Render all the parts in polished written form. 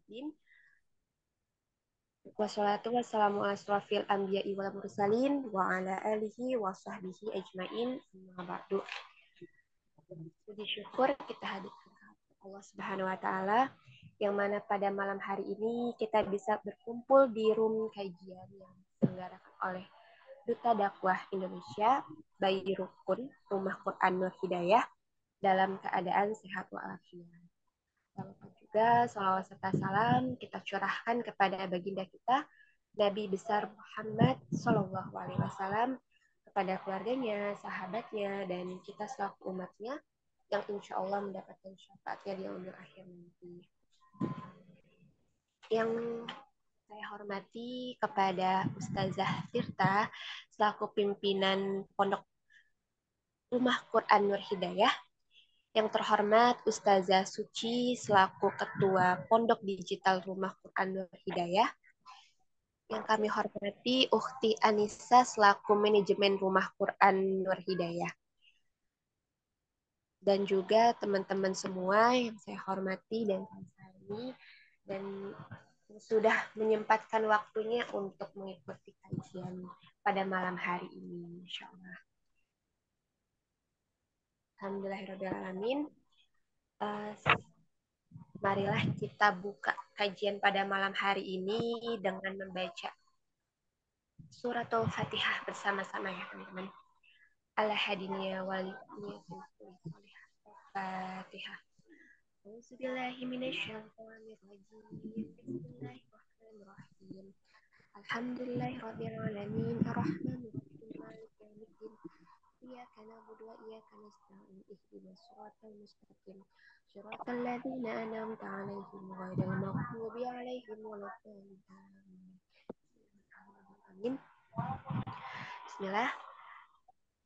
Muhammadin. Wassalatu wassalamu ala asrofil anbiya'i wal mursalin wa ala alihi wa sahbihi ajmain. Amma ba'du. Puji syukur kita hadirkan Allah Subhanahu wa taala yang mana pada malam hari ini kita bisa berkumpul di room kajian yang diselenggarakan oleh Duta Dakwah Indonesia Bayi Rukun Rumah Quran Nur Hidayah dalam keadaan sehat walafiat. Jangan lupa juga salawat serta salam kita curahkan kepada baginda kita Nabi besar Muhammad Shallallahu Alaihi Wasallam, kepada keluarganya, sahabatnya, dan kita selaku umatnya yang insya Allah mendapatkan syafaatnya di yaumil akhir nanti. Yang saya hormati kepada Ustazah Tirta selaku pimpinan Pondok Rumah Quran Nur Hidayah, yang terhormat Ustazah Suci selaku Ketua Pondok Digital Rumah Quran Nur Hidayah, yang kami hormati Ukhti Anissa selaku Manajemen Rumah Quran Nur Hidayah, dan juga teman-teman semua yang saya hormati dan saya sayangi, dan sudah menyempatkan waktunya untuk mengikuti kajian pada malam hari ini, insya Allah. Alhamdulillahirrahmanirrahim. Marilah kita buka kajian pada malam hari ini dengan membaca suratul Fatihah bersama-sama ya teman-teman. Al-hadiniya walidniya Fatihah. Auzubillahi minasyaitonirrajim. Bismillahirrahmanirrahim. Alhamdulillahirabbil alamin arrahmanirrahim maliki yaumiddin. Iyyaka na'budu wa iyyaka nasta'in ihdinas siratal mustaqim. Siratal ladzina an'amta 'alaihim ghairil maghdubi 'alaihim waladdallin. Amin. Bismillah.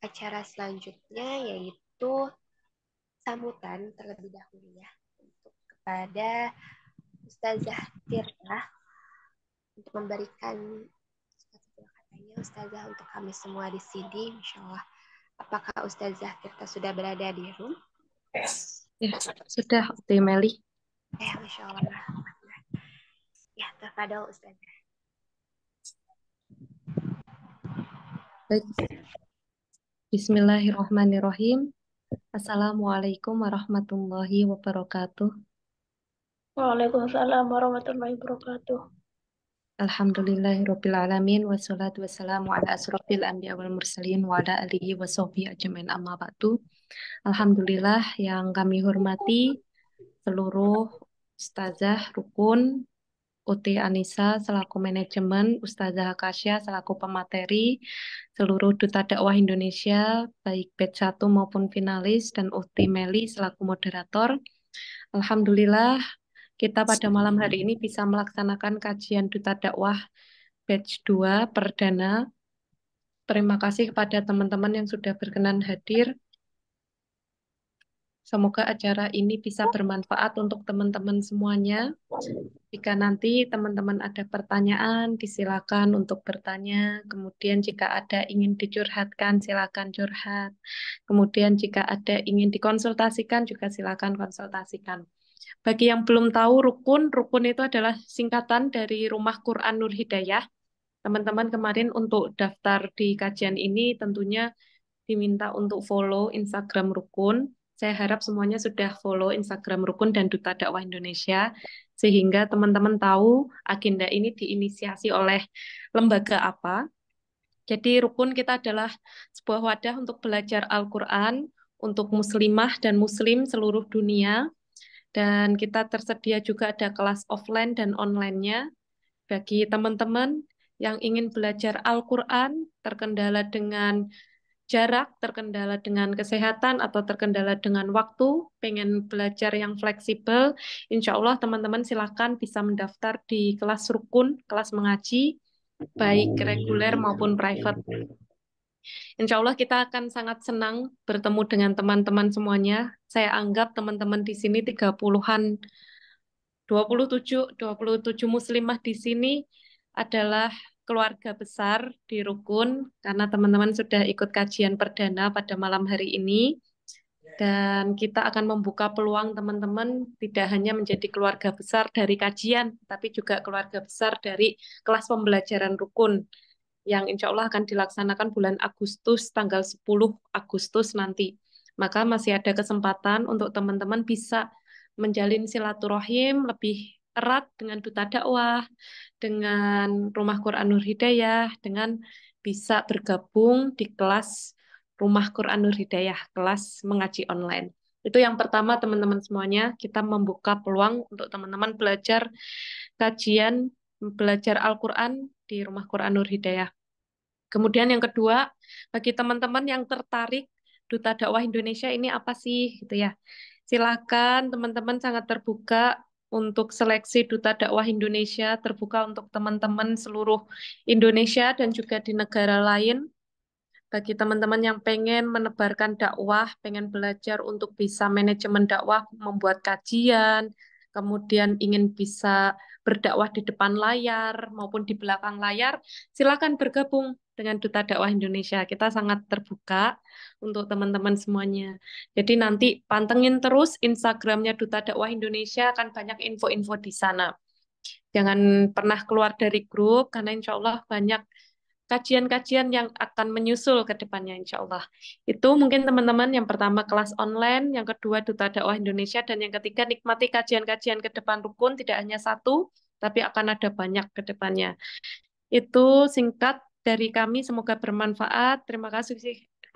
Acara selanjutnya yaitu sambutan terlebih dahulu ya untuk kepada Ustazah Tirta untuk memberikan satu katanya Ustazah untuk kami semua di sini, insya Allah. Apakah Ustazah Tirta sudah berada di room? Ya, sudah, Ukti Meli. Masya Allah. Ya, tafadhol Ustazah. Baik. Bismillahirrahmanirrahim. Assalamualaikum warahmatullahi wabarakatuh. Waalaikumsalam warahmatullahi wabarakatuh. Alhamdulillahirabbil alamin wassalatu wassalamu ala asrofil anbiya wal mursalin wa ala alihi washabbihi ajmain amma ba'du. Alhamdulillah yang kami hormati seluruh ustazah rukun, Uti Anissa selaku manajemen, Ustazah Akasya selaku pemateri, seluruh Duta Dakwah Indonesia, baik batch 1 maupun finalis, dan Uti Meli selaku moderator. Alhamdulillah, kita pada malam hari ini bisa melaksanakan kajian Duta Dakwah batch 2 perdana. Terima kasih kepada teman-teman yang sudah berkenan hadir. Semoga acara ini bisa bermanfaat untuk teman-teman semuanya. Jika nanti teman-teman ada pertanyaan, disilakan untuk bertanya. Kemudian jika ada ingin dicurhatkan, silakan curhat. Kemudian jika ada ingin dikonsultasikan, juga silakan konsultasikan. Bagi yang belum tahu rukun itu adalah singkatan dari Rumah Quran Nur Hidayah. Teman-teman kemarin untuk daftar di kajian ini tentunya diminta untuk follow Instagram Rukun. Saya harap semuanya sudah follow Instagram Rukun dan Duta Dakwah Indonesia, sehingga teman-teman tahu agenda ini diinisiasi oleh lembaga apa. Jadi Rukun kita adalah sebuah wadah untuk belajar Al-Quran untuk muslimah dan muslim seluruh dunia. Dan kita tersedia juga ada kelas offline dan online-nya. Bagi teman-teman yang ingin belajar Al-Quran, terkendala dengan jarak, terkendala dengan kesehatan, atau terkendala dengan waktu, pengen belajar yang fleksibel, insya Allah teman-teman silakan bisa mendaftar di kelas rukun, kelas mengaji, baik reguler maupun private. Insya Allah kita akan sangat senang bertemu dengan teman-teman semuanya. Saya anggap teman-teman di sini 30-an, 27 muslimah di sini adalah keluarga besar di Rukun, karena teman-teman sudah ikut kajian perdana pada malam hari ini. Dan kita akan membuka peluang teman-teman tidak hanya menjadi keluarga besar dari kajian, tapi juga keluarga besar dari kelas pembelajaran rukun yang insya Allah akan dilaksanakan bulan Agustus, tanggal 10 Agustus nanti. Maka masih ada kesempatan untuk teman-teman bisa menjalin silaturahim lebih erat dengan Duta Dakwah, dengan Rumah Quran Nur Hidayah, dengan bisa bergabung di kelas Rumah Quran Nur Hidayah, kelas mengaji online. Itu yang pertama, teman-teman semuanya, kita membuka peluang untuk teman-teman belajar kajian, belajar Al-Quran di Rumah Quran Nur Hidayah. Kemudian yang kedua, bagi teman-teman yang tertarik Duta Dakwah Indonesia ini apa sih gitu ya. Silakan teman-teman sangat terbuka untuk seleksi Duta Dakwah Indonesia, terbuka untuk teman-teman seluruh Indonesia dan juga di negara lain. Bagi teman-teman yang pengen menebarkan dakwah, pengen belajar untuk bisa manajemen dakwah, membuat kajian, kemudian ingin bisa berdakwah di depan layar maupun di belakang layar, silakan bergabung dengan Duta Dakwah Indonesia. Kita sangat terbuka untuk teman-teman semuanya. Jadi nanti pantengin terus Instagramnya Duta Dakwah Indonesia, akan banyak info-info di sana. Jangan pernah keluar dari grup, karena insya Allah banyak kajian-kajian yang akan menyusul ke depannya, insya Allah. Itu mungkin teman-teman yang pertama kelas online, yang kedua Duta Dakwah Indonesia, dan yang ketiga nikmati kajian-kajian ke depan rukun, tidak hanya satu, tapi akan ada banyak ke depannya. Itu singkat dari kami, semoga bermanfaat. Terima kasih,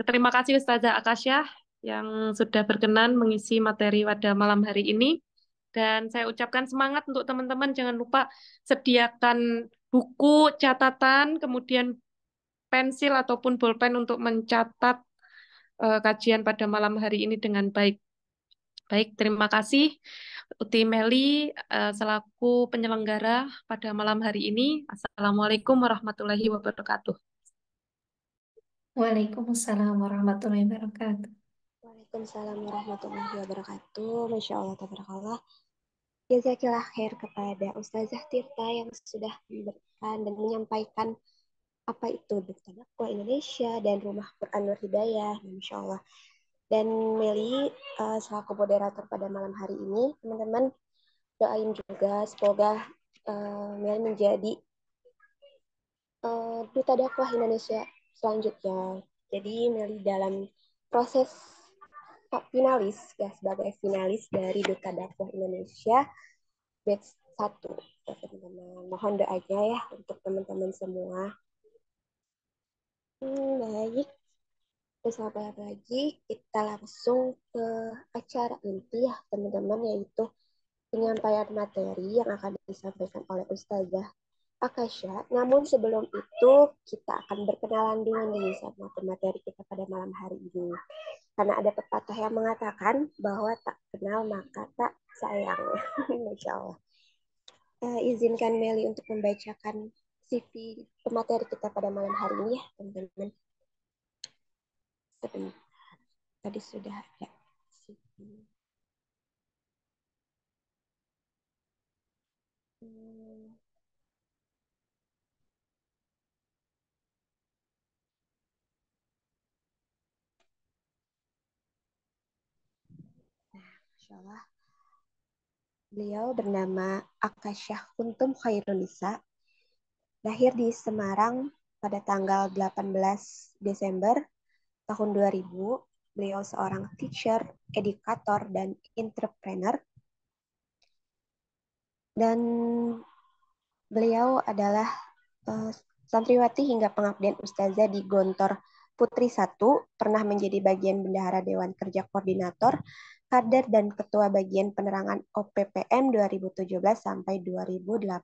terima kasih Ustazah Akasyah yang sudah berkenan mengisi materi pada malam hari ini. Dan saya ucapkan semangat untuk teman-teman. Jangan lupa sediakan buku, catatan, kemudian pensil ataupun bolpen untuk mencatat kajian pada malam hari ini dengan baik. Baik, terima kasih Uti Meli selaku penyelenggara pada malam hari ini. Assalamualaikum warahmatullahi wabarakatuh. Waalaikumsalam warahmatullahi wabarakatuh. Waalaikumsalam warahmatullahi wabarakatuh. Masya Allah, tabarakallah. Jazakillah khair kepada Ustazah Tirta yang sudah memberikan dan menyampaikan apa itu Duta Dakwah Indonesia dan Rumah Quran Nur Hidayah, Masya Allah. Dan Meli selaku moderator pada malam hari ini, teman-teman doain juga semoga Meli menjadi Duta Dakwah Indonesia selanjutnya. Jadi Meli dalam proses finalis ya sebagai finalis dari Duta Dakwah Indonesia batch 1. Teman-teman mohon doanya ya untuk teman-teman semua. Baik, terus apa lagi kita langsung ke acara inti ya teman-teman, yaitu penyampaian materi yang akan disampaikan oleh Ustazah Akasha. Namun sebelum itu kita akan berkenalan dulu nih sama pemateri kita pada malam hari ini. Karena ada pepatah yang mengatakan bahwa tak kenal maka tak sayang. Masya Allah. Izinkan Meli untuk membacakan CV pemateri kita pada malam hari ini ya teman-teman. Tadi sudah ada CV. Masya Allah. Beliau bernama Akasyah Kuntum Khairunisa, lahir di Semarang pada tanggal 18 Desember tahun 2000. Beliau seorang teacher, edukator, dan entrepreneur. Dan beliau adalah santriwati hingga pengabdian ustazah di Gontor Putri 1, pernah menjadi bagian bendahara Dewan Kerja Koordinator, kader dan ketua bagian penerangan OPPM 2017 sampai 2018.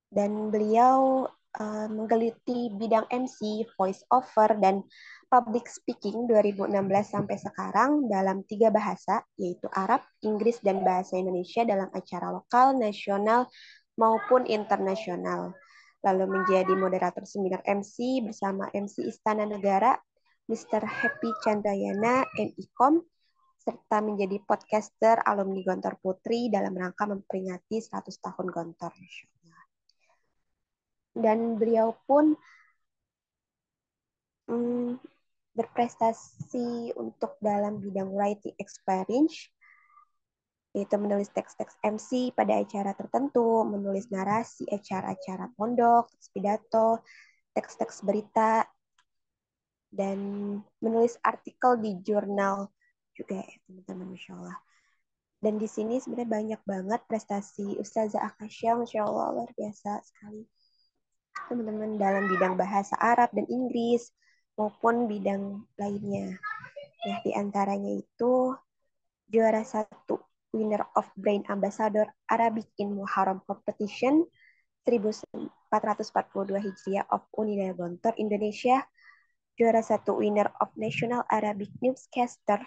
Dan beliau menggeluti bidang MC, voice over, dan public speaking 2016 sampai sekarang dalam 3 bahasa, yaitu Arab, Inggris, dan Bahasa Indonesia dalam acara lokal, nasional, maupun internasional. Lalu menjadi moderator seminar MC bersama MC Istana Negara, Mr. Happy Chandrayana, MIKOM, serta menjadi podcaster alumni Gontor Putri dalam rangka memperingati 100 tahun Gontor. Dan beliau pun berprestasi untuk dalam bidang writing experience, yaitu menulis teks-teks MC pada acara tertentu, menulis narasi acara-acara pondok, teks pidato, teks-teks berita, dan menulis artikel di jurnal juga ya teman-teman, Masya Allah. Dan di sini sebenarnya banyak banget prestasi Ustazah Akasya, Masya Allah, luar biasa sekali. Teman-teman dalam bidang bahasa Arab dan Inggris maupun bidang lainnya. Nah, di antaranya itu juara satu winner of Brain Ambassador Arabic in Muharram Competition 1442 Hijriah of Unida Gontor, Indonesia. Juara satu winner of National Arabic Newscaster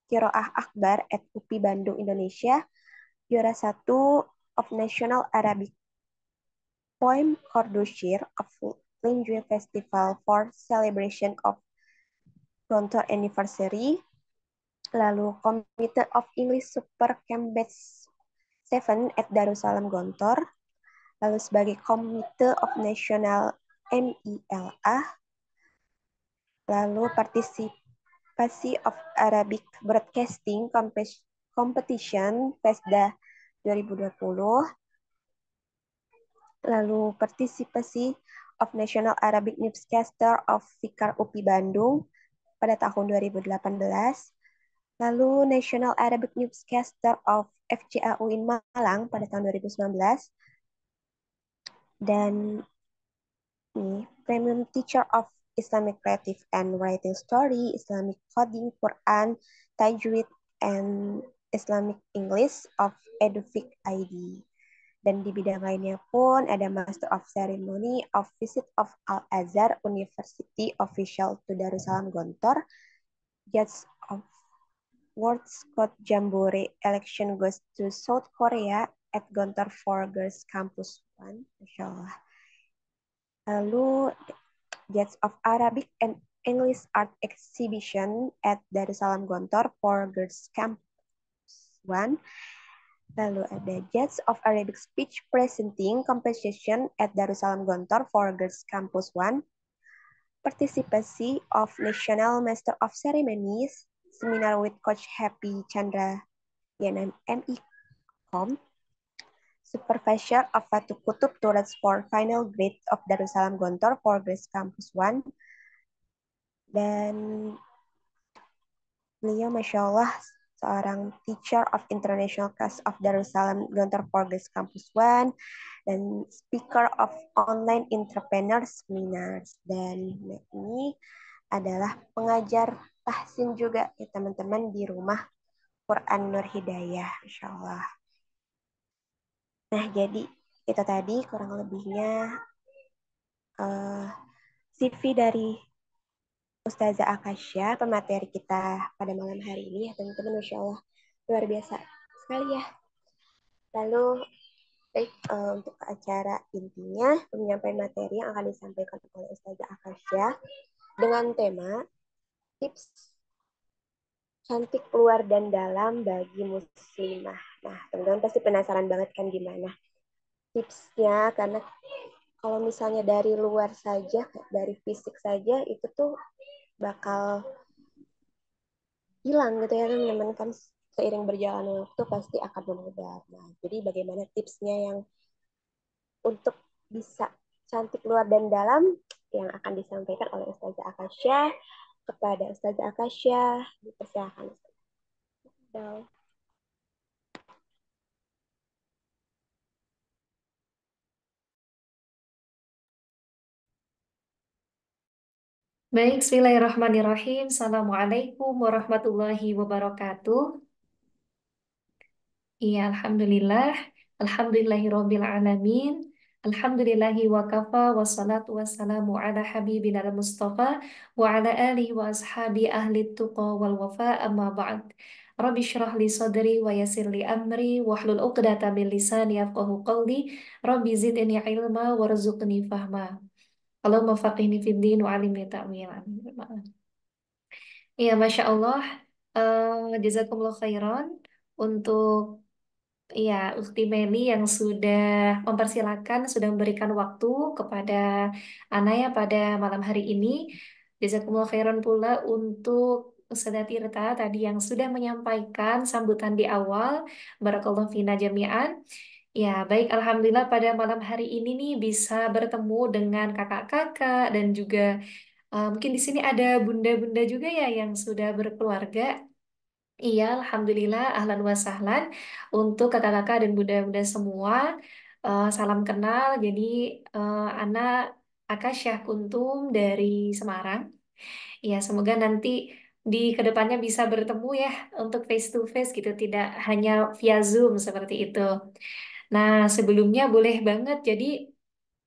Kiroah Akbar at UPI Bandung, Indonesia. Juara satu of National Arabic Poem Cordoshir of Linguist Festival for Celebration of Gontor Anniversary. Lalu Committee of English Super Cambridge 7 at Darussalam Gontor. Lalu sebagai Committee of National MILA. Lalu Participasi of Arabic Broadcasting Competition PESDA 2020. Lalu partisipasi of National Arabic Newscaster of Fikar UPI Bandung pada tahun 2018. Lalu National Arabic Newscaster of FCA UIN Malang pada tahun 2019. Dan ini Premium Teacher of Islamic Creative and Writing Story, Islamic Coding, Quran, Tajwid, and Islamic English of Edufic ID. Dan di bidang lainnya pun ada Master of Ceremony of Visit of Al-Azhar University Official to Darussalam Gontor, Judge of World Scott Jamboree Election goes to South Korea at Gontor for Girls Campus 1. Masya Allah. Lalu Judge of Arabic and English Art Exhibition at Darussalam Gontor for Girls Campus 1. Lalu ada Judge of Arabic Speech Presenting Competition at Darussalam Gontor for Girls Campus 1. Partisipasi of National Master of Ceremonies Seminar with Coach Happy Chandra Yanan MICOM. Supervisor of Fatu Kutub Tourist for Final Grade of Darussalam Gontor for Girls Campus 1. Dan beliau Masya Allah seorang Teacher of International Class of Darussalam Gontor for Girls Campus 1 dan Speaker of Online Entrepreneur Seminars. Dan ini adalah pengajar tahsin juga ya teman-teman di rumah Quran Nur Hidayah, Masya Allah. Nah, jadi itu tadi kurang lebihnya CV dari Ustazah Akasya, pemateri kita pada malam hari ini ya teman-teman, Masya Allah luar biasa sekali ya. Lalu untuk acara intinya penyampaian materi yang akan disampaikan oleh Ustazah Akasya dengan tema tips cantik luar dan dalam bagi muslimah. Nah, teman-teman pasti penasaran banget kan gimana tipsnya, karena kalau misalnya dari luar saja, dari fisik saja, itu tuh bakal hilang gitu ya teman-teman, kan seiring berjalannya waktu pasti akan memudar. Nah, jadi bagaimana tipsnya yang untuk bisa cantik luar dan dalam yang akan disampaikan oleh Ustazah Akasya kepada Ustazah Akasya, dipersilakan. So, Baik, Bismillahirrahmanirrahim. Assalamualaikum warahmatullahi wabarakatuh. Iya, Alhamdulillah. Alhamdulillahirabbil alamin. Alhamdulillahi wa kafa wassalatu wassalamu ala habibina al-mustafa wa ala alihi wa ashabi ahli tuqa wal wafa amma ba'd. Rabbi syrah li sadri wa yassir li amri wahlul 'uqdatam min lisani yafqahu qawli. Rabbi zidni ilma warzuqni fahma. Allahumma faqihni fid din wa alimni ta'wilan. Iya, Masya Allah. Jazakumullah khairan untuk ya Ukti Meli yang sudah mempersilahkan, sudah memberikan waktu kepada Anaya pada malam hari ini. Jazakumullah khairan pula untuk Ustazah Tirta tadi yang sudah menyampaikan sambutan di awal. Barakallahu fina jami'an. Ya, baik. Alhamdulillah pada malam hari ini nih bisa bertemu dengan kakak-kakak dan juga mungkin di sini ada bunda-bunda juga ya yang sudah berkeluarga. Iya, Alhamdulillah, ahlan wa sahlan. Untuk kakak-kakak dan bunda-bunda semua, salam kenal. Jadi, Ana Akasyah Kuntum dari Semarang. Ya, semoga nanti di kedepannya bisa bertemu ya untuk face to face gitu, tidak hanya via Zoom seperti itu. Nah, sebelumnya boleh banget. Jadi,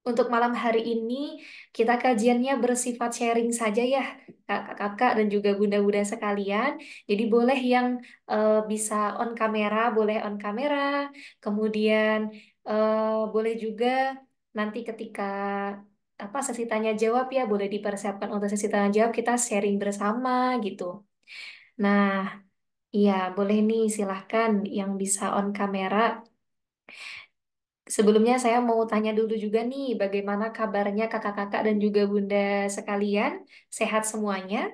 untuk malam hari ini kita kajiannya bersifat sharing saja ya kakak-kakak dan juga bunda-bunda sekalian. Jadi boleh yang bisa on kamera, boleh on kamera. Kemudian boleh juga nanti ketika apa sesi tanya jawab ya boleh dipersiapkan untuk sesi tanya jawab kita sharing bersama gitu. Nah, iya boleh nih silahkan yang bisa on kamera. Sebelumnya saya mau tanya dulu juga nih, bagaimana kabarnya kakak-kakak dan juga bunda sekalian? Sehat semuanya?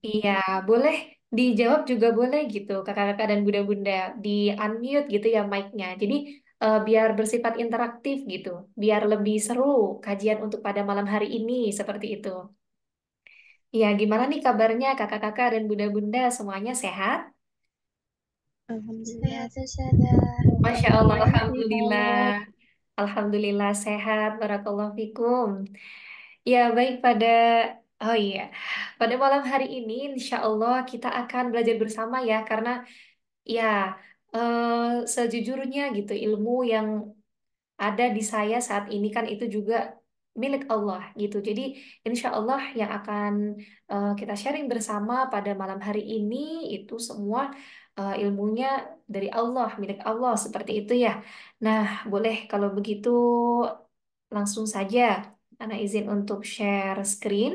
Iya, boleh dijawab juga boleh gitu, kakak-kakak dan bunda-bunda. Di unmute gitu ya mic-nya. Jadi biar bersifat interaktif gitu, biar lebih seru kajian untuk pada malam hari ini, seperti itu. Iya, gimana nih kabarnya kakak-kakak dan bunda-bunda semuanya sehat? Alhamdulillah. Sehat Ustazah. Masya Allah, Alhamdulillah Alhamdulillah. sehat. Alhamdulillah sehat, barakallahu fikum. Ya, baik oh iya, pada malam hari ini insya Allah kita akan belajar bersama ya, karena ya sejujurnya gitu ilmu yang ada di saya saat ini kan itu juga milik Allah gitu. Jadi insya Allah yang akan kita sharing bersama pada malam hari ini itu semua ilmunya dari Allah, milik Allah seperti itu ya. Nah, boleh kalau begitu langsung saja Ana izin untuk share screen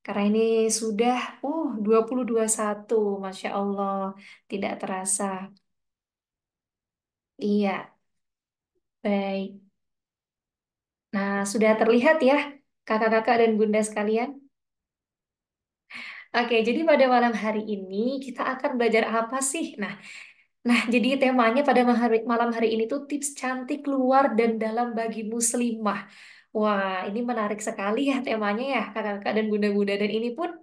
karena ini sudah 2021, Masya Allah, tidak terasa. Iya, baik. Nah, sudah terlihat ya, kakak-kakak dan bunda sekalian. Oke, jadi pada malam hari ini kita akan belajar apa sih? Nah, jadi temanya pada malam hari ini tuh tips cantik luar dan dalam bagi muslimah. Wah, ini menarik sekali ya temanya ya, kakak-kakak dan bunda-bunda. Dan ini pun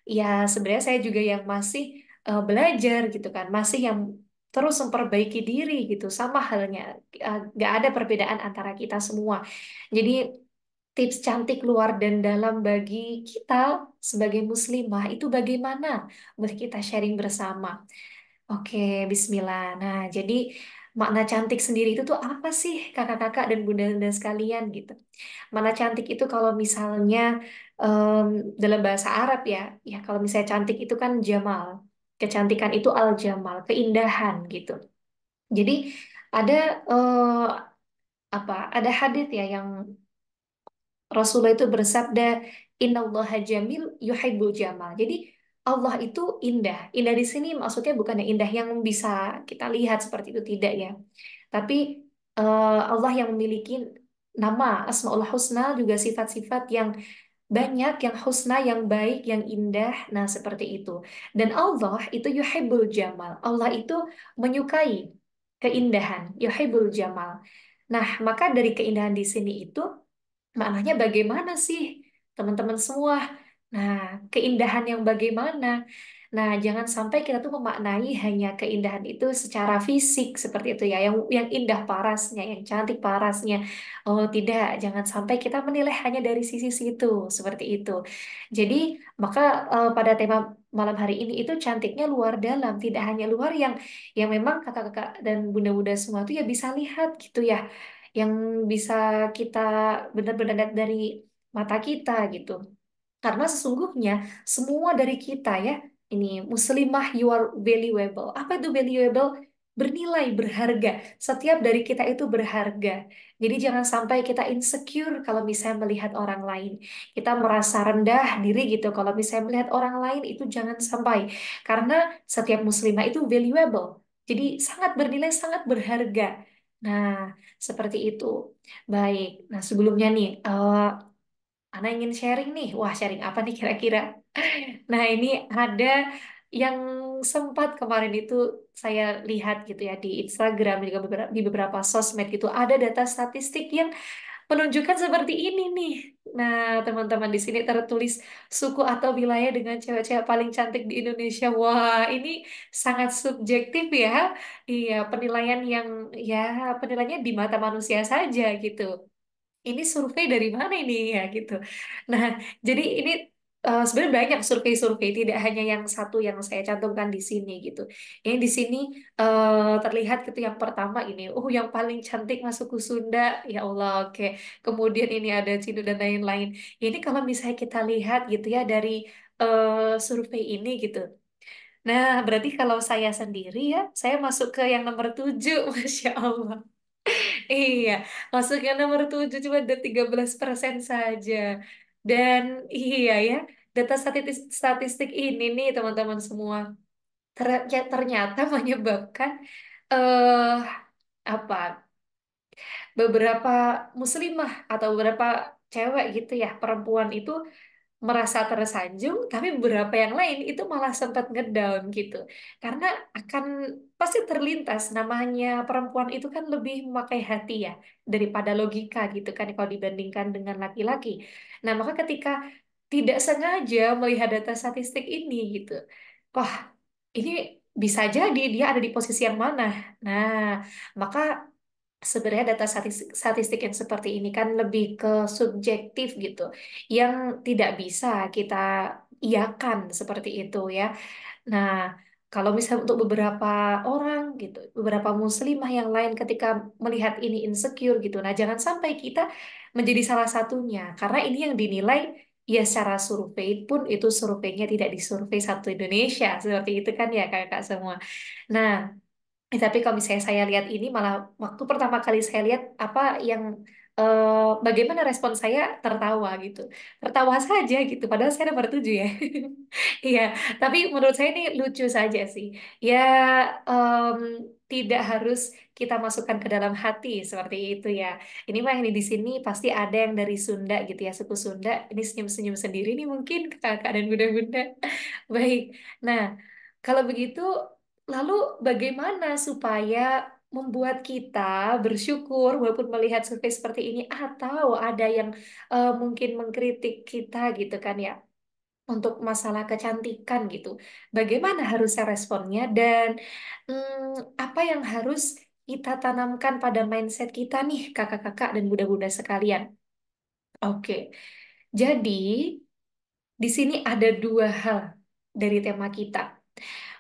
ya sebenarnya saya juga yang masih belajar gitu kan, masih yang terus memperbaiki diri gitu. Sama halnya, gak ada perbedaan antara kita semua. Jadi tips cantik luar dan dalam bagi kita sebagai muslimah itu bagaimana? Boleh kita sharing bersama. Oke, bismillah. Nah, jadi makna cantik sendiri itu tuh apa sih kakak-kakak dan bunda-bunda sekalian gitu. Makna cantik itu kalau misalnya em, dalam bahasa Arab ya, ya kalau misalnya cantik itu kan jamal. Kecantikan itu al-jamal, keindahan gitu. Jadi ada ada hadis ya yang Rasulullah itu bersabda, Innallaha jamil yuhibbul jamal. Jadi Allah itu indah. Indah di sini maksudnya bukan yang indah yang bisa kita lihat seperti itu tidak ya. Tapi Allah yang memiliki nama Asmaul Husna juga sifat-sifat yang banyak, yang husna, yang baik, yang indah. Nah, seperti itu. Dan Allah itu yuhibbul jamal. Allah itu menyukai keindahan, yuhibbul jamal. Nah, maka dari keindahan di sini itu maknanya bagaimana sih, teman-teman semua? Nah, keindahan yang bagaimana? Nah, jangan sampai kita tuh memaknai hanya keindahan itu secara fisik seperti itu ya, yang indah parasnya, yang cantik parasnya. Oh, tidak, jangan sampai kita menilai hanya dari sisi situ, seperti itu. Jadi, maka pada tema malam hari ini itu cantiknya luar dalam, tidak hanya luar yang memang kakak-kakak dan bunda-bunda semua tuh ya bisa lihat gitu ya, yang bisa kita benar-benar lihat dari mata kita gitu. Karena sesungguhnya semua dari kita ya, ini muslimah you are valuable. Apa itu valuable? Bernilai, berharga. Setiap dari kita itu berharga. Jadi jangan sampai kita insecure kalau misalnya melihat orang lain. Kita merasa rendah diri gitu kalau misalnya melihat orang lain itu jangan sampai. Karena setiap muslimah itu valuable. Jadi sangat bernilai, sangat berharga. Nah, seperti itu. Baik. Nah, sebelumnya nih, Ana ingin sharing nih. Wah, sharing apa nih kira-kira? Nah, ini ada yang sempat kemarin itu saya lihat gitu ya di Instagram juga di beberapa sosmed gitu ada data statistik yang menunjukkan seperti ini nih. Nah, teman-teman di sini tertulis suku atau wilayah dengan cewek-cewek paling cantik di Indonesia. Wah, ini sangat subjektif ya. Iya, penilaian yang ya penilaiannya di mata manusia saja gitu. Ini survei dari mana ini ya gitu. Nah, jadi ini sebenarnya banyak survei-survei, tidak hanya yang satu yang saya cantumkan di sini gitu. Ini di sini terlihat gitu yang pertama ini, yang paling cantik masuk ke Sunda, ya Allah, oke. Kemudian ini ada Cina dan lain-lain. Ini kalau misalnya kita lihat gitu ya dari survei ini gitu. Nah, berarti kalau saya sendiri ya, saya masuk ke yang nomor 7, Masya Allah. Iya, masuknya nomor 7 cuma ada 13% saja. Dan iya ya, data statistik ini nih teman-teman semua ternyata menyebabkan eh apa beberapa muslimah atau beberapa cewek gitu ya, perempuan itu merasa tersanjung, tapi beberapa yang lain itu malah sempat ngedown gitu. Karena akan pasti terlintas namanya perempuan itu kan lebih memakai hati ya daripada logika gitu kan kalau dibandingkan dengan laki-laki. Nah, maka ketika tidak sengaja melihat data statistik ini gitu, wah ini bisa jadi dia ada di posisi yang mana. Nah, maka sebenarnya data statistik yang seperti ini kan lebih ke subjektif gitu, yang tidak bisa kita iakan seperti itu ya. Nah, kalau misalnya untuk beberapa orang gitu, beberapa muslimah yang lain ketika melihat ini insecure gitu, nah jangan sampai kita menjadi salah satunya, karena ini yang dinilai ya secara survei pun itu surveinya tidak disurvei satu Indonesia, seperti itu kan ya kakak semua. Nah, tapi kalau misalnya saya lihat ini malah waktu pertama kali saya lihat apa yang bagaimana respon saya tertawa gitu. Tertawa saja gitu padahal saya nomor 7 ya. Iya, tapi menurut saya ini lucu saja sih. Ya em, tidak harus kita masukkan ke dalam hati seperti itu ya. Ini mah yang di sini pasti ada yang dari Sunda gitu ya, suku Sunda. Ini senyum-senyum sendiri nih mungkin ke kakak dan bunda-bunda. Baik. Nah, kalau begitu, lalu bagaimana supaya membuat kita bersyukur walaupun melihat survei seperti ini atau ada yang mungkin mengkritik kita gitu kan ya untuk masalah kecantikan gitu. Bagaimana harusnya responnya dan apa yang harus kita tanamkan pada mindset kita nih kakak-kakak dan bunda-bunda sekalian. Oke, jadi di sini ada dua hal dari tema kita.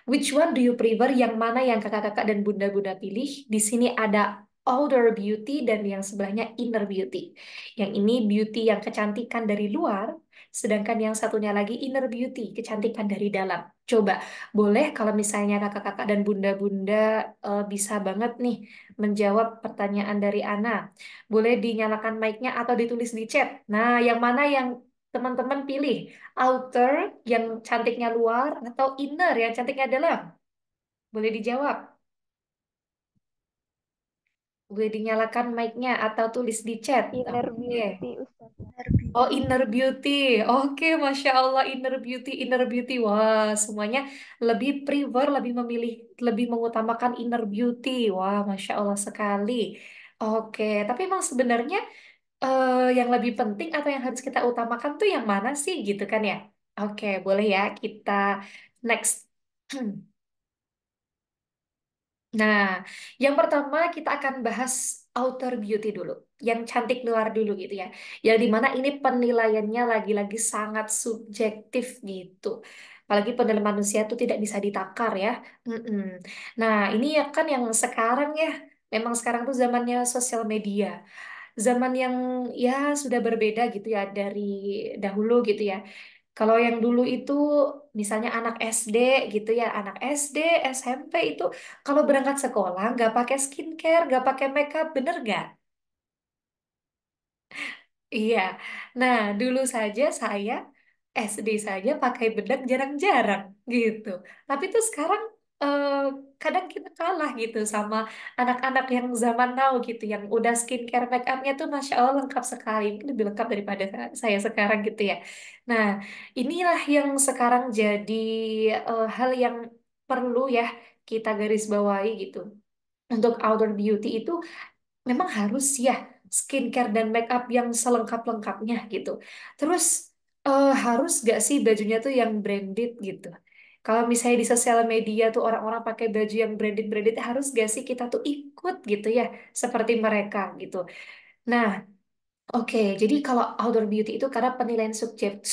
Which one do you prefer? Yang mana yang kakak-kakak dan bunda-bunda pilih? Di sini ada outer beauty dan yang sebelahnya inner beauty. Yang ini beauty yang kecantikan dari luar, sedangkan yang satunya lagi inner beauty, kecantikan dari dalam. Coba, boleh kalau misalnya kakak-kakak dan bunda-bunda bisa banget nih menjawab pertanyaan dari Ana. Boleh dinyalakan mic-nya atau ditulis di chat. Nah, yang mana yang teman-teman pilih? Outer yang cantiknya luar atau inner yang cantiknya dalam? Boleh dijawab. Boleh dinyalakan mic-nya atau tulis di chat. Inner Oke. beauty, Ustaz. Oh, inner beauty. Oke, Masya Allah, inner beauty, inner beauty. Wah, semuanya lebih prefer, lebih memilih, lebih mengutamakan inner beauty. Wah, Masya Allah sekali. Oke, tapi emang sebenarnya yang lebih penting atau yang harus kita utamakan tuh yang mana sih gitu kan ya? Oke, boleh ya kita next. Nah, yang pertama kita akan bahas outer beauty dulu, yang cantik luar dulu gitu ya. Yang dimana ini penilaiannya lagi-lagi sangat subjektif gitu. Apalagi penilaian manusia itu tidak bisa ditakar ya. Mm-mm. Nah, ini ya kan yang sekarang ya, memang sekarang tuh zamannya sosial media. Zaman yang ya sudah berbeda gitu ya dari dahulu gitu ya. Kalau yang dulu itu misalnya anak SD gitu ya, anak SD, SMP itu kalau berangkat sekolah nggak pakai skincare, nggak pakai makeup, bener nggak? Iya. Nah, dulu saja saya SD saja pakai bedak jarang-jarang gitu. Tapi tuh sekarang kadang kita kalah gitu sama anak-anak yang zaman now gitu, yang udah skincare make upnya tuh Masya Allah lengkap sekali, mungkin lebih lengkap daripada saya sekarang gitu ya. Nah, inilah yang sekarang jadi hal yang perlu ya kita garis bawahi gitu. Untuk outdoor beauty itu memang harus ya skincare dan make up yang selengkap-lengkapnya gitu. Terus harus gak sih bajunya tuh yang branded gitu? Kalau misalnya di sosial media tuh orang-orang pakai baju yang branded-branded, harus gak sih kita tuh ikut gitu ya, seperti mereka gitu. Nah, oke, jadi kalau outdoor beauty itu karena penilaian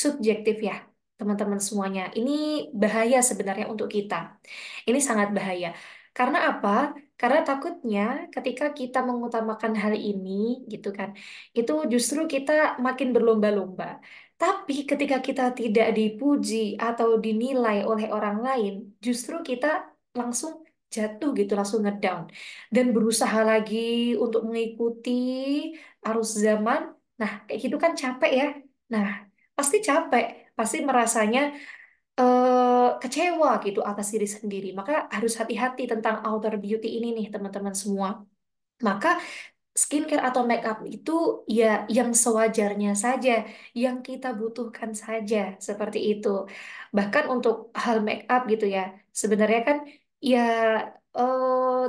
subjektif ya, teman-teman semuanya. Ini bahaya sebenarnya untuk kita. Ini sangat bahaya. Karena apa? Karena takutnya ketika kita mengutamakan hal ini, gitu kan, itu justru kita makin berlomba-lomba. Tapi ketika kita tidak dipuji atau dinilai oleh orang lain, justru kita langsung jatuh gitu, langsung ngedown. Dan berusaha lagi untuk mengikuti arus zaman. Nah, kayak gitu kan capek ya. Nah, pasti capek, pasti merasanya kecewa gitu atas diri sendiri. Maka harus hati-hati tentang outer beauty ini nih teman-teman semua. Maka skincare atau make up itu ya yang sewajarnya saja, yang kita butuhkan saja, seperti itu. Bahkan untuk hal make up gitu ya, sebenarnya kan ya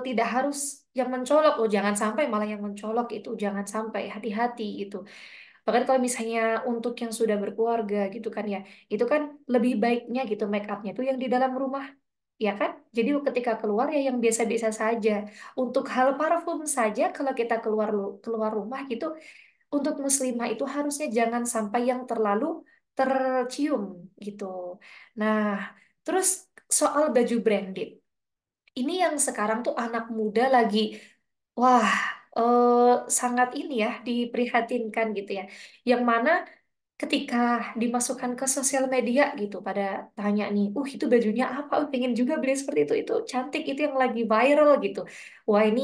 tidak harus yang mencolok, oh jangan sampai malah yang mencolok itu, jangan sampai, hati-hati gitu. Bahkan kalau misalnya untuk yang sudah berkeluarga gitu kan ya, itu kan lebih baiknya gitu make upnya tuh yang di dalam rumah, ya kan? Jadi ketika keluar ya yang biasa-biasa saja. Untuk hal parfum saja kalau kita keluar rumah gitu, untuk muslimah itu harusnya jangan sampai yang terlalu tercium gitu. Nah, terus soal baju branded. Ini yang sekarang tuh anak muda lagi, wah, eh, sangat ini ya, diprihatinkan gitu ya. Yang mana ketika dimasukkan ke sosial media gitu, pada tanya nih, itu bajunya apa? Pengen juga beli seperti itu cantik, itu yang lagi viral gitu. Wah ini,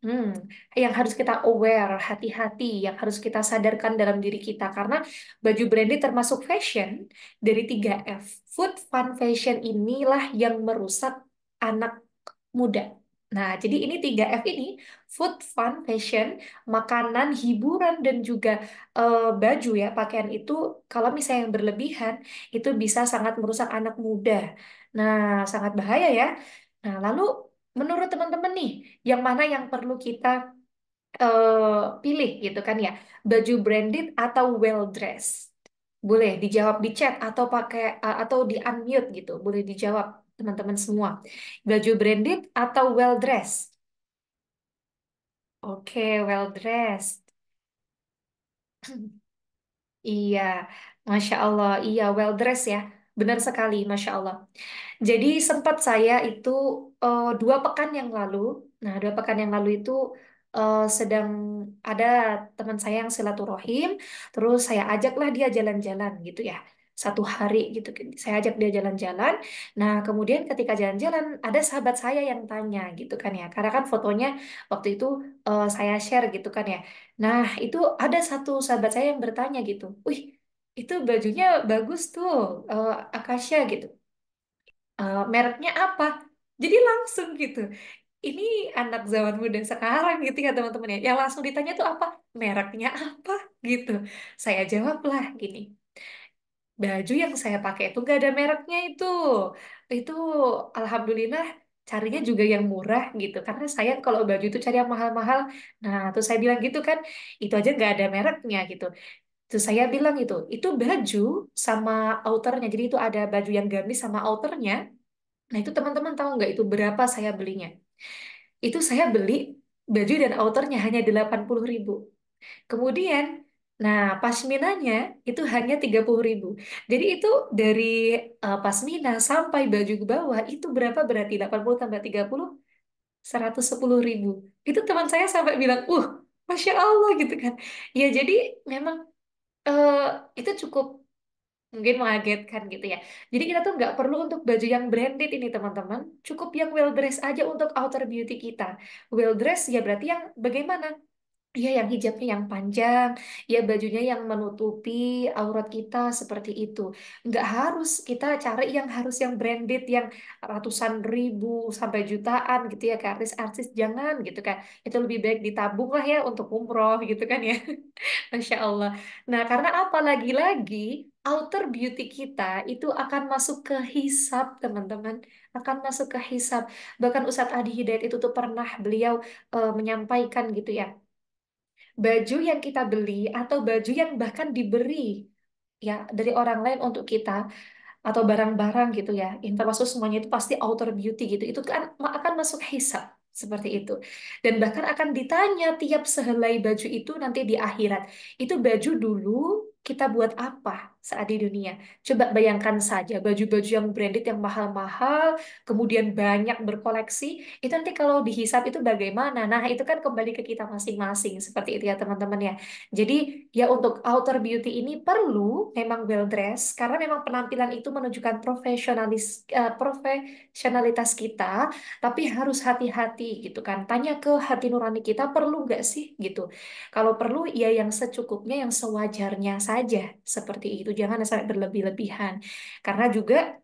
hmm, yang harus kita aware, hati-hati, yang harus kita sadarkan dalam diri kita. Karena baju branded termasuk fashion dari 3F. Food, fun, fashion inilah yang merusak anak muda. Nah, jadi ini 3F ini, food, fun, fashion, makanan, hiburan, dan juga baju ya, pakaian itu, kalau misalnya yang berlebihan, itu bisa sangat merusak anak muda. Nah, sangat bahaya ya. Nah, lalu menurut teman-teman nih, yang mana yang perlu kita pilih gitu kan ya? Baju branded atau well dressed? Boleh dijawab di chat atau pakai atau di unmute gitu. Boleh dijawab teman-teman semua. Baju branded atau well dressed? Oke, well dressed. Iya, Masya Allah. Iya, well dressed ya. Benar sekali, Masya Allah. Jadi sempat saya itu 2 pekan yang lalu, nah 2 pekan yang lalu itu sedang ada teman saya yang silaturahim, terus saya ajaklah dia jalan-jalan gitu ya, 1 hari gitu. Saya ajak dia jalan-jalan. Nah kemudian ketika jalan-jalan ada sahabat saya yang tanya gitu kan ya, karena kan fotonya waktu itu saya share gitu kan ya. Nah itu ada satu sahabat saya yang bertanya gitu, wih itu bajunya bagus tuh, Akasha gitu. Mereknya apa? Jadi langsung gitu. Ini anak zaman muda sekarang gitu ya teman-teman ya. Yang langsung ditanya tuh apa? Mereknya apa? Gitu. Saya jawablah gini. Baju yang saya pakai itu gak ada mereknya itu. Itu alhamdulillah carinya juga yang murah gitu. Karena saya kalau baju itu cari yang mahal-mahal. Nah, terus saya bilang gitu kan, itu aja gak ada mereknya gitu. Terus saya bilang itu baju sama outernya. Jadi itu ada baju yang gamis sama outernya. Nah, itu teman-teman tahu nggak itu berapa saya belinya? Itu saya beli baju dan outernya hanya 80.000. Kemudian, nah pasminanya itu hanya 30.000. Jadi itu dari pasmina sampai baju ke bawah itu berapa berarti? 80 tambah 30, 110.000. Itu teman saya sampai bilang, Masya Allah gitu kan. Ya jadi memang eh, itu cukup mungkin mengagetkan gitu ya. Jadi kita tuh nggak perlu untuk baju yang branded ini teman-teman. Cukup yang well dress aja untuk outer beauty kita. Well dress ya berarti yang bagaimana? Iya, yang hijabnya yang panjang, ya bajunya yang menutupi aurat kita seperti itu. Nggak harus kita cari yang harus yang branded, yang ratusan ribu sampai jutaan gitu ya, ke artis-artis jangan gitu kan. Itu lebih baik ditabung lah ya untuk umroh gitu kan ya. Masya Allah. Nah, karena apa lagi-lagi outer beauty kita itu akan masuk ke hisab, teman-teman. Akan masuk ke hisab. Bahkan Ustadz Adi Hidayat itu tuh pernah beliau menyampaikan gitu ya, baju yang kita beli atau baju yang bahkan diberi ya dari orang lain untuk kita atau barang-barang gitu ya, yang termasuk semuanya itu pasti outer beauty gitu, itu kan akan masuk hisab seperti itu, dan bahkan akan ditanya tiap sehelai baju itu nanti di akhirat, itu baju dulu kita buat apa saat di dunia. Coba bayangkan saja baju-baju yang branded yang mahal-mahal kemudian banyak berkoleksi, itu nanti kalau dihisap itu bagaimana. Nah itu kan kembali ke kita masing-masing seperti itu ya teman-teman ya. Jadi ya untuk outer beauty ini perlu memang well dress karena memang penampilan itu menunjukkan profesionalitas kita, tapi harus hati-hati gitu kan. Tanya ke hati nurani kita perlu nggak sih gitu. Kalau perlu ya yang secukupnya, yang sewajarnya saja seperti itu. Jangan sampai berlebih-lebihan. Karena juga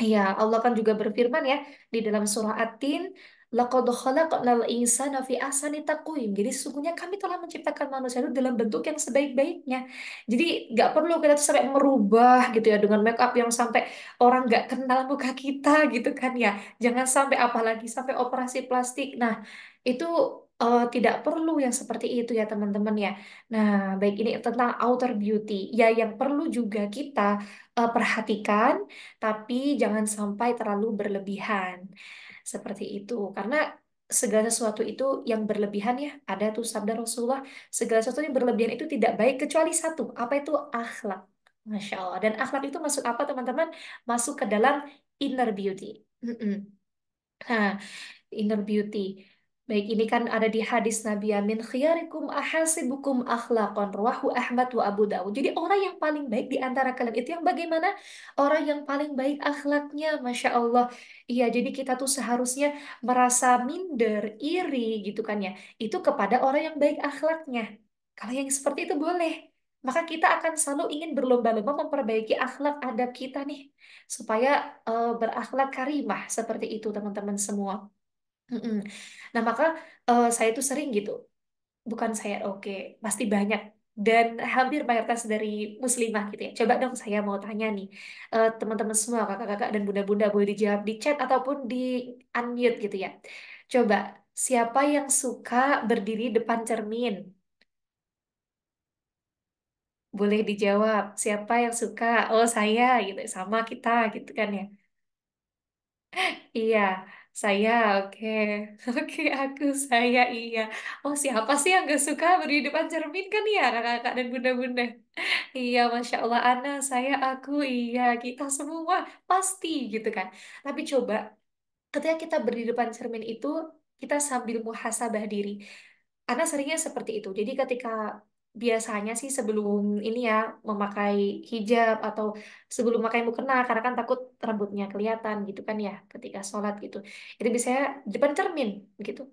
iya, Allah kan juga berfirman ya di dalam surah At-Tin, "Laqad khalaqnal insana fi ahsani taqwim." Jadi sesungguhnya kami telah menciptakan manusia itu dalam bentuk yang sebaik-baiknya. Jadi nggak perlu kita tuh sampai merubah gitu ya dengan make up yang sampai orang nggak kenal muka kita gitu kan ya. Jangan sampai apalagi sampai operasi plastik. Nah, itu tidak perlu yang seperti itu ya teman-teman ya. Nah, baik ini tentang outer beauty. Ya, yang perlu juga kita perhatikan tapi jangan sampai terlalu berlebihan. Seperti itu. Karena segala sesuatu itu yang berlebihan ya, ada tuh sabda Rasulullah, segala sesuatu yang berlebihan itu tidak baik kecuali satu. Apa itu? Akhlak. Masya Allah. Dan akhlak itu masuk apa teman-teman? Masuk ke dalam inner beauty. Mm-mm. Nah, inner beauty. Baik, ini kan ada di hadis Nabi Amin, khiyarikum ahasibukum akhlaqan, rawahu Ahmad wa Abu Dawud. Jadi orang yang paling baik di antara kalian itu yang bagaimana? Orang yang paling baik akhlaknya, Masya Allah. Iya, jadi kita tuh seharusnya merasa minder, iri gitu kan ya. Itu kepada orang yang baik akhlaknya. Kalau yang seperti itu boleh. Maka kita akan selalu ingin berlomba-lomba memperbaiki akhlak adab kita nih. Supaya berakhlak karimah seperti itu teman-teman semua. Mm-mm. Nah, maka saya tuh sering gitu. Bukan saya, oke, pasti banyak. Dan hampir mayoritas dari muslimah gitu ya. Coba dong saya mau tanya nih. Teman-teman semua, kakak-kakak dan bunda-bunda boleh dijawab di chat ataupun di unmute gitu ya. Coba, siapa yang suka berdiri depan cermin? Boleh dijawab. Siapa yang suka? Oh, saya gitu. Sama kita gitu kan ya. Iya, saya oke. Oke, aku saya iya. Oh, siapa sih yang gak suka berdiri di depan cermin kan ya, kakak-kakak dan bunda-bunda. Iya, Masya Allah, Ana, saya, aku, iya, kita semua pasti gitu kan. Tapi coba, ketika kita berdiri di depan cermin itu, kita sambil muhasabah diri. Karena seringnya seperti itu. Jadi ketika biasanya sih sebelum ini ya memakai hijab atau sebelum memakai mukena karena kan takut rambutnya kelihatan gitu kan ya ketika sholat gitu. Itu biasanya di depan cermin gitu.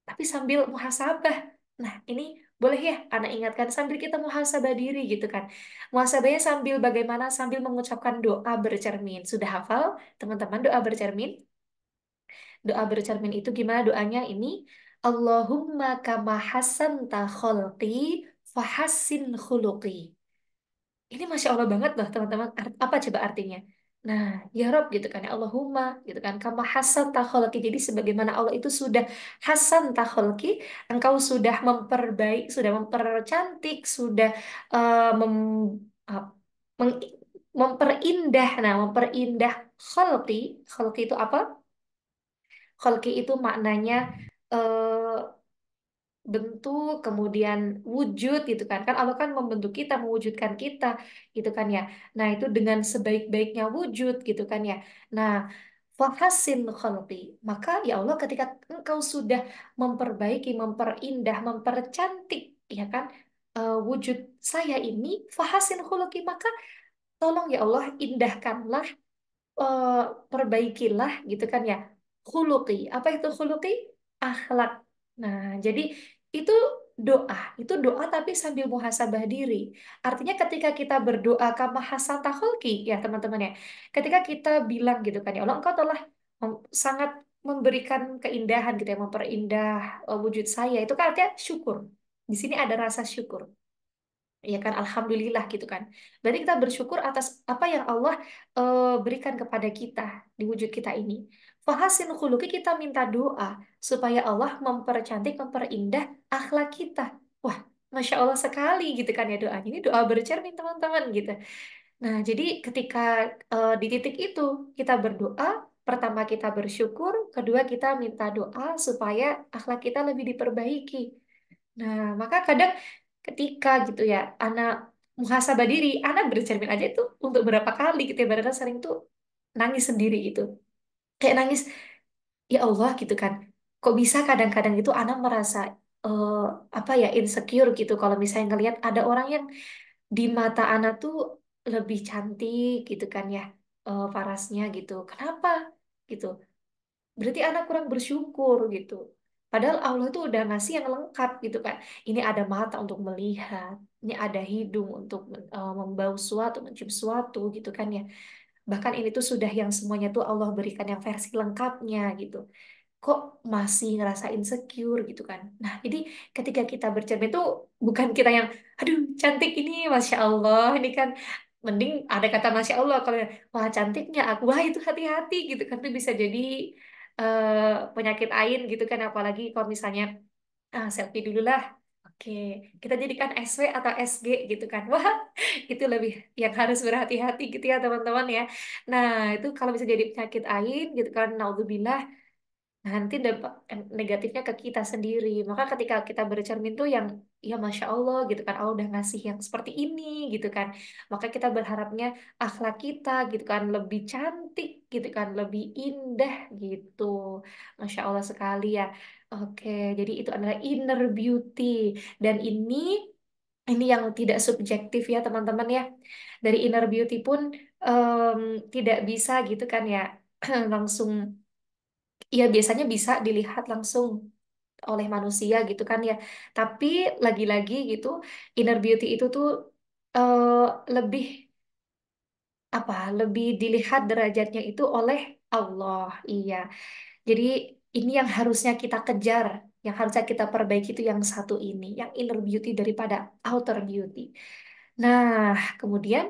Tapi sambil muhasabah. Nah, ini boleh ya anak ingatkan sambil kita muhasabah diri gitu kan. Muhasabahnya sambil bagaimana? Sambil mengucapkan doa bercermin. Sudah hafal teman-teman doa bercermin? Doa bercermin itu gimana doanya ini? Allahumma kama hasanta kholqi fahassin khuluqi. Ini Masya Allah banget loh teman-teman. Apa coba artinya? Nah, ya Rob gitu kan ya Allahumma gitu kan. Kama hasan takholki. Jadi sebagaimana Allah itu sudah hasan takholki, engkau sudah memperbaik, sudah mempercantik, sudah mem, ap- meng- memperindah. Nah, memperindah kholki. Kholki itu apa? Kholki itu maknanya eh, bentuk, kemudian wujud gitu kan. Kan Allah kan membentuk kita, mewujudkan kita gitu kan ya. Nah, itu dengan sebaik-baiknya wujud gitu kan ya. Nah, fahasin khalqi. Maka ya Allah ketika engkau sudah memperbaiki, memperindah, mempercantik ya kan wujud saya ini fahasin khuluqi, maka tolong ya Allah indahkanlah, eh, perbaikilah gitu kan ya. Khuluqi. Apa itu khuluqi? Akhlak. Nah, jadi itu doa. Itu doa tapi sambil muhasabah diri. Artinya ketika kita berdoa kama hasanta kholqi, ya teman-teman ya. Ketika kita bilang gitu kan, ya Allah engkau telah sangat memberikan keindahan gitu ya, memperindah wujud saya. Itu kan artinya syukur. Di sini ada rasa syukur. Ya kan, alhamdulillah gitu kan. Berarti kita bersyukur atas apa yang Allah berikan kepada kita di wujud kita ini. Fahasin khuluqi, kita minta doa supaya Allah mempercantik, memperindah akhlak kita. Wah, masya Allah sekali gitu kan ya doanya. Ini doa bercermin teman-teman gitu. Nah, jadi ketika di titik itu kita berdoa, pertama kita bersyukur, kedua kita minta doa supaya akhlak kita lebih diperbaiki. Nah, maka kadang ketika gitu ya, anak muhasabah diri, anak bercermin aja itu untuk berapa kali gitu ya, padahal sering tuh nangis sendiri gitu. Kayak nangis, ya Allah gitu kan. Kok bisa kadang-kadang itu anak merasa eh, apa ya, insecure gitu kalau misalnya ngelihat ada orang yang di mata anak tuh lebih cantik gitu kan ya, parasnya gitu. Kenapa? Gitu. Berarti anak kurang bersyukur gitu. Padahal Allah tuh udah ngasih yang lengkap gitu kan. Ini ada mata untuk melihat, ini ada hidung untuk membau suatu, mencium suatu gitu kan ya. Bahkan ini tuh sudah yang semuanya tuh Allah berikan yang versi lengkapnya gitu. Kok masih ngerasa insecure gitu kan. Nah, jadi ketika kita bercermin tuh bukan kita yang, aduh cantik ini, Masya Allah, ini kan mending ada kata Masya Allah. Kalau wah cantiknya aku, wah itu hati-hati gitu kan. Itu bisa jadi penyakit ain gitu kan. Apalagi kalau misalnya, selfie dulu lah. Oke, kita jadikan SW atau SG gitu kan. Wah, itu lebih yang harus berhati-hati gitu ya teman-teman ya. Nah, itu kalau bisa jadi penyakit ain gitu kan, naudzubillah. Nah, nanti dampak negatifnya ke kita sendiri. Maka ketika kita bercermin tuh yang, ya Masya Allah gitu kan, Allah udah ngasih yang seperti ini gitu kan. Maka kita berharapnya akhlak kita gitu kan lebih cantik gitu kan, lebih indah gitu. Masya Allah sekali ya. Oke, jadi itu adalah inner beauty. Dan ini yang tidak subjektif ya teman-teman ya. Dari inner beauty pun em, tidak bisa gitu kan ya, langsung. Ya biasanya bisa dilihat langsung oleh manusia gitu kan ya. Tapi lagi-lagi gitu, inner beauty itu tuh eh, lebih apa? Lebih dilihat derajatnya itu oleh Allah. Iya. Jadi ini yang harusnya kita kejar, yang harusnya kita perbaiki itu yang satu ini, yang inner beauty daripada outer beauty. Nah, kemudian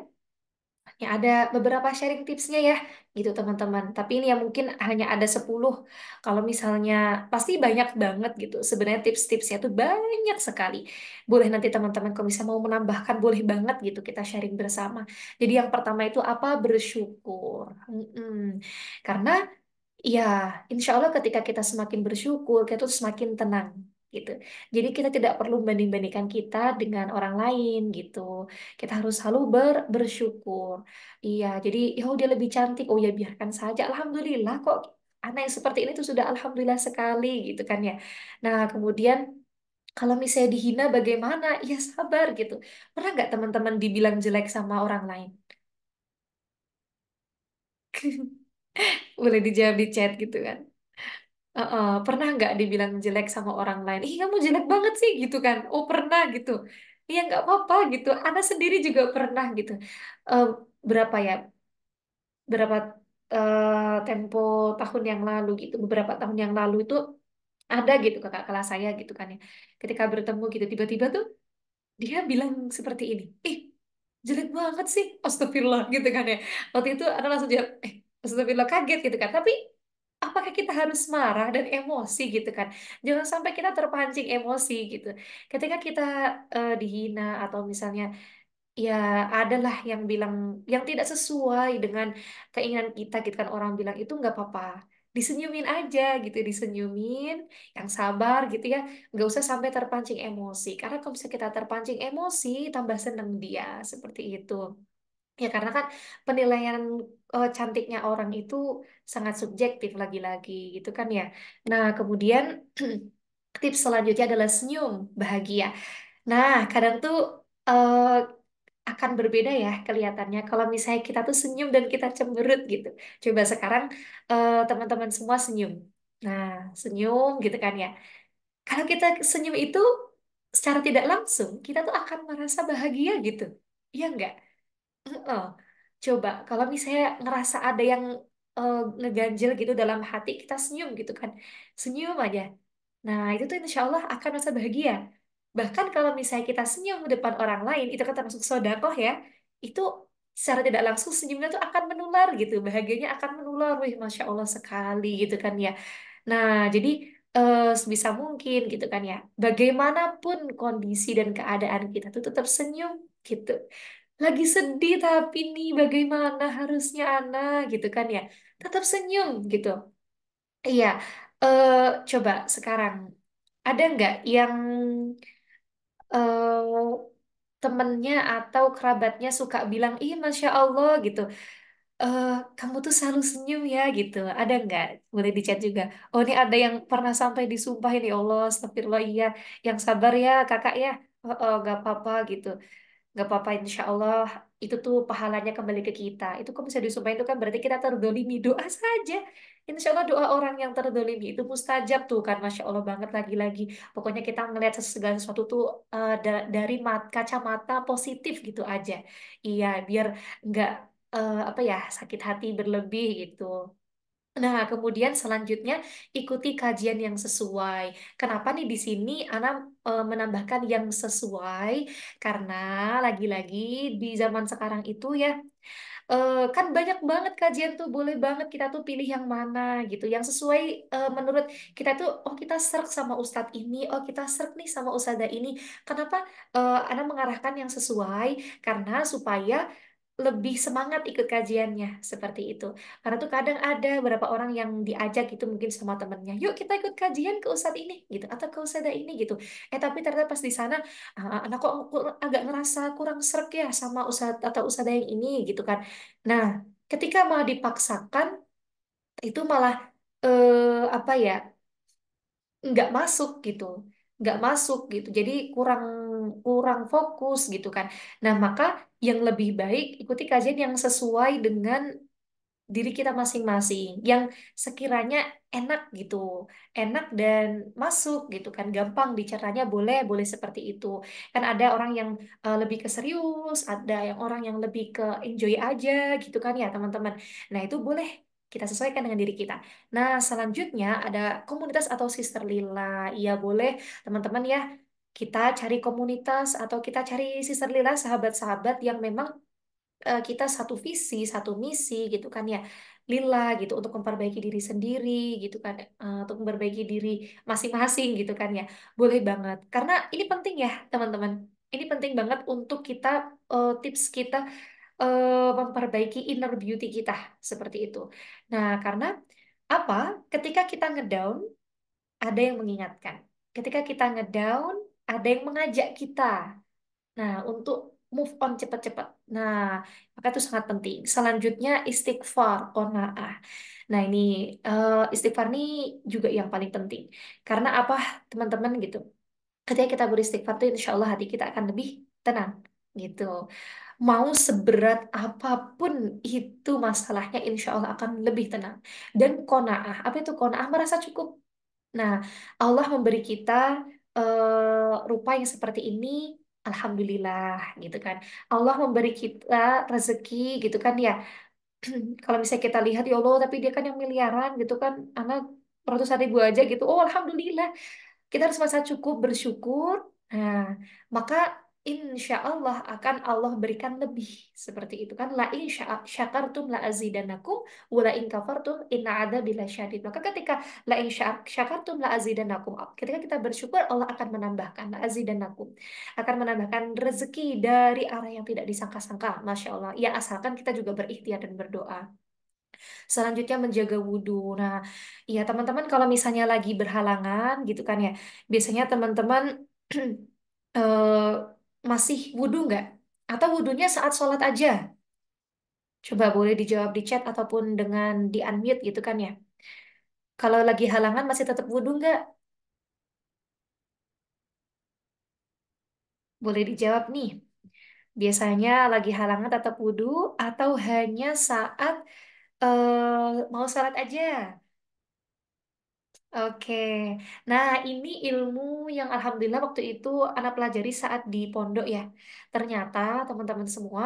ya ada beberapa sharing tipsnya ya, gitu teman-teman. Tapi ini ya mungkin hanya ada 10. Kalau misalnya pasti banyak banget gitu. Sebenarnya tips-tipsnya tuh banyak sekali. Boleh nanti teman-teman kalau bisa mau menambahkan boleh banget gitu kita sharing bersama. Jadi yang pertama itu apa? Bersyukur. Karena ya, insya Allah ketika kita semakin bersyukur, kita tuh semakin tenang gitu. Jadi kita tidak perlu membanding-bandingkan kita dengan orang lain gitu. Kita harus selalu bersyukur. Iya, jadi ya oh, dia lebih cantik, oh ya biarkan saja. Alhamdulillah kok anak yang seperti ini tuh sudah alhamdulillah sekali gitu kan ya. Nah kemudian kalau misalnya dihina bagaimana? Ya sabar gitu. Pernah nggak teman-teman dibilang jelek sama orang lain? Boleh dijawab di chat gitu kan. Pernah nggak dibilang jelek sama orang lain? Ih, kamu jelek banget sih gitu kan? Oh, pernah gitu. Iya, nggak apa-apa gitu. Anak sendiri juga pernah gitu. Eh, berapa ya? Berapa tempo tahun yang lalu gitu, beberapa tahun yang lalu itu ada gitu kakak kelas saya gitu kan ya. Ketika bertemu gitu, tiba-tiba tuh dia bilang seperti ini. Ih, jelek banget sih, astagfirullah gitu kan ya. Waktu itu ada langsung jawab, astagfirullah, kaget gitu kan. Tapi apakah kita harus marah dan emosi gitu kan? Jangan sampai kita terpancing emosi gitu. Ketika kita dihina atau misalnya ya adalah yang bilang yang tidak sesuai dengan keinginan kita gitu kan, orang bilang itu nggak apa-apa. Disenyumin aja gitu, disenyumin, yang sabar gitu ya, nggak usah sampai terpancing emosi. Karena kalau misalnya kita terpancing emosi, tambah seneng dia seperti itu. Ya karena kan penilaian cantiknya orang itu sangat subjektif lagi-lagi gitu kan ya. Nah kemudian tips selanjutnya adalah senyum bahagia. Nah kadang tuh eh, akan berbeda ya kelihatannya kalau misalnya kita tuh senyum dan kita cemberut gitu. Coba sekarang teman-teman semua senyum. Nah senyum gitu kan ya. Kalau kita senyum itu secara tidak langsung kita tuh akan merasa bahagia gitu. Iya enggak? Heeh. Coba kalau misalnya ngerasa ada yang ngeganjel gitu dalam hati, kita senyum gitu kan. Senyum aja. Nah, itu tuh insya Allah akan merasa bahagia. Bahkan kalau misalnya kita senyum di depan orang lain, itu kan termasuk sodakoh ya. Itu secara tidak langsung senyumnya tuh akan menular gitu. Bahagianya akan menular. Wih, Masya Allah sekali gitu kan ya. Nah, jadi sebisa mungkin gitu kan ya. Bagaimanapun kondisi dan keadaan kita tuh tetap senyum gitu. Lagi sedih tapi nih bagaimana harusnya Ana gitu kan ya. Tetap senyum gitu. Iya, eh coba sekarang ada nggak yang temennya atau kerabatnya suka bilang, ih Masya Allah gitu, eh kamu tuh selalu senyum ya gitu. Ada nggak? Boleh di chat juga. Oh ini ada yang pernah sampai disumpahin ya Allah, astagfirullah iya. Yang sabar ya kakak ya. Oh, oh gak apa-apa gitu. Gak apa-apa insya Allah itu tuh pahalanya kembali ke kita. Itu kok bisa disumpahin itu kan berarti kita terdolimi. Doa saja. Insya Allah doa orang yang terdolimi itu mustajab tuh kan. Masya Allah banget lagi-lagi. Pokoknya kita ngelihat segala sesuatu tuh dari kacamata positif gitu aja. Iya biar nggak apa ya sakit hati berlebih gitu. Nah, kemudian selanjutnya ikuti kajian yang sesuai. Kenapa nih di sini Ana menambahkan yang sesuai? Karena lagi-lagi di zaman sekarang itu ya kan banyak banget kajian tuh, boleh banget kita tuh pilih yang mana gitu, yang sesuai menurut kita tuh. Oh kita serk sama ustadz ini, oh kita serk nih sama ustadzah ini. Kenapa Ana mengarahkan yang sesuai? Karena supaya lebih semangat ikut kajiannya seperti itu. Karena tuh kadang ada beberapa orang yang diajak gitu mungkin sama temennya, yuk kita ikut kajian ke ustadz ini gitu atau ke ustadzah ini gitu. Tapi ternyata pas di sana anak kok agak ngerasa kurang serk ya sama ustadz atau ustadzah yang ini gitu kan. Nah, ketika malah dipaksakan itu malah apa ya nggak masuk gitu, nggak masuk gitu. Jadi kurang kurang fokus gitu kan. Nah, maka yang lebih baik ikuti kajian yang sesuai dengan diri kita masing-masing, yang sekiranya enak gitu, enak dan masuk gitu kan, gampang dicernanya, boleh boleh seperti itu. Kan ada orang yang lebih ke serius, ada yang orang yang lebih ke enjoy aja gitu kan ya teman-teman. Nah itu boleh kita sesuaikan dengan diri kita. Nah selanjutnya ada komunitas atau sister lila. Iya boleh teman-teman ya. Kita cari komunitas atau kita cari sister lila, sahabat-sahabat yang memang kita satu visi, satu misi gitu kan ya. Lila gitu untuk memperbaiki diri sendiri gitu kan. Untuk memperbaiki diri masing-masing gitu kan ya. Boleh banget. Karena ini penting ya, teman-teman. Ini penting banget untuk kita tips kita memperbaiki inner beauty kita seperti itu. Nah, karena apa? Ketika kita ngedown, ada yang mengingatkan. Ketika kita ngedown, ada yang mengajak kita. Nah, untuk move on cepat-cepat. Nah, maka itu sangat penting. Selanjutnya istighfar, qanaah. Nah, ini istighfar ini juga yang paling penting. Karena apa, teman-teman gitu. Ketika kita beristighfar itu insya Allah hati kita akan lebih tenang gitu. Mau seberat apapun itu masalahnya insya Allah akan lebih tenang. Dan qanaah, apa itu qanaah? Merasa cukup. Nah, Allah memberi kita rupa yang seperti ini, alhamdulillah gitu kan. Allah memberi kita rezeki gitu kan ya. Kalau misalnya kita lihat ya Allah, tapi dia kan yang miliaran gitu kan, anak ratusan ribu aja gitu. Oh, alhamdulillah. Kita harus merasa cukup bersyukur. Nah, maka insya Allah akan Allah berikan lebih seperti itu kan. La in syakartum la azidanakum wa la in kafartum inna adzabi lasyadid. Maka ketika la in syakartum la azidanakum, ketika kita bersyukur Allah akan menambahkan la azidanakum, akan menambahkan rezeki dari arah yang tidak disangka-sangka. Masya Allah. Ya asalkan kita juga berikhtiar dan berdoa. Selanjutnya menjaga wudhu. Nah, ya teman-teman kalau misalnya lagi berhalangan gitu kan ya, biasanya teman-teman eh, masih wudhu nggak? Atau wudhunya saat sholat aja? Coba boleh dijawab di chat ataupun dengan di unmute gitu kan ya. Kalau lagi halangan masih tetap wudhu nggak? Boleh dijawab nih. Biasanya lagi halangan tetap wudhu atau hanya saat mau sholat aja? Oke, nah ini ilmu yang alhamdulillah waktu itu anak pelajari saat di pondok ya. Ternyata teman-teman semua,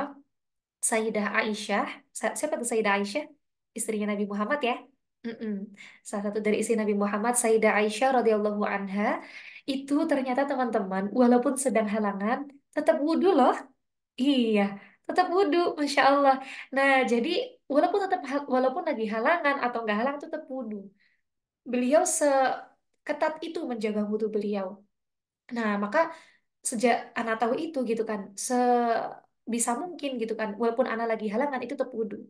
Sayyidah Aisyah, siapa tuh Sayyidah Aisyah? Istrinya Nabi Muhammad ya. Mm-mm. Salah satu dari istri Nabi Muhammad, Sayyidah Aisyah radhiyallahu anha, itu ternyata teman-teman, walaupun sedang halangan, tetap wudhu loh. Iya, tetap wudhu, Masya Allah. Nah, jadi walaupun lagi halangan atau nggak halangan, tetap wudhu. Beliau seketat itu menjaga wudhu beliau. Nah, maka sejak anak tahu itu gitu kan, bisa mungkin gitu kan, walaupun anak lagi halangan itu tetap wudhu.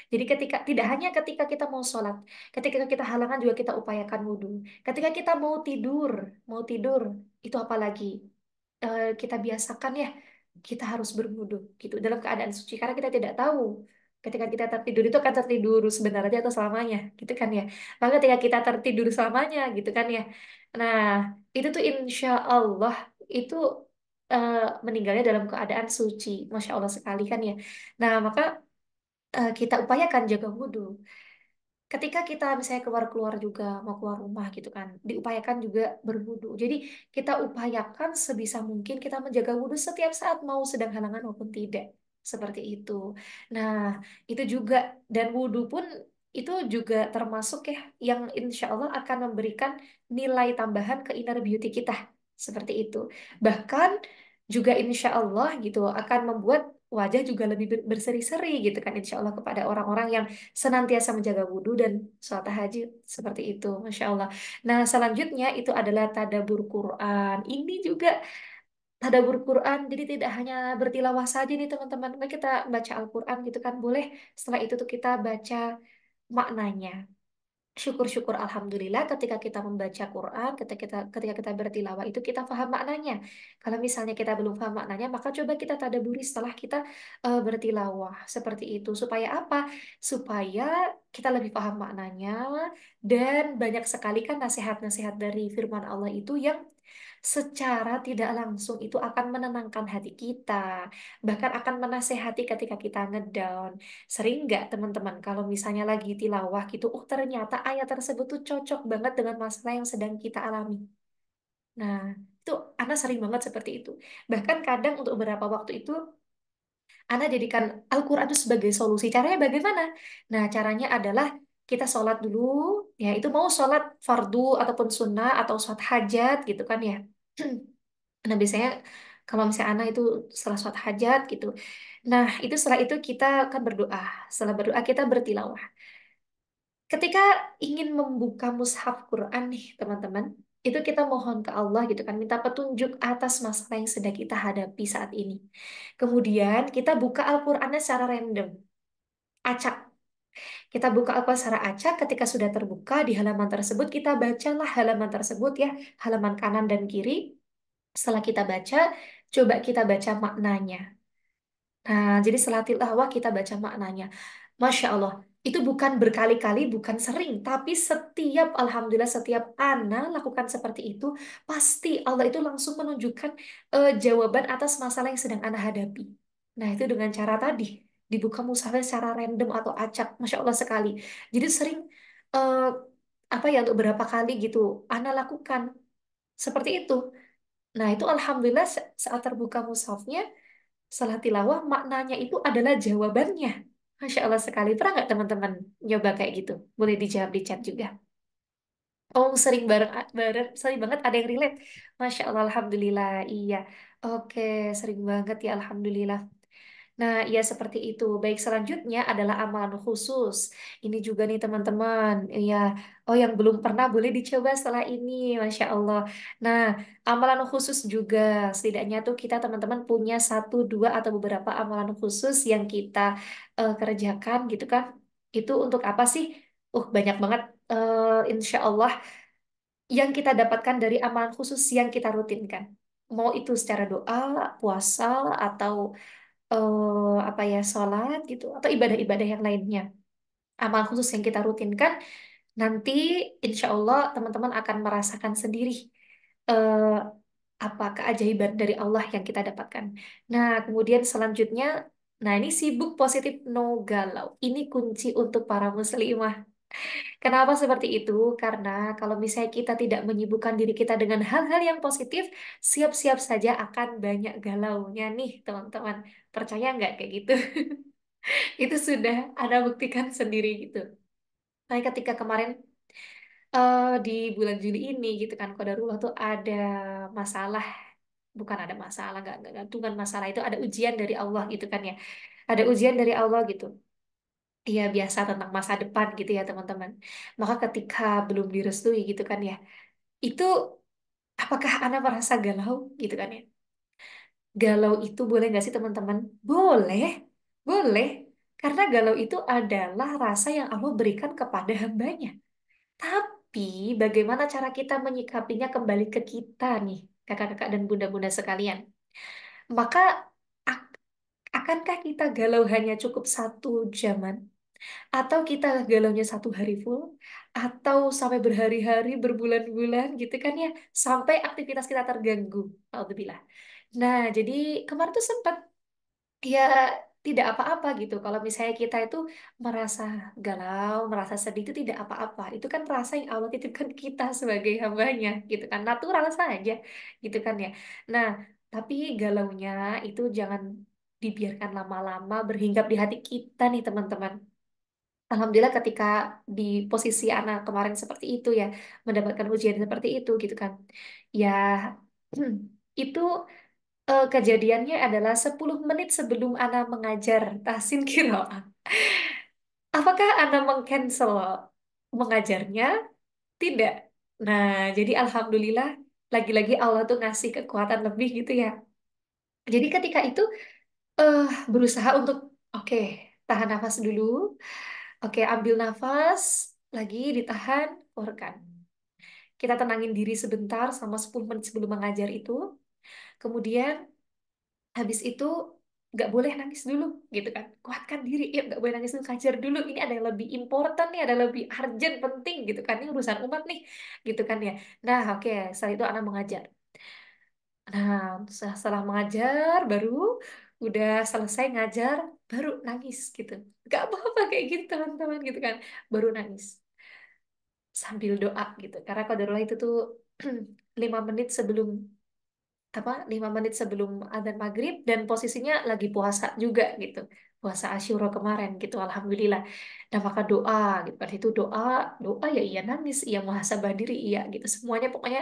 Jadi tidak hanya ketika kita mau sholat, ketika kita halangan juga kita upayakan wudhu. Ketika kita mau tidur itu apalagi kita biasakan ya, kita harus berwudhu gitu dalam keadaan suci karena kita tidak tahu ketika kita tertidur itu akan tertidur sebenarnya atau selamanya gitu kan ya. Maka ketika kita tertidur selamanya gitu kan ya. Nah, itu tuh insya Allah itu eh, meninggalnya dalam keadaan suci. Masya Allah sekali kan ya. Nah, maka kita upayakan jaga wudhu. Ketika kita misalnya keluar-keluar juga, mau keluar rumah gitu kan, diupayakan juga berwudu. Jadi kita upayakan sebisa mungkin kita menjaga wudhu setiap saat, mau sedang halangan maupun tidak. Seperti itu. Nah, itu juga, dan wudhu pun itu juga termasuk ya, yang insya Allah akan memberikan nilai tambahan ke inner beauty kita. Seperti itu. Bahkan juga insya Allah gitu akan membuat wajah juga lebih berseri-seri gitu kan insya Allah kepada orang-orang yang senantiasa menjaga wudhu dan sholat tahajud seperti itu, Masya Allah. Nah, selanjutnya itu adalah tadabur Quran. Ini juga tadabur Quran, jadi tidak hanya bertilawah saja nih teman-teman. Mari kita baca Al-Quran gitu kan, boleh. Setelah itu tuh kita baca maknanya. Syukur-syukur alhamdulillah ketika kita membaca Quran, ketika kita bertilawah itu kita paham maknanya. Kalau misalnya kita belum paham maknanya, maka coba kita tadaburi setelah kita bertilawah seperti itu. Supaya apa? Supaya kita lebih paham maknanya dan banyak sekali kan nasihat-nasihat dari firman Allah itu yang secara tidak langsung itu akan menenangkan hati kita, bahkan akan menasehati ketika kita ngedown. Sering nggak teman-teman kalau misalnya lagi tilawah gitu, oh ternyata ayat tersebut tuh cocok banget dengan masalah yang sedang kita alami. Nah, itu Ana sering banget seperti itu. Bahkan kadang untuk beberapa waktu itu, Ana jadikan Al-Quran itu sebagai solusi. Caranya bagaimana? Nah, caranya adalah kita sholat dulu, ya itu mau sholat fardu ataupun sunnah atau sholat hajat gitu kan ya. Nah, biasanya kalau misalnya anak itu setelah sholat hajat gitu. Nah, itu setelah itu kita akan berdoa. Setelah berdoa kita bertilawah. Ketika ingin membuka mushaf Quran nih, teman-teman, itu kita mohon ke Allah gitu kan, minta petunjuk atas masalah yang sedang kita hadapi saat ini. Kemudian kita buka Al-Qur'annya secara random, acak. Kita buka Al-Quran secara acak, ketika sudah terbuka di halaman tersebut, kita bacalah halaman tersebut ya, halaman kanan dan kiri. Setelah kita baca, coba kita baca maknanya. Nah, jadi setelah tilawah kita baca maknanya. Masya Allah, itu bukan berkali-kali, bukan sering, tapi Alhamdulillah, setiap Ana lakukan seperti itu, pasti Allah itu langsung menunjukkan jawaban atas masalah yang sedang Ana hadapi. Nah, itu dengan cara tadi, dibuka mushafnya secara random atau acak, Masya Allah sekali. Jadi sering, eh, apa ya, untuk berapa kali gitu, Ana lakukan seperti itu. Nah, itu Alhamdulillah saat terbuka mushafnya, setelah tilawah, maknanya itu adalah jawabannya. Masya Allah sekali. Pernah nggak teman-teman nyoba kayak gitu? Boleh dijawab di chat juga. Oh, sering sering banget ada yang relate. Masya Allah, Alhamdulillah. Iya. Oke, sering banget ya, Alhamdulillah. Nah, ya seperti itu. Baik, selanjutnya adalah amalan khusus. Ini juga nih teman-teman. Iya. Oh, yang belum pernah boleh dicoba setelah ini. Masya Allah. Nah, amalan khusus juga. Setidaknya tuh kita teman-teman punya satu, dua, atau beberapa amalan khusus yang kita kerjakan gitu kan. Itu untuk apa sih? Banyak banget. Insya Allah yang kita dapatkan dari amalan khusus yang kita rutinkan. Mau itu secara doa, puasa, atau apa ya sholat gitu atau ibadah-ibadah yang lainnya amal khusus yang kita rutinkan nanti insya Allah teman-teman akan merasakan sendiri eh, apa keajaiban dari Allah yang kita dapatkan. Nah, kemudian selanjutnya, nah ini sibuk positif no galau, ini kunci untuk para muslimah. Kenapa seperti itu? Karena kalau misalnya kita tidak menyibukkan diri kita dengan hal-hal yang positif, siap-siap saja akan banyak galaunya nih, teman-teman. Percaya nggak kayak gitu? Itu sudah ada buktikan sendiri gitu. Nah, ketika kemarin di bulan Juli ini gitu kan, qadarullah tuh ada masalah, bukan ada masalah, nggak gantungan masalah itu ada ujian dari Allah gitu kan ya. Ada ujian dari Allah gitu. Iya biasa tentang masa depan gitu ya teman-teman. Maka ketika belum direstui gitu kan ya, itu apakah Anda merasa galau gitu kan ya? Galau itu boleh nggak sih teman-teman? Boleh, boleh. Karena galau itu adalah rasa yang Allah berikan kepada hambanya. Tapi bagaimana cara kita menyikapinya kembali ke kita nih, kakak-kakak dan bunda-bunda sekalian? Maka ak- akankah kita galau hanya cukup 1 jaman? Atau kita galaunya 1 hari full? Atau sampai berhari-hari, berbulan-bulan gitu kan ya? Sampai aktivitas kita terganggu. Alhamdulillah. Nah, jadi kemarin tuh sempat ya tidak apa-apa gitu. Kalau misalnya kita itu merasa galau, merasa sedih itu tidak apa-apa. Itu kan rasa yang Allah titipkan kita sebagai hambanya gitu kan. Natural saja gitu kan ya. Nah, tapi galaunya itu jangan dibiarkan lama-lama berhinggap di hati kita nih teman-teman. Alhamdulillah ketika di posisi anak kemarin seperti itu ya, mendapatkan ujian seperti itu gitu kan. Ya, itu kejadiannya adalah 10 menit sebelum Ana mengajar tahsin qiraah. Apakah Ana mengcancel mengajarnya? Tidak. Nah, jadi alhamdulillah lagi-lagi Allah tuh ngasih kekuatan lebih gitu ya. Jadi ketika itu eh berusaha untuk oke, tahan nafas dulu. Oke, ambil nafas, lagi ditahan, keluarkan. Kita tenangin diri sebentar sama 10 menit sebelum mengajar itu. Kemudian habis itu nggak boleh nangis dulu gitu kan, kuatkan diri ya, nggak boleh nangis dulu, kajar dulu, ini ada yang lebih important nih, ada yang lebih urgent penting gitu kan, ini urusan umat nih gitu kan ya. Nah oke, setelah itu anak mengajar. Nah setelah mengajar baru udah selesai ngajar baru nangis gitu, nggak apa-apa kayak gitu teman-teman gitu kan, baru nangis sambil doa gitu, karena qadarullah itu tuh 5 menit sebelum 5 menit sebelum adzan maghrib dan posisinya lagi puasa juga gitu, puasa Asyura kemarin gitu, alhamdulillah. Nah maka doa gitu kan, itu doa, doa ya iya, nangis iya, muhasabah diri iya gitu, semuanya pokoknya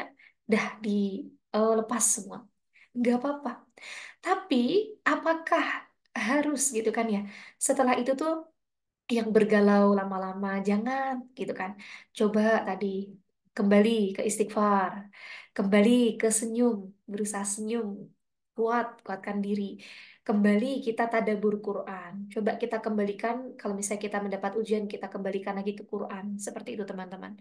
dah di lepas semua, nggak apa-apa. Tapi apakah harus gitu kan ya, setelah itu tuh yang bergalau lama-lama, jangan gitu kan. Coba tadi kembali ke istighfar, kembali ke senyum, berusaha senyum, kuatkan diri. Kembali kita tadabur Quran. Coba kita kembalikan, kalau misalnya kita mendapat ujian, kita kembalikan lagi ke Quran. Seperti itu teman-teman.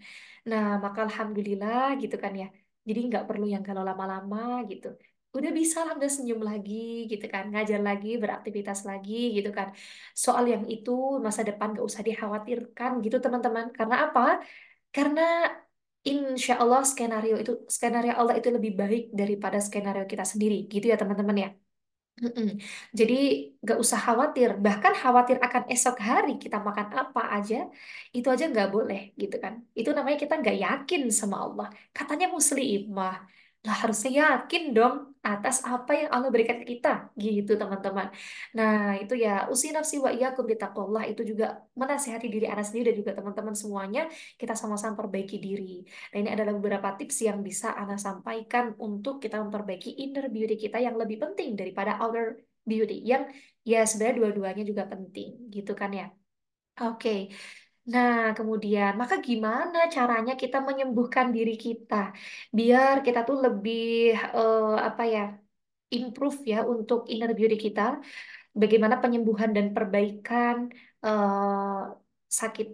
Nah, maka alhamdulillah gitu kan ya. Jadi nggak perlu yang galau lama-lama gitu. Udah bisa lah, udah senyum lagi gitu kan, ngajar lagi, beraktivitas lagi gitu kan. Soal yang itu masa depan gak usah dikhawatirkan gitu teman-teman. Karena apa? Karena insya Allah skenario Allah itu lebih baik daripada skenario kita sendiri gitu ya teman-teman ya. Mm-mm. Jadi gak usah khawatir, bahkan khawatir akan esok hari kita makan apa aja, itu aja nggak boleh gitu kan. Itu namanya kita nggak yakin sama Allah. Katanya muslimah, lah harusnya yakin dong atas apa yang Allah berikan ke kita, gitu teman-teman. Nah itu ya usi nafsi wa iyyakum bitaqwallah, itu juga menasihati diri anak sendiri dan juga teman-teman semuanya, kita sama-sama perbaiki diri. Nah, ini adalah beberapa tips yang bisa Ana sampaikan untuk kita memperbaiki inner beauty kita yang lebih penting daripada outer beauty. Yang ya sebenarnya dua-duanya juga penting, gitu kan ya. Oke. Nah, kemudian maka gimana caranya kita menyembuhkan diri kita biar kita tuh lebih apa ya, improve ya untuk inner beauty kita. Bagaimana penyembuhan dan perbaikan sakit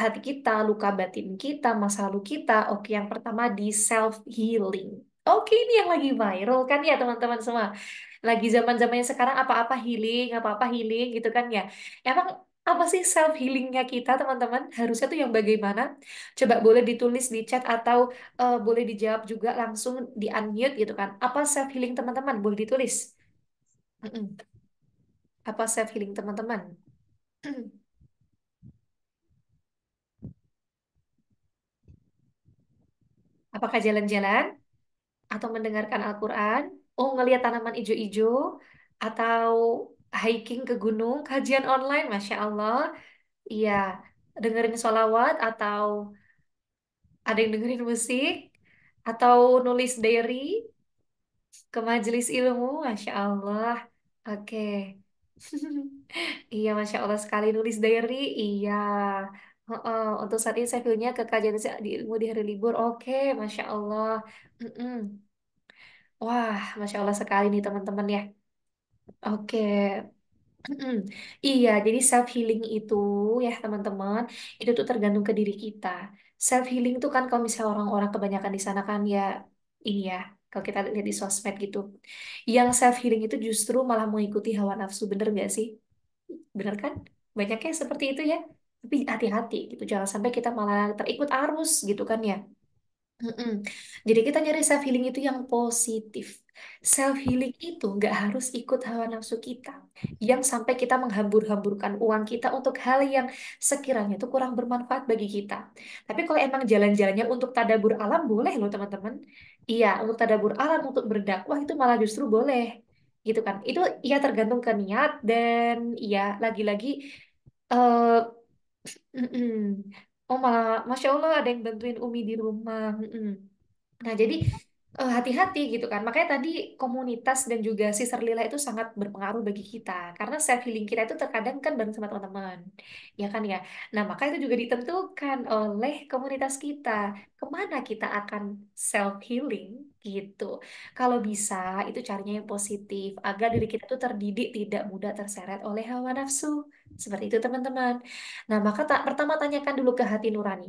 hati kita, luka batin kita, masa lalu kita. Oke, yang pertama di self healing. Oke, ini yang lagi viral kan ya teman-teman semua. Lagi zaman-zamannya sekarang apa-apa healing gitu kan ya. Emang apa sih self healingnya kita teman-teman? Harusnya tuh yang bagaimana? Coba boleh ditulis di chat atau boleh dijawab juga langsung di unmute gitu kan. Apa self healing teman-teman? Boleh ditulis. Mm-mm. Apa self healing teman-teman? Apakah jalan-jalan atau mendengarkan Al-Quran? Oh, ngelihat tanaman hijau-hijau atau hiking ke gunung, kajian online, Masya Allah. Iya, dengerin sholawat atau ada yang dengerin musik atau nulis diary ke majelis ilmu, Masya Allah. Oke. Iya, Masya Allah sekali nulis diary. Iya. Heeh, untuk saat ini saya filmnya ke kajian di ilmu di hari libur. Oke, Masya Allah. Mm-mm. Wah, Masya Allah sekali nih teman-teman ya. Oke. Mm-mm. Iya, jadi self healing itu ya teman-teman, itu tuh tergantung ke diri kita. Self healing itu kan kalau misalnya orang-orang kebanyakan di sana kan ya ini ya, kalau kita lihat di sosmed gitu, yang self healing itu justru malah mengikuti hawa nafsu, bener gak sih? Bener kan? Banyaknya seperti itu ya. Tapi hati-hati gitu, jangan sampai kita malah terikut arus gitu kan ya. Mm-mm. Jadi kita nyari self healing itu yang positif. Self healing itu nggak harus ikut hawa nafsu kita, yang sampai kita menghambur-hamburkan uang kita untuk hal yang sekiranya itu kurang bermanfaat bagi kita. Tapi kalau emang jalan-jalannya untuk tadabur alam boleh loh teman-teman. Iya, untuk tadabur alam, untuk berdakwah itu malah justru boleh, gitu kan? Itu ya tergantung ke niat dan ya lagi-lagi. eh mm-mm. Oh malah, Masya Allah ada yang bantuin Umi di rumah. Mm-mm. Nah, jadi hati-hati gitu kan. Makanya tadi komunitas dan juga sister lila itu sangat berpengaruh bagi kita. Karena self healing kita itu terkadang kan bareng sama teman-teman. Ya kan ya. Nah, maka itu juga ditentukan oleh komunitas kita. Kemana kita akan self healing gitu. Kalau bisa itu carinya yang positif. Agar diri kita tuh terdidik tidak mudah terseret oleh hawa nafsu. Seperti itu teman-teman. Nah, maka pertama tanyakan dulu ke hati nurani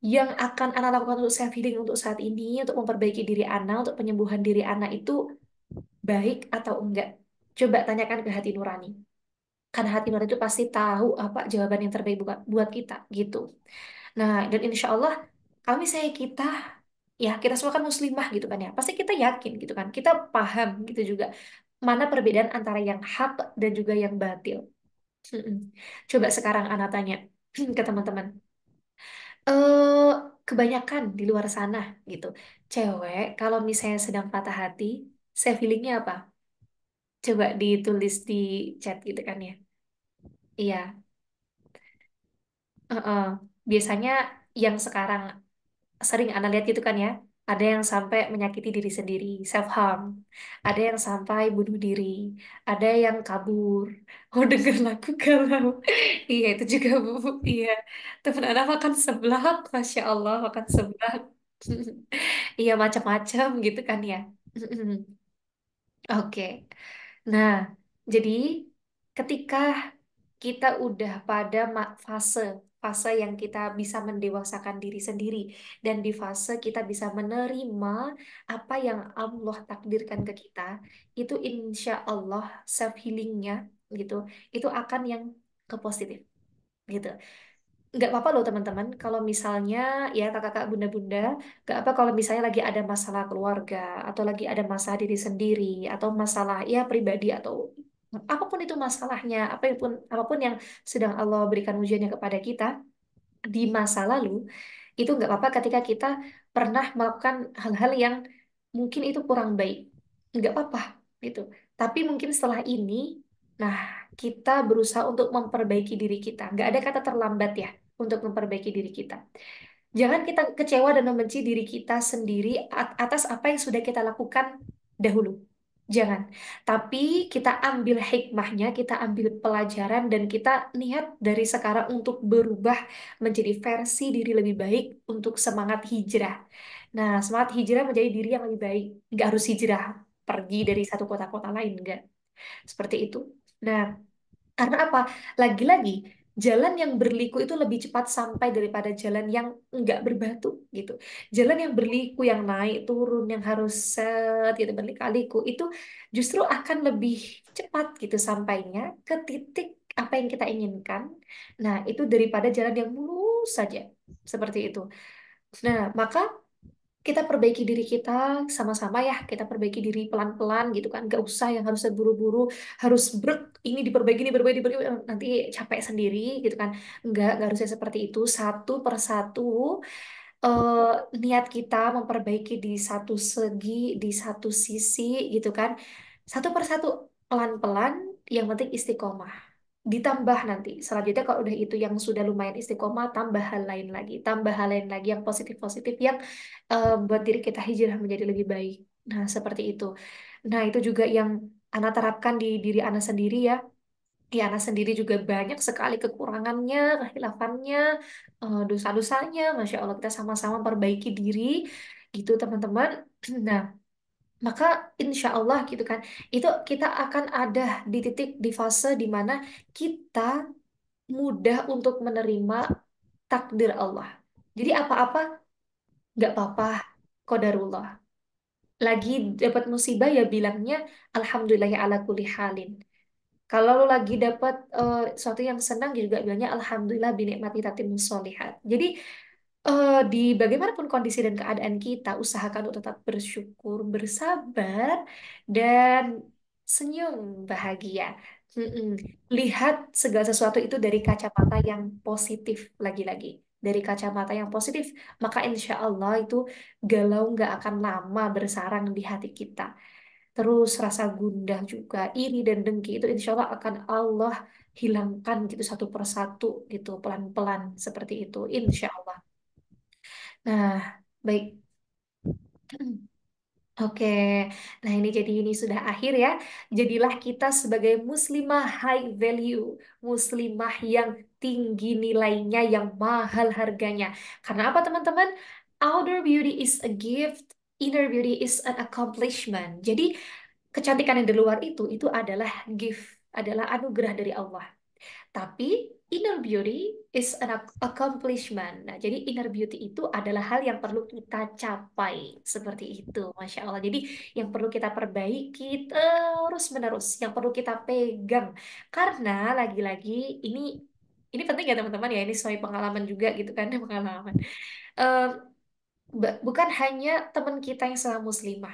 yang akan Ana lakukan untuk self healing untuk saat ini, untuk memperbaiki diri Ana, untuk penyembuhan diri Ana itu baik atau enggak. Coba tanyakan ke hati nurani. Karena hati nurani itu pasti tahu apa jawaban yang terbaik buat kita gitu. Nah, dan insya Allah kami saya kita ya kita semua kan muslimah gitu kan ya. Pasti kita yakin gitu kan. Kita paham gitu juga mana perbedaan antara yang hak dan juga yang batil. Mm-mm. Coba sekarang Ana tanya ke teman-teman. eh Kebanyakan di luar sana gitu. Cewek kalau misalnya sedang patah hati, saya feelingnya apa? Coba ditulis di chat gitu kan ya. Iya, heeh. Biasanya yang sekarang sering Anda lihat gitu kan ya. Ada yang sampai menyakiti diri sendiri, self harm. Ada yang sampai bunuh diri. Ada yang kabur. Oh, denger lagu galau. Iya, itu juga Bu. Iya. Teman anak makan seblak, Masya Allah, makan seblak. Iya, macam-macam gitu kan ya. Oke. Nah, jadi ketika kita udah pada fase fase yang kita bisa mendewasakan diri sendiri dan di fase kita bisa menerima apa yang Allah takdirkan ke kita, itu insya Allah self healingnya gitu, itu akan yang ke positif gitu. Nggak apa-apa loh teman-teman kalau misalnya ya kakak-kakak bunda-bunda nggak apa kalau misalnya lagi ada masalah keluarga atau lagi ada masalah diri sendiri atau masalah ya pribadi atau apapun itu masalahnya apapun yang sedang Allah berikan ujiannya kepada kita di masa lalu itu nggak apa-apa ketika kita pernah melakukan hal-hal yang mungkin itu kurang baik nggak apa-apa gitu tapi mungkin setelah ini nah kita berusaha untuk memperbaiki diri kita nggak ada kata terlambat ya untuk memperbaiki diri kita. Jangan kita kecewa dan membenci diri kita sendiri atas apa yang sudah kita lakukan dahulu. Jangan. Tapi kita ambil hikmahnya, kita ambil pelajaran, dan kita niat dari sekarang untuk berubah menjadi versi diri lebih baik untuk semangat hijrah. Nah, semangat hijrah menjadi diri yang lebih baik. Nggak harus hijrah pergi dari satu kota-kota lain, enggak. Seperti itu. Nah, karena apa? Lagi-lagi, jalan yang berliku itu lebih cepat sampai daripada jalan yang enggak berbatu gitu. Jalan yang berliku, yang naik turun, yang harus set gitu berliku-liku itu justru akan lebih cepat gitu sampainya ke titik apa yang kita inginkan. Nah, itu daripada jalan yang mulus saja. Seperti itu. Nah, maka kita perbaiki diri kita sama-sama ya kita perbaiki diri pelan-pelan gitu kan gak usah yang harus terburu-buru harus brek ini diperbaiki nanti capek sendiri gitu kan nggak harusnya seperti itu satu persatu eh, niat kita memperbaiki di satu segi, di satu sisi gitu kan. Satu persatu pelan-pelan, yang penting istiqomah. Ditambah nanti, selanjutnya kalau udah itu yang sudah lumayan istiqomah, tambah hal lain lagi. Tambah hal lain lagi yang positif-positif yang buat diri kita hijrah menjadi lebih baik. Nah, seperti itu. Nah, itu juga yang Ana terapkan di diri Ana sendiri ya. Ya, Ana sendiri juga banyak sekali kekurangannya, kehilafannya, dosa-dosanya. Masya Allah, kita sama-sama perbaiki diri, gitu teman-teman. Nah, maka insya Allah gitu kan, itu kita akan ada di titik, di fase di mana kita mudah untuk menerima takdir Allah. Jadi apa-apa nggak apa-apa, qadarullah. Lagi dapat musibah ya bilangnya alhamdulillah ya ala kulli halin. Kalau lo lagi dapat sesuatu yang senang juga bilangnya alhamdulillah binikmati tatimmus sholihat. Jadi di bagaimanapun kondisi dan keadaan kita, usahakan untuk tetap bersyukur, bersabar, dan senyum bahagia. Mm-mm. Lihat segala sesuatu itu dari kacamata yang positif lagi-lagi. Dari kacamata yang positif, maka insya Allah itu galau nggak akan lama bersarang di hati kita. Terus rasa gundah juga, iri dan dengki itu insya Allah akan Allah hilangkan gitu satu persatu gitu, pelan-pelan seperti itu, insya Allah. Nah, baik. Oke, nah ini sudah akhir ya. Jadilah kita sebagai muslimah high value, muslimah yang tinggi nilainya, yang mahal harganya. Karena apa teman-teman? Outer beauty is a gift, inner beauty is an accomplishment. Jadi kecantikan yang di luar itu adalah gift, adalah anugerah dari Allah. Tapi inner beauty is an accomplishment. Nah, jadi inner beauty itu adalah hal yang perlu kita capai. Seperti itu, Masya Allah. Jadi yang perlu kita perbaiki terus-menerus. Yang perlu kita pegang. Karena lagi-lagi ini ini penting ya teman-teman ya. Ini sesuai pengalaman juga gitu kan. Pengalaman. Em, bukan hanya teman kita yang sama muslimah.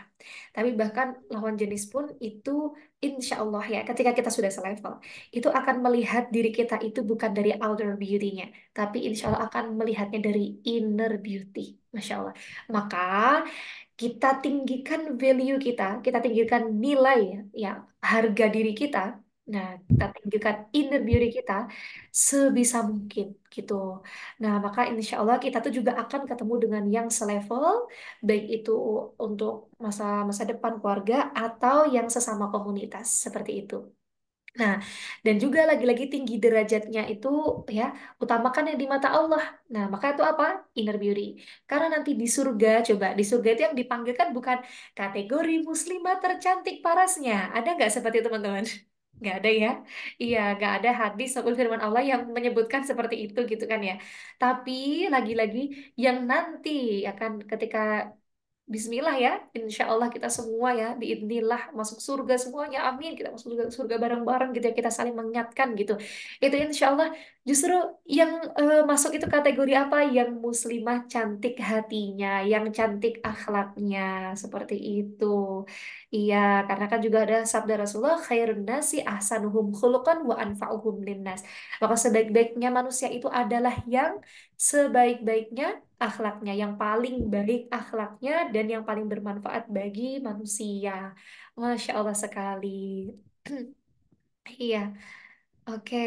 Tapi bahkan lawan jenis pun itu insya Allah ya, ketika kita sudah selevel, itu akan melihat diri kita itu bukan dari outer beauty-nya, tapi insya Allah akan melihatnya dari inner beauty. Masya Allah. Maka kita tinggikan value kita tinggikan nilai ya, harga diri kita. Nah, kita tinggikan inner beauty kita sebisa mungkin gitu. Nah, maka insya Allah kita tuh juga akan ketemu dengan yang selevel, baik itu untuk masa depan keluarga atau yang sesama komunitas seperti itu. Nah, dan juga lagi-lagi tinggi derajatnya itu ya, utamakan yang di mata Allah. Nah, maka itu apa? Inner beauty. Karena nanti di surga, coba di surga itu yang dipanggilkan bukan kategori muslimah tercantik parasnya. Ada nggak seperti itu, teman-teman? Nggak ada ya. Iya, nggak ada hadis ataupun firman Allah yang menyebutkan seperti itu gitu kan ya. Tapi lagi-lagi yang nanti akan ketika Bismillah ya, insya Allah kita semua ya, biidnillah masuk surga semuanya, amin. Kita masuk surga, surga bareng-bareng gitu ya, kita saling mengingatkan gitu. Itu insya Allah justru yang masuk itu kategori apa? Yang muslimah cantik hatinya, yang cantik akhlaknya, seperti itu. Iya, karena kan juga ada sabda Rasulullah, khairun nasi ahsanuhum khuluqan wa anfa'uhum linnas. Maka sebaik-baiknya manusia itu adalah yang sebaik-baiknya akhlaknya, yang paling baik akhlaknya dan yang paling bermanfaat bagi manusia. Masya Allah sekali. Iya, oke,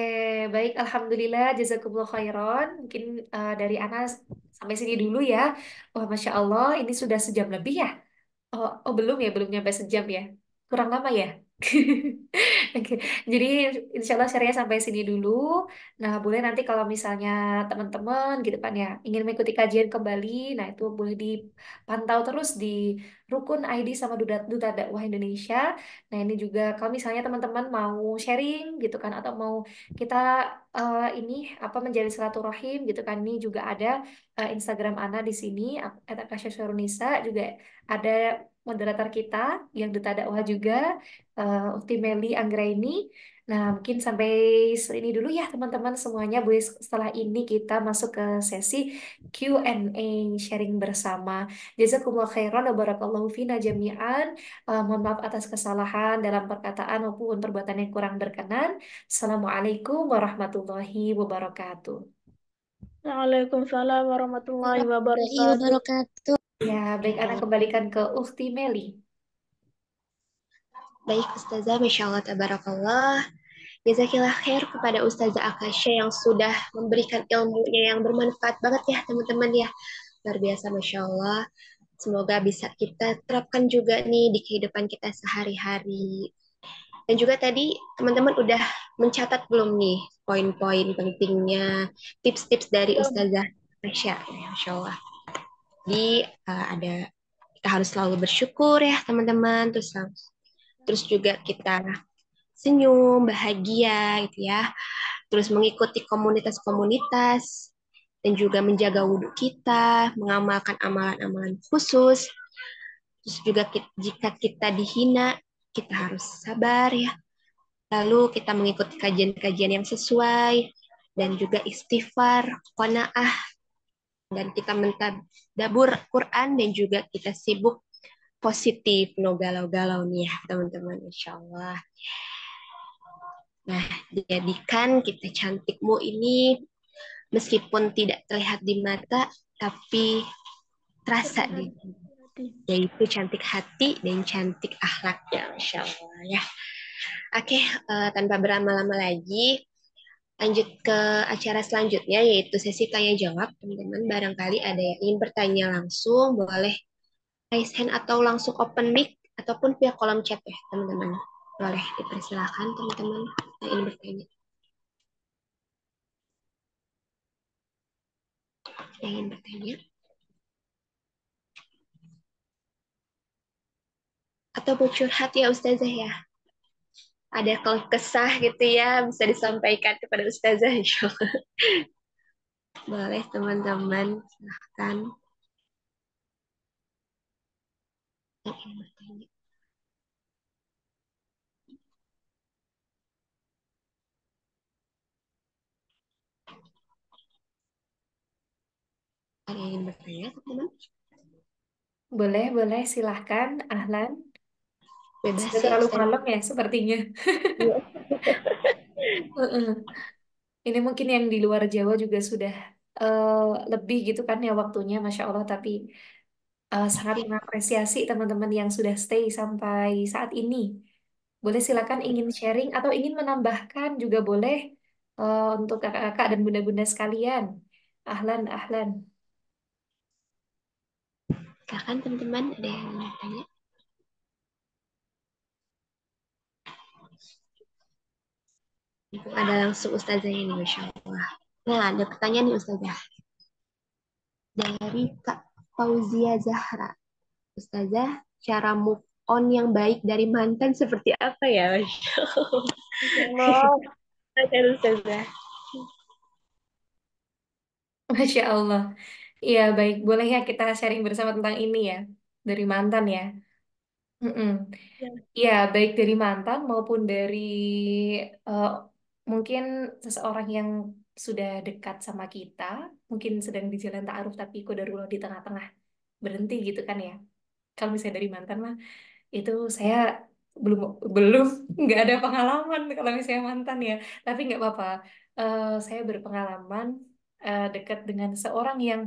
baik. Alhamdulillah, jazakumullah khairan. Mungkin dari Anas sampai sini dulu ya. Wah, Masya Allah, ini sudah sejam lebih ya. Oh, belum ya, belum nyampe sejam ya. Kurang lama ya. Oke, jadi insya Allah share-nya sampai sini dulu. Nah, boleh nanti kalau misalnya teman-teman gitu kan ya ingin mengikuti kajian kembali, nah itu boleh dipantau terus di Rukun ID sama Duta Dakwah Indonesia. Nah, ini juga kalau misalnya teman-teman mau sharing gitu kan atau mau kita ini apa menjadi silaturahim gitu kan, ini juga ada Instagram Ana di sini @kasyasharunisa, juga ada moderator kita yang duta dakwah juga, Ukti Meli Anggraini. Nah, mungkin sampai ini dulu ya teman-teman semuanya. Boleh setelah ini kita masuk ke sesi Q&A sharing bersama. Jazakumullah khairan wa barakallahu fina jami'an. Mohon maaf atas kesalahan dalam perkataan maupun perbuatan yang kurang berkenan. Assalamualaikum warahmatullahi wabarakatuh. Waalaikumsalam warahmatullahi Warahmatullahi wabarakatuh. wabarakatuh. Ya, baik, anak kembalikan ke Ukti Meli. Baik Ustazah, Masya Allah, Tabarakallah. Jazakillah khair kepada Ustazah Akasha yang sudah memberikan ilmunya yang bermanfaat banget ya teman-teman ya. Luar biasa Masya Allah. Semoga bisa kita terapkan juga nih di kehidupan kita sehari-hari. Dan juga tadi teman-teman udah mencatat belum nih poin-poin pentingnya, tips-tips dari Ustazah Akasha. Ya, Masya Allah. Jadi ada kita harus selalu bersyukur ya teman-teman. Terus juga kita senyum, bahagia gitu ya. Terus mengikuti komunitas-komunitas dan juga menjaga wudhu kita, mengamalkan amalan-amalan khusus. Terus juga jika kita dihina, kita harus sabar ya. Lalu kita mengikuti kajian-kajian yang sesuai dan juga istighfar, qanaah dan kita mentadabur Quran dan juga kita sibuk positif, no galau-galau nih ya teman-teman, insya Allah. Nah, jadikan kita cantikmu ini meskipun tidak terlihat di mata, tapi terasa di yaitu cantik hati dan cantik akhlaknya, Masya Allah ya. Oke, tanpa berlama-lama lagi, lanjut ke acara selanjutnya, yaitu sesi tanya jawab. Teman-teman, barangkali ada yang ingin bertanya langsung, boleh raise hand atau langsung open mic, ataupun via kolom chat ya, teman-teman. Boleh dipersilakan, teman-teman yang ingin bertanya. Yang ingin bertanya. Atau mau curhat ya Ustazah ya. Ada keluh kesah gitu ya, bisa disampaikan kepada Ustazah insya Allah. Boleh teman-teman, silahkan. Yang ingin bertanya. Ada yang ingin bertanya, teman-teman? Boleh, boleh, silahkan. Ahlan. Bebas Sudah ya terlalu Ustazah. malam ya sepertinya. Iya. Heeh. Ini mungkin yang di luar Jawa juga sudah eh, lebih gitu kan ya waktunya, Masya Allah. Tapi sangat mengapresiasi teman-teman yang sudah stay sampai saat ini. Boleh silakan ingin sharing atau ingin menambahkan juga boleh untuk kakak-kakak dan bunda-bunda sekalian. Ahlan, ahlan. Silakan teman-teman, ada yang ingin bertanya? Ada langsung Ustazah ini, Masya Allah. Nah, ada pertanyaan nih Ustazah. Dari Kak Fauzia Zahra. Ustazah, cara move on yang baik dari mantan seperti apa ya? Masya Allah. Allah. Silakan, Ustazah. Masya Allah. Iya, baik. Boleh ya kita sharing bersama tentang ini ya. Dari mantan ya. Mm-mm. Iya, baik dari mantan maupun dari eh, mungkin seseorang yang sudah dekat sama kita, mungkin sedang di jalan ta'aruf tapi qadarullah di tengah-tengah berhenti gitu kan ya. Kalau misalnya dari mantan mah itu saya belum belum nggak ada pengalaman kalau misalnya mantan ya. Tapi nggak apa-apa. Saya berpengalaman dekat dengan seorang yang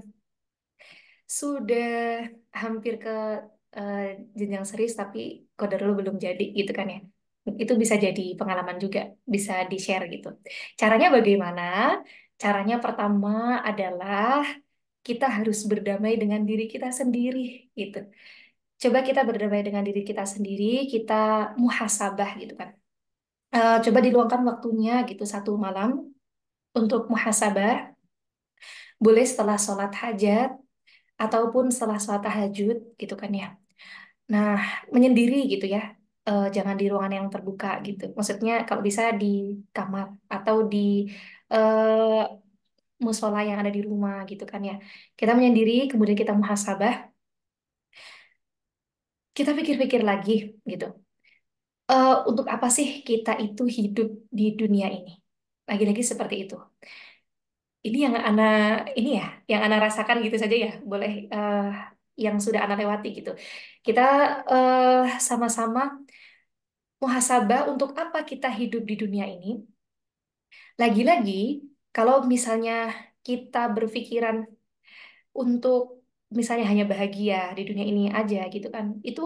sudah hampir ke eh, jenjang serius tapi kodar belum jadi gitu kan ya. Itu bisa jadi pengalaman juga, bisa di-share gitu. Caranya bagaimana? Caranya pertama adalah kita harus berdamai dengan diri kita sendiri gitu. Coba kita berdamai dengan diri kita sendiri, kita muhasabah gitu kan. Coba diluangkan waktunya gitu 1 malam untuk muhasabah. Boleh setelah sholat hajat ataupun setelah sholat tahajud gitu kan ya. Nah, menyendiri gitu ya. Jangan di ruangan yang terbuka gitu. Maksudnya kalau bisa di kamar atau di eh, musola yang ada di rumah gitu kan ya. Kita menyendiri, kemudian kita muhasabah. Kita pikir-pikir lagi gitu. Untuk apa sih kita itu hidup di dunia ini? Lagi-lagi seperti itu. Ini yang anak ini ya, yang anak rasakan gitu saja ya. Boleh yang sudah anak lewati gitu. Kita sama-sama muhasabah untuk apa kita hidup di dunia ini. Lagi-lagi, kalau misalnya kita berpikiran untuk misalnya hanya bahagia di dunia ini aja gitu kan, itu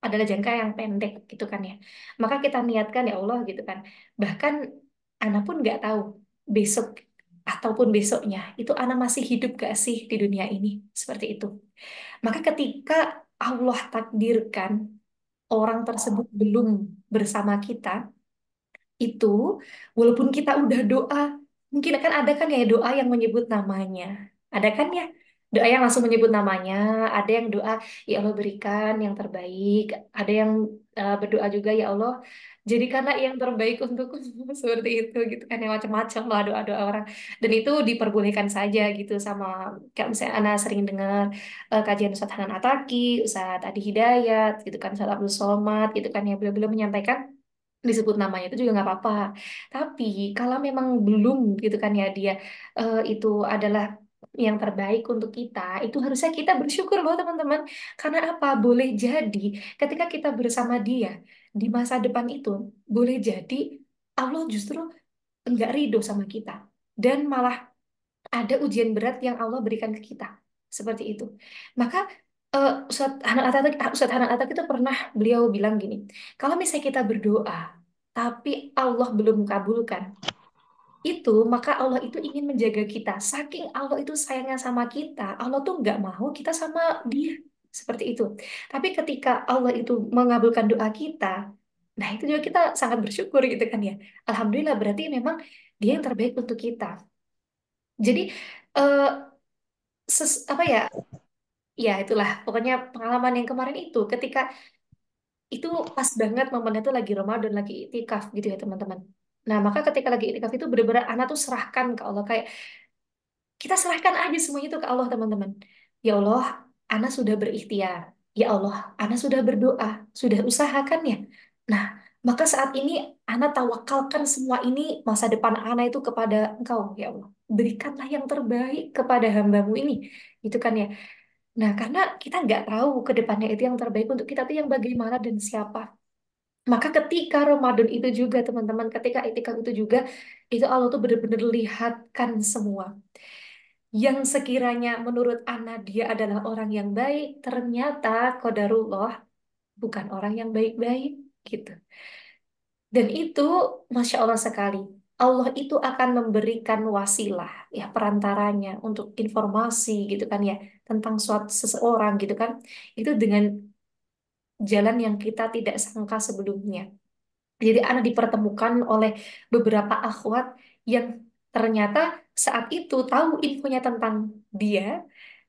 adalah jangka yang pendek gitu kan ya. Maka kita niatkan ya Allah gitu kan. Bahkan Ana pun nggak tahu besok ataupun besoknya itu Ana masih hidup gak sih di dunia ini seperti itu. Maka ketika Allah takdirkan orang tersebut belum bersama kita, itu walaupun kita udah doa, mungkin ada kan ya doa yang menyebut namanya, ada kan ya doa yang langsung menyebut namanya, ada yang doa ya Allah berikan yang terbaik, ada yang berdoa juga ya Allah jadikanlah yang terbaik untukku seperti itu gitu kan, yang macam-macam lah doa-doa orang, dan itu diperbolehkan saja gitu. Sama kayak misalnya Ana sering dengar kajian Ustadz Hanan Ataki, Ustadz Adi Hidayat gitu kan, Ustadz Abdul Somad gitu kan ya, beliau-beliau menyampaikan disebut namanya itu juga nggak apa-apa. Tapi kalau memang belum gitu kan ya dia itu adalah yang terbaik untuk kita, itu harusnya kita bersyukur loh teman-teman. Karena apa? Boleh jadi ketika kita bersama dia di masa depan itu, boleh jadi Allah justru enggak ridho sama kita. Dan malah ada ujian berat yang Allah berikan ke kita. Seperti itu. Maka Ustadz Hanan Atak itu pernah beliau bilang gini, kalau misalnya kita berdoa, tapi Allah belum kabulkan, itu maka Allah itu ingin menjaga kita. Saking Allah itu sayangnya sama kita, Allah tuh nggak mau kita sama dia. Seperti itu. Tapi ketika Allah itu mengabulkan doa kita, nah itu juga kita sangat bersyukur gitu kan ya. Alhamdulillah berarti memang dia yang terbaik untuk kita. Jadi eh, apa ya, ya itulah pokoknya pengalaman yang kemarin itu ketika itu pas banget momennya tuh lagi Ramadan, lagi itikaf gitu ya teman-teman. Nah maka ketika lagi itikaf itu bener-bener anak tuh serahkan ke Allah, kayak kita serahkan aja semuanya itu ke Allah teman-teman. Ya Allah, Ana sudah berikhtiar. Ya Allah, Ana sudah berdoa, sudah usahakan ya. Nah, maka saat ini Ana tawakalkan semua ini, masa depan Ana itu kepada Engkau, ya Allah. Berikanlah yang terbaik kepada hambamu ini. Itu kan ya. Nah, karena kita nggak tahu ke depannya itu yang terbaik untuk kita itu yang bagaimana dan siapa. Maka ketika Ramadan itu juga, teman-teman, ketika itikaf itu juga, itu Allah tuh benar-benar lihatkan semua yang sekiranya menurut Ana dia adalah orang yang baik, ternyata qadarullah bukan orang yang baik-baik gitu. Dan itu Masya Allah sekali. Allah itu akan memberikan wasilah ya perantaranya untuk informasi gitu kan ya tentang suatu seseorang gitu kan. Itu dengan jalan yang kita tidak sangka sebelumnya. Jadi anak dipertemukan oleh beberapa akhwat yang ternyata saat itu tahu infonya tentang dia.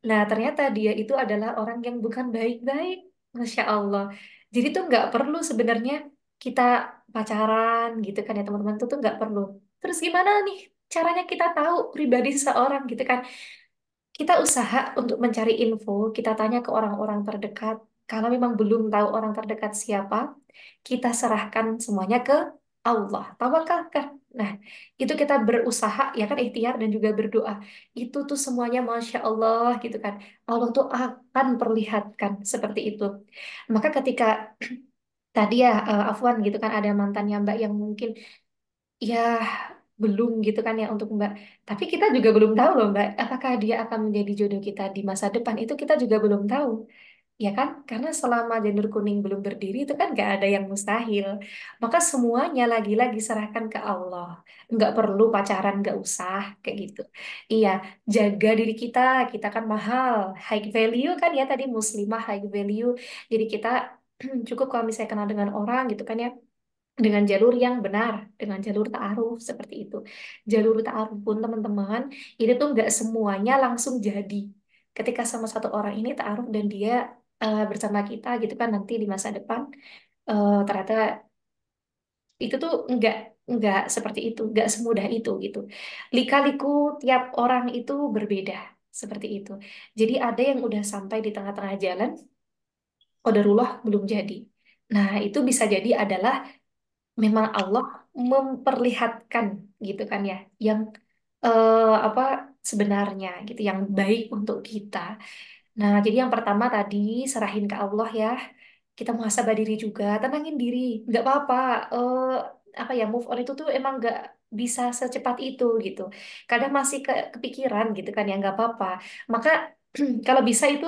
Nah, ternyata dia itu adalah orang yang bukan baik-baik. Masya Allah. Jadi tuh nggak perlu sebenarnya kita pacaran gitu kan ya teman-teman. Itu tuh nggak perlu. Terus gimana nih caranya kita tahu pribadi seseorang gitu kan? Kita usaha untuk mencari info, kita tanya ke orang-orang terdekat. Kalau memang belum tahu orang terdekat siapa, kita serahkan semuanya ke Allah. Tawakalkan. Nah, itu kita berusaha, ya kan, ikhtiar dan juga berdoa. Itu tuh semuanya Masya Allah gitu kan. Allah tuh akan perlihatkan seperti itu. Maka ketika tadi ya, Afwan gitu kan, ada mantannya Mbak yang mungkin ya belum gitu kan ya untuk Mbak. Tapi kita juga belum tahu loh Mbak, apakah dia akan menjadi jodoh kita di masa depan. Itu kita juga belum tahu. Ya kan? Karena selama janur kuning belum berdiri itu kan gak ada yang mustahil. Maka semuanya lagi-lagi serahkan ke Allah. Nggak perlu pacaran, nggak usah kayak gitu. Iya, jaga diri kita. Kita kan mahal, high value kan ya tadi muslimah high value. Jadi kita cukup kalau misalnya kenal dengan orang gitu kan ya dengan jalur yang benar, dengan jalur ta'aruf seperti itu. Jalur ta'aruf pun teman-teman, itu tuh nggak semuanya langsung jadi. Ketika sama satu orang ini ta'aruf dan dia bersama kita gitu kan nanti di masa depan, ternyata itu tuh nggak seperti itu, nggak semudah itu gitu. Lika-liku tiap orang itu berbeda seperti itu. Jadi ada yang udah sampai di tengah-tengah jalan, qadarullah belum jadi. Nah, itu bisa jadi adalah memang Allah memperlihatkan gitu kan ya yang apa sebenarnya gitu yang baik untuk kita. Nah, jadi yang pertama tadi serahin ke Allah ya. Kita muhasabah diri juga, tenangin diri. Nggak apa-apa. apa ya, move on itu tuh emang nggak bisa secepat itu gitu. Kadang masih kepikiran gitu kan, ya nggak apa-apa. Maka kalau bisa itu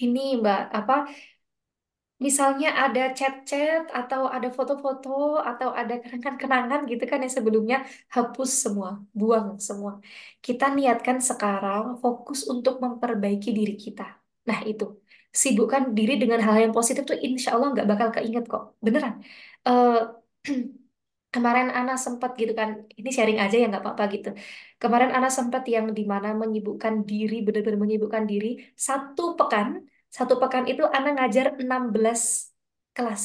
ini Mbak, apa, misalnya ada chat-chat atau ada foto-foto atau ada kenangan-kenangan gitu kan yang sebelumnya, hapus semua, buang semua. Kita niatkan sekarang fokus untuk memperbaiki diri kita. Nah itu, sibukkan diri dengan hal yang positif tuh insya Allah nggak bakal keinget kok. Beneran. Eh, Kemarin Ana sempat gitu kan, ini sharing aja ya nggak apa-apa gitu. Kemarin Ana sempat yang dimana menyibukkan diri, benar-benar menyibukkan diri, satu pekan, satu pekan itu Ana ngajar 16 kelas.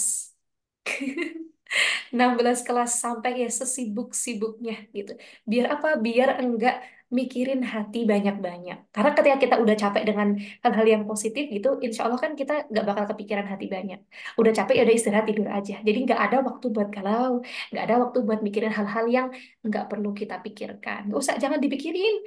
16 kelas sampai ya sesibuk-sibuknya gitu. Biar apa? Biar enggak mikirin hati banyak-banyak. Karena ketika kita udah capek dengan hal-hal yang positif gitu, insya Allah kan kita nggak bakal kepikiran hati banyak. Udah capek ya udah istirahat tidur aja. Jadi nggak ada waktu buat galau, nggak ada waktu buat mikirin hal-hal yang nggak perlu kita pikirkan. Nggak usah, jangan dipikirin.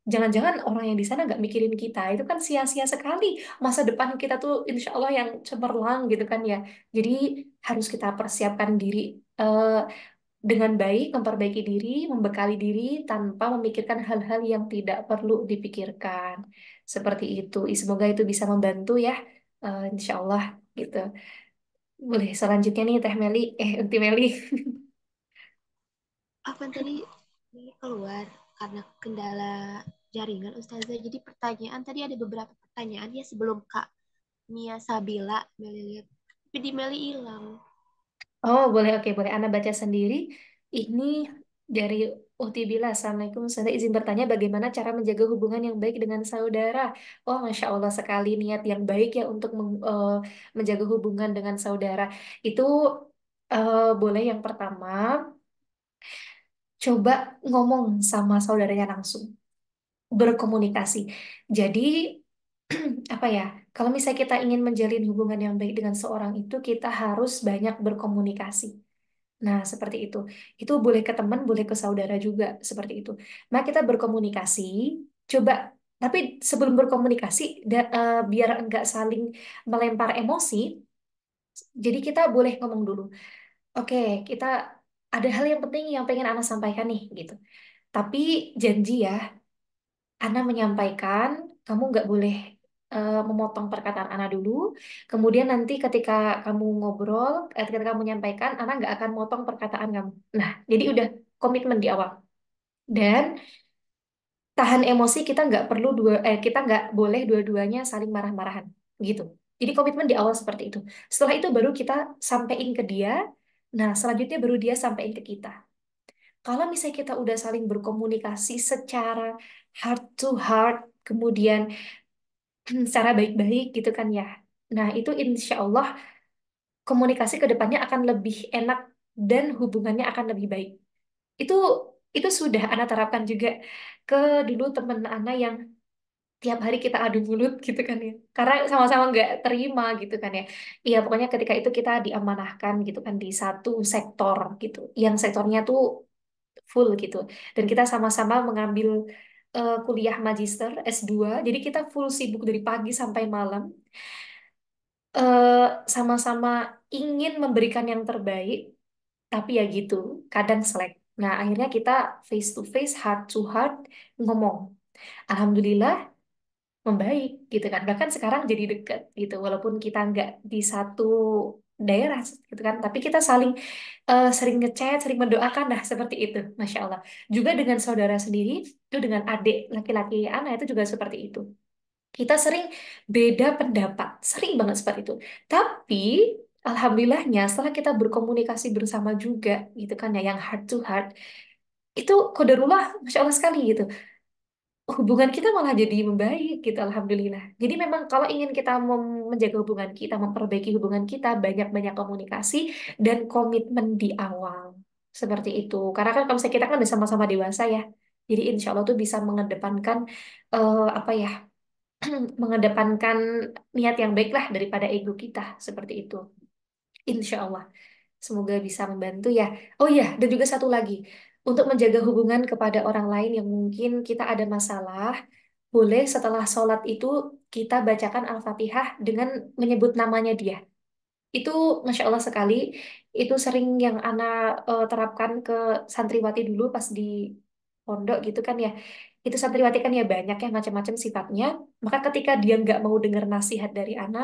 Jangan-jangan orang yang di sana nggak mikirin kita, itu kan sia-sia sekali. Masa depan kita tuh insya Allah yang cemerlang gitu kan ya. Jadi harus kita persiapkan diri eh, dengan baik, memperbaiki diri, membekali diri tanpa memikirkan hal-hal yang tidak perlu dipikirkan. Seperti itu. Semoga itu bisa membantu ya, insya Allah gitu. Boleh selanjutnya nih Teh Meli, Ukti Meli. Apa tadi ini keluar karena kendala jaringan Ustazah. Jadi pertanyaan tadi ada beberapa pertanyaan ya sebelum Kak Mia Sabila Meli lihat. Tapi di Meli hilang. Oh, boleh, oke, boleh. Anda baca sendiri. Ini dari Utibila. Assalamualaikum. Saya izin bertanya bagaimana cara menjaga hubungan yang baik dengan saudara. Oh, Masya Allah sekali niat yang baik ya untuk menjaga hubungan dengan saudara. Itu boleh yang pertama, coba ngomong sama saudaranya langsung. Berkomunikasi. Jadi, apa ya, kalau misalnya kita ingin menjalin hubungan yang baik dengan seorang itu, kita harus banyak berkomunikasi. Nah, seperti itu. Itu boleh ke teman, boleh ke saudara juga, seperti itu. Nah, kita berkomunikasi, coba. Tapi sebelum berkomunikasi, biar enggak saling melempar emosi, jadi kita boleh ngomong dulu. Oke, kita ada hal yang penting yang pengen Ana sampaikan nih, gitu. Tapi janji ya, Ana menyampaikan, kamu nggak boleh memotong perkataan Ana dulu. Kemudian nanti ketika kamu ngobrol, ketika kamu menyampaikan, Ana nggak akan motong perkataan kamu. Nah, jadi udah komitmen di awal. Dan tahan emosi, kita nggak boleh dua-duanya saling marah-marahan, gitu. Jadi komitmen di awal seperti itu. Setelah itu baru kita sampein ke dia. Nah, selanjutnya baru dia sampein ke kita. Kalau misalnya kita udah saling berkomunikasi secara heart to heart, kemudian secara baik-baik gitu kan ya. Nah, itu insya Allah komunikasi ke depannya akan lebih enak dan hubungannya akan lebih baik. Itu itu sudah Ana terapkan juga ke dulu temen Ana yang tiap hari kita adu mulut gitu kan ya. Karena sama-sama nggak terima gitu kan ya. Iya, pokoknya ketika itu kita diamanahkan gitu kan di satu sektor gitu. Yang sektornya tuh full gitu. Dan kita sama-sama mengambil kuliah magister S2. Jadi kita full sibuk dari pagi sampai malam. eh, Sama-sama ingin memberikan yang terbaik, tapi ya gitu, kadang selek. Nah, akhirnya kita face to face, heart to heart ngomong. Alhamdulillah membaik gitu kan. Bahkan sekarang jadi deket gitu, walaupun kita nggak di satu daerah gitu kan, tapi kita saling sering ngechat, sering mendoakan dah seperti itu, masya Allah. Juga dengan saudara sendiri, itu dengan adik laki-laki anak itu juga seperti itu. Kita sering beda pendapat, sering banget seperti itu. Tapi alhamdulillahnya setelah kita berkomunikasi bersama juga gitu kan ya, yang heart to heart, itu qadarullah, masya Allah sekali gitu. Hubungan kita malah jadi membaik gitu, alhamdulillah. Jadi memang kalau ingin kita menjaga hubungan kita, memperbaiki hubungan kita, banyak-banyak komunikasi dan komitmen di awal. Seperti itu. Karena kan kalau misalnya kita kan udah sama-sama dewasa ya. Jadi insya Allah tuh bisa mengedepankan apa ya, mengedepankan niat yang baik lah daripada ego kita seperti itu. Insya Allah, semoga bisa membantu ya. Oh iya, dan juga satu lagi, untuk menjaga hubungan kepada orang lain yang mungkin kita ada masalah, boleh setelah sholat itu kita bacakan Al-Fatihah dengan menyebut namanya dia. Itu Masya Allah sekali. Itu sering yang Ana terapkan ke santriwati dulu pas di pondok gitu kan ya. Itu santriwati kan ya banyak ya macam-macam sifatnya. Maka ketika dia nggak mau dengar nasihat dari Ana,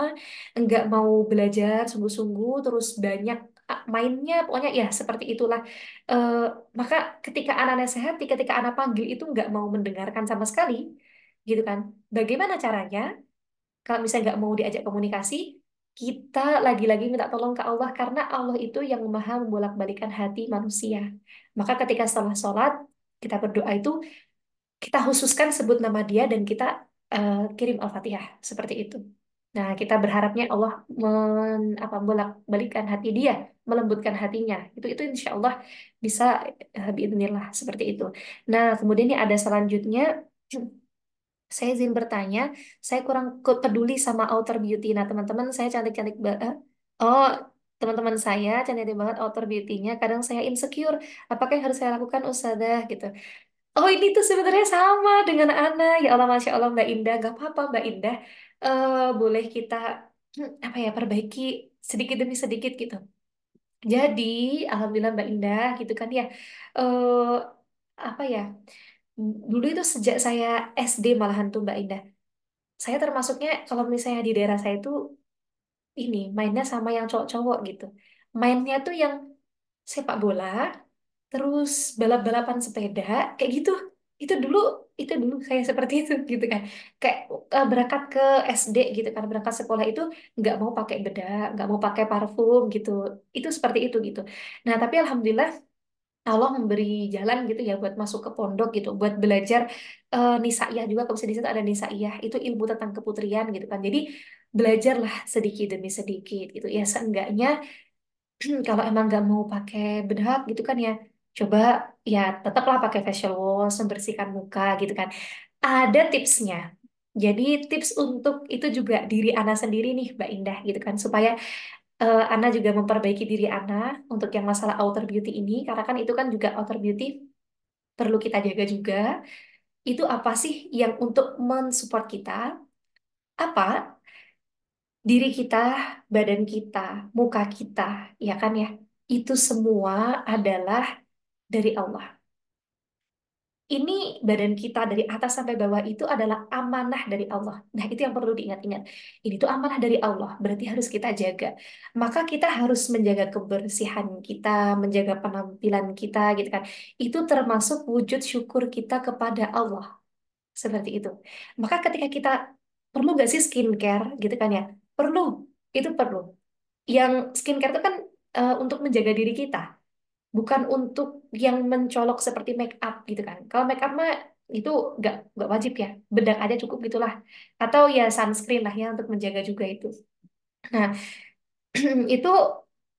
nggak mau belajar sungguh-sungguh, terus banyak mainnya, pokoknya ya seperti itulah. Eh, maka ketika Ana nasihati, ketika Ana panggil itu nggak mau mendengarkan sama sekali, gitu kan. Bagaimana caranya? Kalau misalnya nggak mau diajak komunikasi, kita lagi-lagi minta tolong ke Allah karena Allah itu yang maha membolak-balikan hati manusia. Maka ketika setelah sholat, kita berdoa itu, kita khususkan sebut nama dia dan kita kirim Al-Fatihah. Seperti itu. Nah, kita berharapnya Allah bolak-balikan hati dia, melembutkan hatinya. Itu insya Allah bisa biidznillah seperti itu. Nah, kemudian ini ada selanjutnya. Saya izin bertanya, saya kurang peduli sama outer beauty. Nah, teman-teman, saya cantik-cantik banget. Oh, teman-teman saya cantik banget outer beauty-nya. Kadang saya insecure. Apakah yang harus saya lakukan, Ustazah? Gitu. Oh, ini tuh sebenarnya sama dengan Ana. Ya Allah, Masya Allah, Mbak Indah. Gak apa-apa, Mbak Indah. Boleh kita, apa ya, perbaiki sedikit demi sedikit gitu. Jadi, Alhamdulillah Mbak Indah, gitu kan ya. Eh apa ya, dulu itu sejak saya SD malahan tuh Mbak Indah. Saya termasuknya kalau misalnya di daerah saya itu ini mainnya sama yang cowok-cowok gitu. Mainnya tuh yang sepak bola, terus balap-balapan sepeda, kayak gitu. Itu dulu, itu dulu saya seperti itu gitu kan. Kayak berangkat ke SD gitu kan, berangkat sekolah itu nggak mau pakai bedak, nggak mau pakai parfum gitu. Itu seperti itu gitu. Nah, tapi alhamdulillah Allah memberi jalan gitu ya buat masuk ke pondok gitu, buat belajar nisaiyah juga. Kalau misalnya di situ ada nisaiyah, itu ilmu tentang keputrian gitu kan. Jadi belajarlah sedikit demi sedikit gitu ya. Seenggaknya kalau emang nggak mau pakai bedak gitu kan ya, coba ya tetaplah pakai facial wash, membersihkan muka gitu kan. Ada tipsnya. Jadi tips untuk itu juga diri Ana sendiri nih, Mbak Indah gitu kan, supaya Ana juga memperbaiki diri Ana untuk yang masalah outer beauty ini, karena kan itu kan juga outer beauty perlu kita jaga juga. Itu apa sih yang untuk mensupport kita? Apa? Diri kita, badan kita, muka kita, ya kan ya? Itu semua adalah dari Allah. Ini badan kita dari atas sampai bawah itu adalah amanah dari Allah. Nah, itu yang perlu diingat-ingat. Ini tuh amanah dari Allah, berarti harus kita jaga. Maka kita harus menjaga kebersihan kita, menjaga penampilan kita gitu kan. Itu termasuk wujud syukur kita kepada Allah. Seperti itu. Maka ketika kita perlu gak sih skincare gitu kan ya? Perlu, itu perlu. Yang skincare itu kan untuk menjaga diri kita, bukan untuk yang mencolok seperti make up gitu kan. Kalau make up mah itu nggak wajib ya, bedak aja cukup gitulah. Atau ya sunscreen lah ya untuk menjaga juga itu. Nah, itu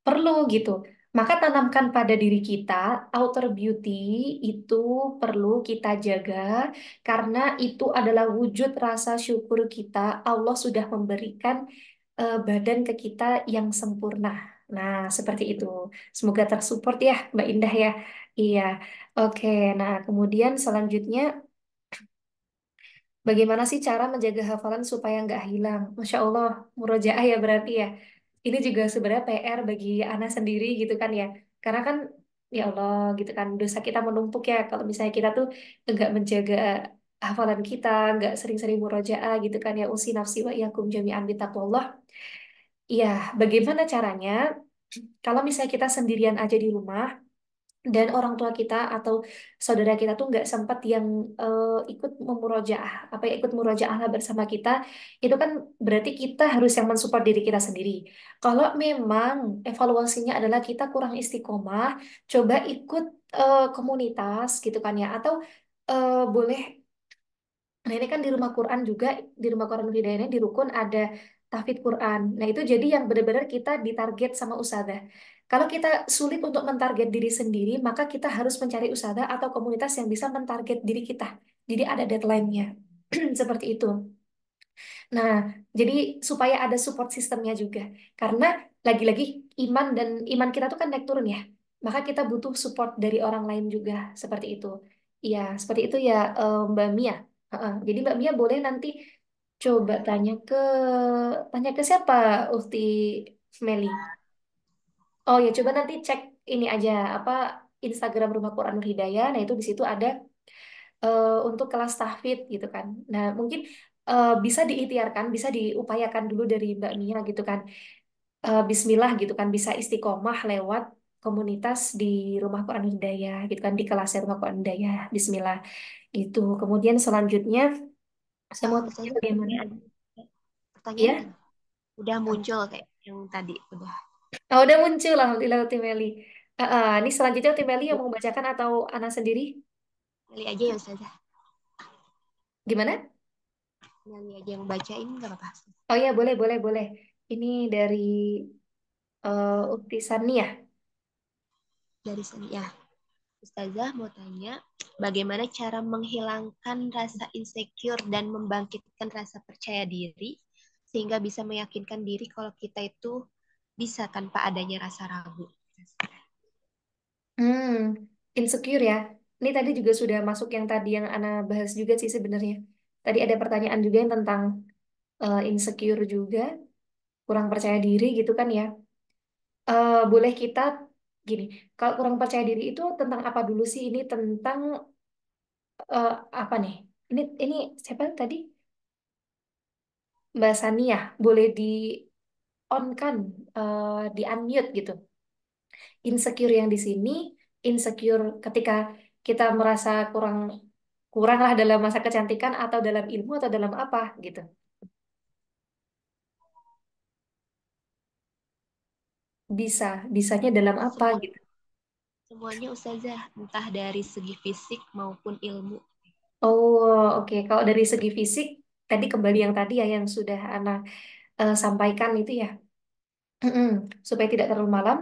perlu gitu. Maka tanamkan pada diri kita, outer beauty itu perlu kita jaga karena itu adalah wujud rasa syukur kita. Allah sudah memberikan badan ke kita yang sempurna. Nah, seperti itu. Semoga tersupport ya, Mbak Indah ya. Iya. Oke, nah kemudian selanjutnya bagaimana sih cara menjaga hafalan supaya nggak hilang? Masya Allah, murojaah ya berarti ya. Ini juga sebenarnya PR bagi anak sendiri gitu kan ya. Karena kan ya Allah gitu kan dosa kita menumpuk ya. Kalau misalnya kita tuh nggak menjaga hafalan kita, nggak sering-sering murojaah gitu kan ya. Usi nafsi wa iyakum jami'an bitaqwallah. Iya, bagaimana caranya? Kalau misalnya kita sendirian aja di rumah, dan orang tua kita atau saudara kita tuh nggak sempat yang ikut memurojaah apa ya ikut murojaah lah bersama kita, itu kan berarti kita harus yang mensupport diri kita sendiri. Kalau memang evaluasinya adalah kita kurang istiqomah, coba ikut komunitas gitu kan ya, atau boleh. Nah, ini kan di rumah Quran juga, di rumah Quran Hidayah ini di Rukun ada tahfidz Quran. Nah, itu jadi yang benar-benar kita ditarget sama ustadzah. Kalau kita sulit untuk mentarget diri sendiri, maka kita harus mencari ustadzah atau komunitas yang bisa mentarget diri kita. Jadi ada deadline-nya. Seperti itu. Nah, jadi supaya ada support sistemnya juga. Karena lagi-lagi iman kita tuh kan naik turun ya. Maka kita butuh support dari orang lain juga seperti itu. Iya, seperti itu ya Mbak Mia. Heeh. Jadi Mbak Mia boleh nanti coba tanya ke siapa, Ukti Meli. Oh ya, coba nanti cek ini aja apa Instagram Rumah Quranul Hidayah. Nah, itu di situ ada untuk kelas tahfidz gitu kan. Nah, mungkin bisa diikhtiarkan, bisa diupayakan dulu dari Mbak Mia gitu kan. Bismillah gitu kan bisa istiqomah lewat komunitas di Rumah Quran Hidayah gitu kan di kelasnya Rumah Quran Hidayah. Bismillah gitu. Kemudian selanjutnya saya mau tanya Ustazah, bagaimana? ini ada pertanyaan Ya, kan? Udah muncul kayak yang tadi udah. udah muncul alhamdulillah Timeli. Ini selanjutnya Timeli yang mau bacakan atau Ana sendiri? Kali aja ya Ustazah. Gimana? Kali aja yang bacain nggak apa-apa. Oh ya boleh boleh boleh. Ini dari Ukti Sania. Dari sini ya. Ustazah mau tanya, bagaimana cara menghilangkan rasa insecure dan membangkitkan rasa percaya diri sehingga bisa meyakinkan diri kalau kita itu bisa tanpa adanya rasa ragu. Hmm, insecure ya. Ini tadi juga sudah masuk yang tadi yang Ana bahas juga sih sebenarnya. Tadi ada pertanyaan juga yang tentang insecure juga, kurang percaya diri gitu kan ya. Boleh kita gini, kalau kurang percaya diri itu tentang apa dulu sih? Ini tentang apa nih? Ini siapa tadi? Mbak Sani ya. Boleh di on kan, di unmute gitu. Insecure yang di sini, insecure ketika kita merasa kurang kurang lah dalam masa kecantikan atau dalam ilmu atau dalam apa gitu. Bisanya dalam apa Semua gitu. semuanya Ustazah, entah dari segi fisik maupun ilmu. Oh, oke. Kalau dari segi fisik, tadi kembali yang tadi ya yang sudah Ana sampaikan itu ya. Mm-mm, supaya tidak terlalu malam.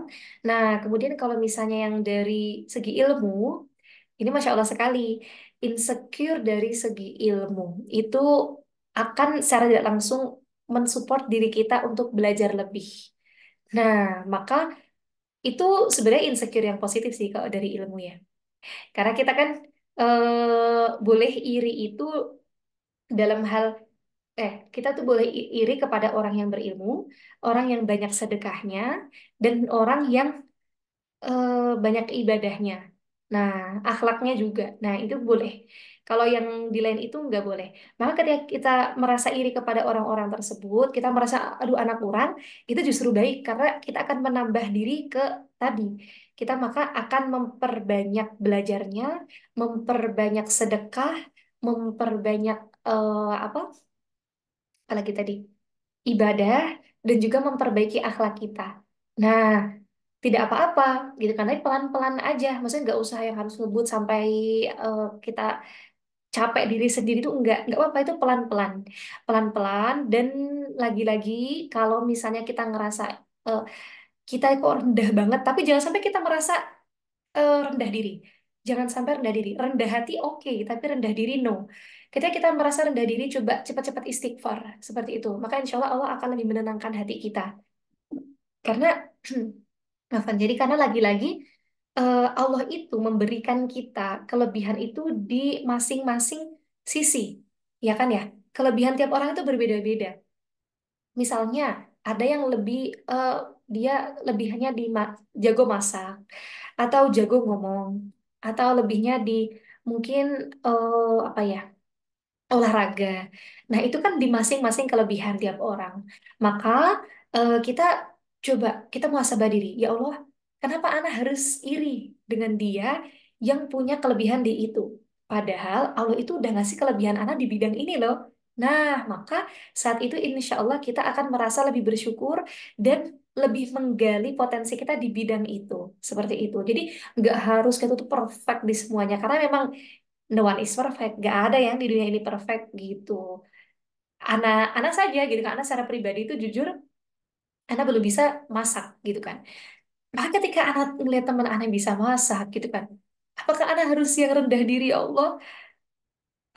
Nah, kemudian kalau misalnya yang dari segi ilmu, ini Masya Allah sekali. Insecure dari segi ilmu itu akan secara tidak langsung mensupport diri kita untuk belajar lebih. Nah, maka itu sebenarnya insecure yang positif sih kalau dari ilmu ya. Karena kita kan boleh iri itu dalam hal kita tuh boleh iri kepada orang yang berilmu, orang yang banyak sedekahnya, dan orang yang banyak ibadahnya. Nah, akhlaknya juga. Nah, itu boleh. Kalau yang di lain itu nggak boleh. Maka ketika kita merasa iri kepada orang-orang tersebut, kita merasa, aduh anak kurang, itu justru baik karena kita akan menambah diri ke tadi. Kita maka akan memperbanyak belajarnya, memperbanyak sedekah, memperbanyak apa? Apalagi tadi ibadah dan juga memperbaiki akhlak kita. Nah, tidak apa-apa gitu kan, tapi pelan-pelan aja. Maksudnya nggak usah yang harus ngebut sampai kita capek diri sendiri itu nggak apa-apa itu pelan-pelan, pelan-pelan dan lagi-lagi kalau misalnya kita ngerasa eh, kita kok rendah banget, tapi jangan sampai kita merasa rendah diri. Jangan sampai rendah diri. Rendah hati oke, tapi rendah diri no. Ketika kita merasa rendah diri, coba cepat-cepat istighfar seperti itu. Maka insya Allah Allah akan lebih menenangkan hati kita. Karena Afan, jadi karena lagi-lagi Allah itu memberikan kita kelebihan itu di masing-masing sisi, ya kan ya? Kelebihan tiap orang itu berbeda-beda. Misalnya ada yang lebih eh, dia lebihnya di jago masak atau jago ngomong atau lebihnya di mungkin apa ya? Olahraga. Nah, itu kan di masing-masing kelebihan tiap orang. Maka kita coba kita muhasabah diri. Ya Allah, kenapa Ana harus iri dengan dia yang punya kelebihan di itu? Padahal Allah itu udah ngasih kelebihan Ana di bidang ini loh. Nah, maka saat itu insya Allah kita akan merasa lebih bersyukur dan lebih menggali potensi kita di bidang itu. Seperti itu. Jadi nggak harus kita tuh perfect di semuanya. Karena memang no one is perfect. Gak ada yang di dunia ini perfect gitu. Anak saja gitu kan. Anak secara pribadi itu jujur, anak belum bisa masak gitu kan. Maka ketika anak melihat teman anak bisa masak gitu kan. Apakah anak harus yang rendah diri ya Allah?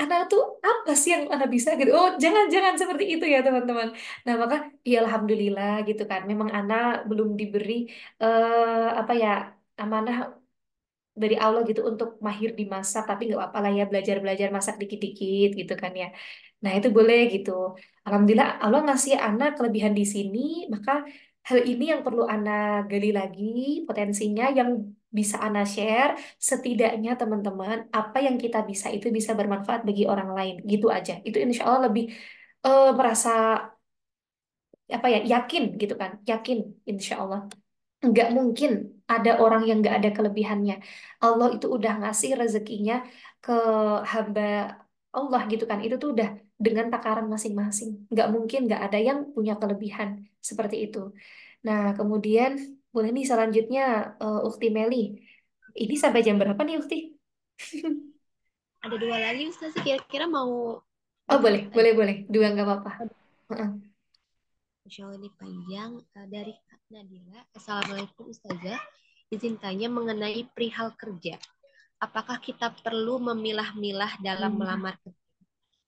Anak tuh apa sih yang anak bisa gitu? Oh, jangan-jangan seperti itu ya teman-teman. Nah, maka ya alhamdulillah gitu kan. Memang anak belum diberi apa ya amanah dari Allah gitu untuk mahir di masak tapi nggak apa-apa lah ya belajar-belajar masak dikit-dikit gitu kan ya. Nah itu boleh gitu. Alhamdulillah Allah ngasih anak kelebihan di sini maka Hal ini yang perlu Ana gali lagi potensinya yang bisa Ana share. Setidaknya teman-teman, apa yang kita bisa itu bisa bermanfaat bagi orang lain. Gitu aja. Itu insya Allah lebih merasa apa ya yakin gitu kan, yakin insya Allah. Nggak mungkin ada orang yang nggak ada kelebihannya. Allah itu udah ngasih rezekinya ke hamba Allah gitu kan. Itu tuh udah dengan takaran masing-masing. Nggak mungkin nggak ada yang punya kelebihan seperti itu. Nah, kemudian boleh nih selanjutnya Ukti Meli. Ini sampai jam berapa nih Ukti? Ada dua lagi Ustaz, kira-kira mau Oh boleh, lanjut boleh, aja. boleh. Dua nggak apa-apa. Heeh. Insya Allah ini panjang. Dari Kak Nadila. Assalamualaikum Ustazah. Izin tanya mengenai perihal kerja. Apakah kita perlu memilah-milah dalam melamar kerja?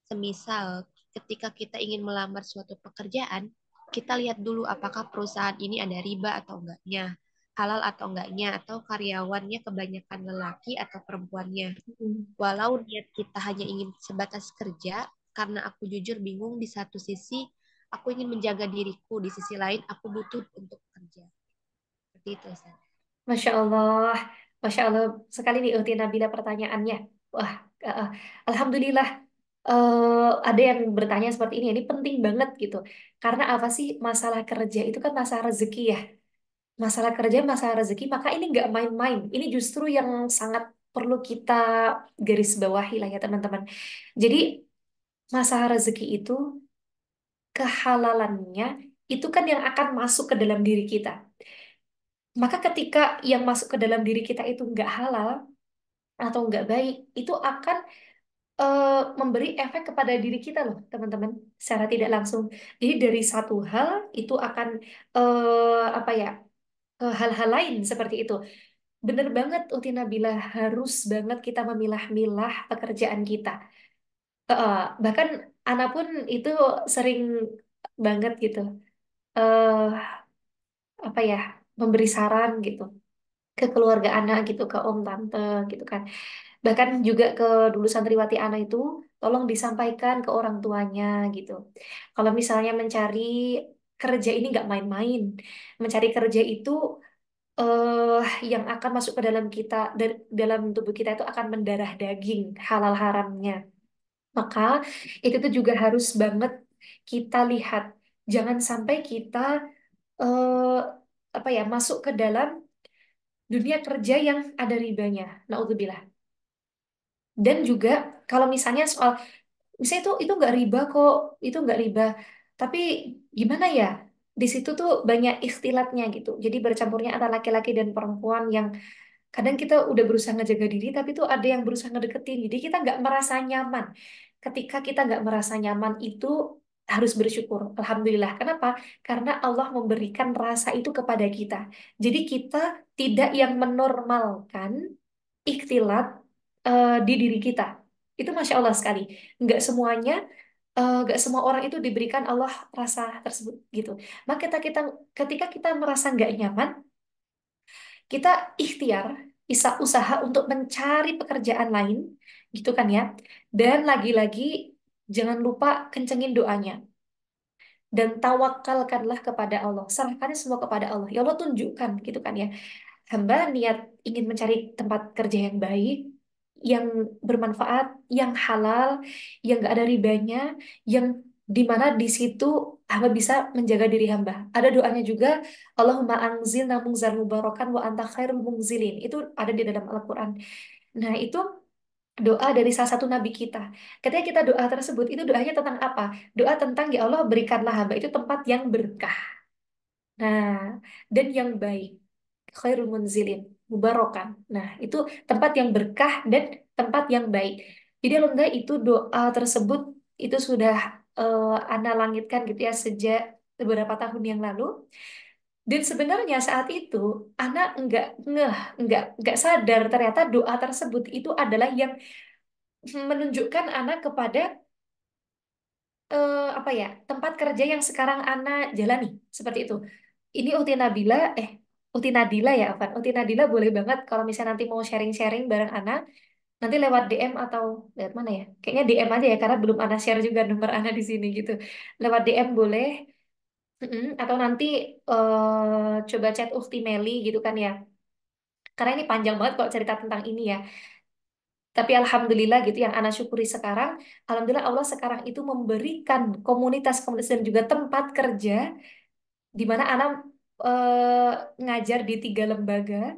Semisal ketika kita ingin melamar suatu pekerjaan, kita lihat dulu apakah perusahaan ini ada riba atau enggaknya, halal atau enggaknya, atau karyawannya kebanyakan lelaki atau perempuannya. Hmm. Walau niat kita hanya ingin sebatas kerja, karena aku jujur bingung di satu sisi, aku ingin menjaga diriku, di sisi lain aku butuh untuk kerja. Seperti itu, Ustaz. Masya Allah, Masya Allah sekali nih Ukti Nabila pertanyaannya. Wah, Alhamdulillah ada yang bertanya seperti ini. Ini penting banget gitu. Karena apa sih masalah kerja itu kan masalah rezeki ya. Masalah kerja, masalah rezeki, maka ini nggak main-main. Ini justru yang sangat perlu kita garis bawahi lah ya teman-teman. Jadi masalah rezeki itu kehalalannya itu kan yang akan masuk ke dalam diri kita. Maka ketika yang masuk ke dalam diri kita itu nggak halal atau nggak baik, itu akan eh, memberi efek kepada diri kita loh, teman-teman, secara tidak langsung. Jadi dari satu hal itu akan apa ya, ke hal-hal lain seperti itu. Bener banget, Uti Nabila, harus banget kita memilah-milah pekerjaan kita. Bahkan Ana pun itu sering banget gitu, eh apa ya, memberi saran gitu ke keluarga anak gitu, ke om tante gitu kan. Bahkan juga ke dulu santriwati anak itu, tolong disampaikan ke orang tuanya gitu. Kalau misalnya mencari kerja ini nggak main-main. Mencari kerja itu eh yang akan masuk ke dalam kita, dalam tubuh kita itu akan mendarah daging halal haramnya. Maka itu tuh juga harus banget kita lihat. Jangan sampai kita eh apa ya, masuk ke dalam dunia kerja yang ada ribanya. Naudzubillah. Dan juga kalau misalnya soal, misalnya itu nggak riba kok, itu nggak riba. Tapi gimana ya? Di situ tuh banyak ikhtilatnya gitu. Jadi bercampurnya antara laki-laki dan perempuan yang kadang kita udah berusaha ngejaga diri, tapi tuh ada yang berusaha ngedeketin. Jadi kita nggak merasa nyaman. Ketika kita nggak merasa nyaman itu harus bersyukur. Alhamdulillah. Kenapa? Karena Allah memberikan rasa itu kepada kita. Jadi kita tidak yang menormalkan ikhtilat di diri kita. Itu Masya Allah sekali. Nggak semuanya, nggak semua orang itu diberikan Allah rasa tersebut gitu. Maka ketika kita merasa nggak nyaman, kita ikhtiar, bisa usaha untuk mencari pekerjaan lain, gitu kan ya. Dan lagi-lagi jangan lupa kencengin doanya dan tawakalkanlah kepada Allah. Serahkannya semua kepada Allah. Ya Allah tunjukkan gitu kan ya. Hamba niat ingin mencari tempat kerja yang baik, yang bermanfaat, yang halal, yang gak ada ribanya, yang dimana di situ hamba bisa menjaga diri hamba. Ada doanya juga, Allahumma anzilna mungzal mubarakan wa anta khairul mungzilin. Itu ada di dalam Al-Quran. Nah itu doa dari salah satu nabi kita. Ketika kita doa tersebut, itu doanya tentang apa? Doa tentang ya Allah berikanlah hamba itu tempat yang berkah. Nah, dan yang baik. Khairul munzilin, mubarakan. Nah, itu tempat yang berkah dan tempat yang baik. Jadi alhamdulillah itu doa tersebut itu sudah Ana langitkan gitu ya sejak beberapa tahun yang lalu. Dan sebenarnya saat itu Ana nggak sadar ternyata doa tersebut itu adalah yang menunjukkan Ana kepada apa ya, tempat kerja yang sekarang Ana jalani seperti itu. Ini Uti Nabila, Uti Nadila ya, Afan. Uti Nadila boleh banget kalau misalnya nanti mau sharing-sharing bareng Ana, nanti lewat DM atau lewat mana ya? Kayaknya DM aja ya, karena belum Ana share juga nomor Ana di sini gitu. Lewat DM boleh. Atau nanti coba chat Ukti Meli gitu kan ya. Karena ini panjang banget kalau cerita tentang ini ya. Tapi alhamdulillah gitu yang Ana syukuri sekarang, alhamdulillah Allah sekarang itu memberikan komunitas-komunitas dan juga tempat kerja di mana Ana ngajar di 3 lembaga,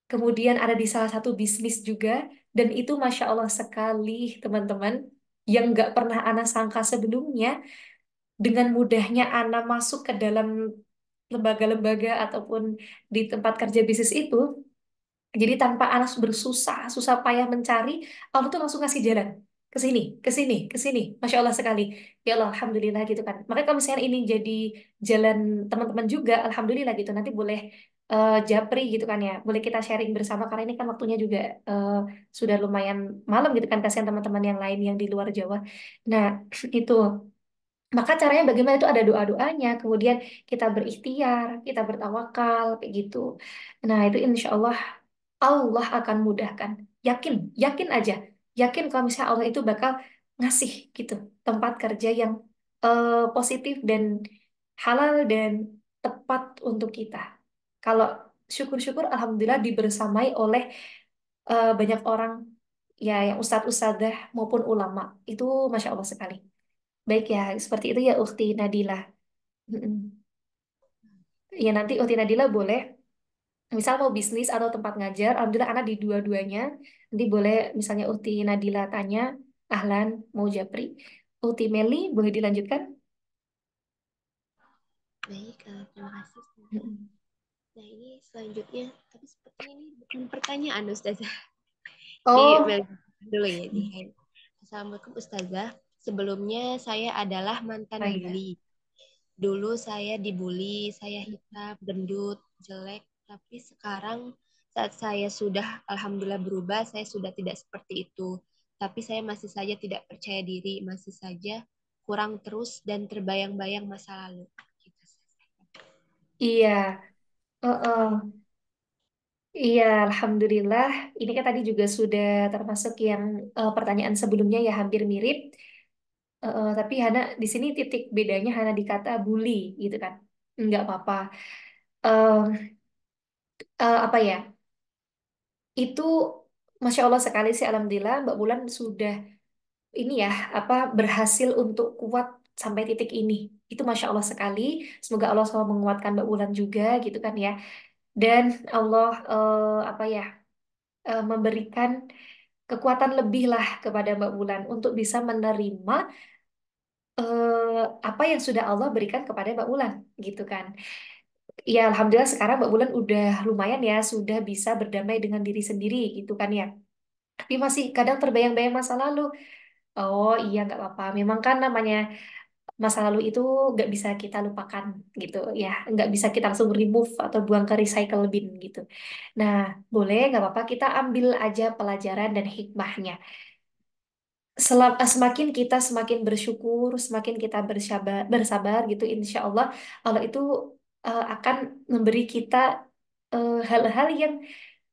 kemudian ada di salah satu bisnis juga, dan itu Masya Allah sekali teman-teman, yang nggak pernah Ana sangka sebelumnya, dengan mudahnya Ana masuk ke dalam lembaga-lembaga ataupun di tempat kerja bisnis itu. Jadi tanpa Anas susah payah mencari, Allah tuh langsung kasih jalan ke sini, ke sini, ke sini. Masya Allah sekali. Ya Allah, alhamdulillah gitu kan. Makanya kalau misalnya ini jadi jalan teman-teman juga, alhamdulillah gitu. Nanti boleh japri gitu kan ya. Boleh kita sharing bersama karena ini kan waktunya juga eh, sudah lumayan malam gitu kan. Kasihan teman-teman yang lain yang di luar Jawa. Nah, itu. Maka caranya bagaimana itu ada doa-doanya, kemudian kita berikhtiar, kita bertawakal, kayak gitu. Nah, itu insya Allah Allah akan mudahkan. Yakin, yakin aja. Yakin kalau misalnya Allah itu bakal ngasih gitu tempat kerja yang positif dan halal dan tepat untuk kita. Kalau syukur-syukur Alhamdulillah dibersamai oleh banyak orang ya yang ustadz-ustadzah maupun ulama. Itu Masya Allah sekali. Baik ya, seperti itu ya Ukti Nadila. Mm-mm. Ya nanti Ukti Nadila boleh misal mau bisnis atau tempat ngajar, alhamdulillah anak di dua-duanya. Nanti boleh misalnya Uti Nadila tanya, Ahlan mau japri. Uti Meli boleh dilanjutkan? Baik, terima kasih Ustazah. Mm-mm. Nah, ini selanjutnya, tapi sepertinya ini bukan pertanyaan Ustazah. Di Oh, Mel dulu ya di hand. Assalamualaikum Ustazah. Sebelumnya saya adalah mantan baik. bully. Dulu saya dibully, saya hitam, gendut, jelek, tapi sekarang saat saya sudah alhamdulillah berubah, saya sudah tidak seperti itu. Tapi saya masih saja tidak percaya diri, masih saja kurang terus dan terbayang-bayang masa lalu. Gitu. Iya, uh-uh. Iya, alhamdulillah. Ini kan tadi juga sudah termasuk yang pertanyaan sebelumnya ya hampir mirip. Tapi Hana di sini titik bedanya Hana dikata bully gitu kan. Enggak apa-apa. Eh, apa ya? Itu Masya Allah sekali sih Alhamdulillah Mbak Bulan sudah ini ya apa berhasil untuk kuat sampai titik ini. Itu Masya Allah sekali. Semoga Allah selalu menguatkan Mbak Bulan juga gitu kan ya. Dan Allah apa ya memberikan kekuatan lebih lah kepada Mbak Bulan untuk bisa menerima apa yang sudah Allah berikan kepada Mbak Bulan gitu kan. Ya Alhamdulillah sekarang Mbak Bulan udah lumayan ya sudah bisa berdamai dengan diri sendiri gitu kan ya. Tapi masih kadang terbayang-bayang masa lalu. Oh iya nggak apa-apa. Memang kan namanya masa lalu itu nggak bisa kita lupakan gitu ya. Nggak bisa kita langsung remove atau buang ke recycle bin gitu. Nah boleh nggak apa-apa kita ambil aja pelajaran dan hikmahnya. Semakin kita semakin bersyukur, semakin kita bersabar gitu, insya Allah Allah itu akan memberi kita hal-hal yang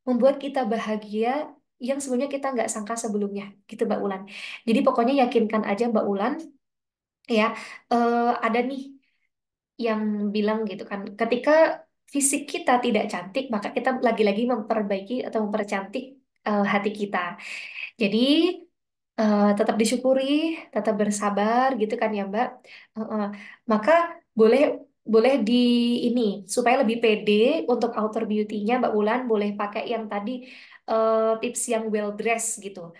membuat kita bahagia yang sebenarnya kita nggak sangka sebelumnya gitu Mbak Ulan. Jadi pokoknya yakinkan aja Mbak Ulan ya ada nih yang bilang gitu kan ketika fisik kita tidak cantik maka kita lagi-lagi memperbaiki atau mempercantik hati kita. Jadi tetap disyukuri, tetap bersabar gitu kan ya Mbak. Uh-uh. Maka boleh boleh di ini supaya lebih pede untuk outer beauty-nya Mbak Ulan boleh pakai yang tadi tips yang well dress gitu.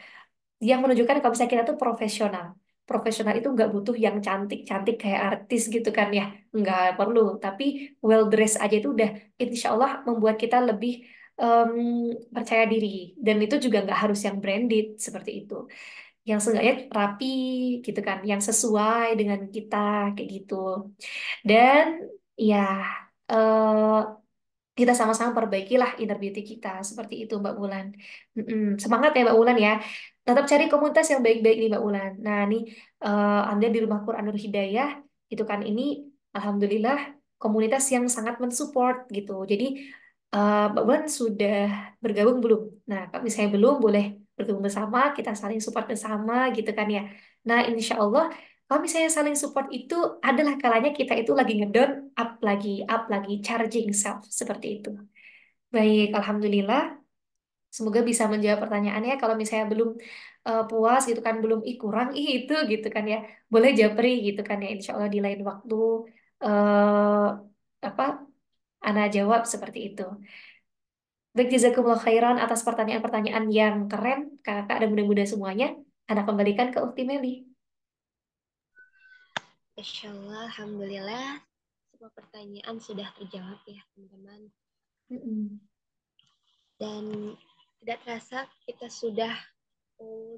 Yang menunjukkan kalau misalnya kita tuh profesional. Profesional itu nggak butuh yang cantik-cantik kayak artis gitu kan ya. Nggak perlu. Tapi well dress aja itu udah insya Allah membuat kita lebih em, percaya diri. Dan itu juga nggak harus yang branded seperti itu yang seenggaknya rapi gitu kan, yang sesuai dengan kita kayak gitu. Dan ya eh, kita sama-sama perbaikilah inner beauty kita seperti itu Mbak Wulan. Mm-mm. Semangat ya Mbak Wulan ya. Tetap cari komunitas yang baik-baik nih Mbak Wulan. Nah nih Anda di Rumah Quran Nur Hidayah itu kan ini alhamdulillah komunitas yang sangat mensupport gitu. Jadi Mbak Wulan sudah bergabung belum? Nah kalau misalnya belum boleh bergabung bersama, kita saling support bersama gitu kan ya. Nah insya Allah Kalau misalnya saling support itu adalah kalanya kita itu lagi ngedown, up lagi, charging self seperti itu. Baik, alhamdulillah. Semoga bisa menjawab pertanyaannya. Kalau misalnya belum puas gitu kan, belum kurang itu gitu kan ya, boleh japri gitu kan ya. Insya Allah di lain waktu eh apa Ana jawab seperti itu. Baik, jazakumullah khairan atas pertanyaan-pertanyaan yang keren, kakak dan muda-muda semuanya. Ana kembalikan ke Ukti Meli. Insya Allah, Alhamdulillah, semua pertanyaan sudah terjawab ya teman-teman. Mm-mm. Dan tidak terasa kita sudah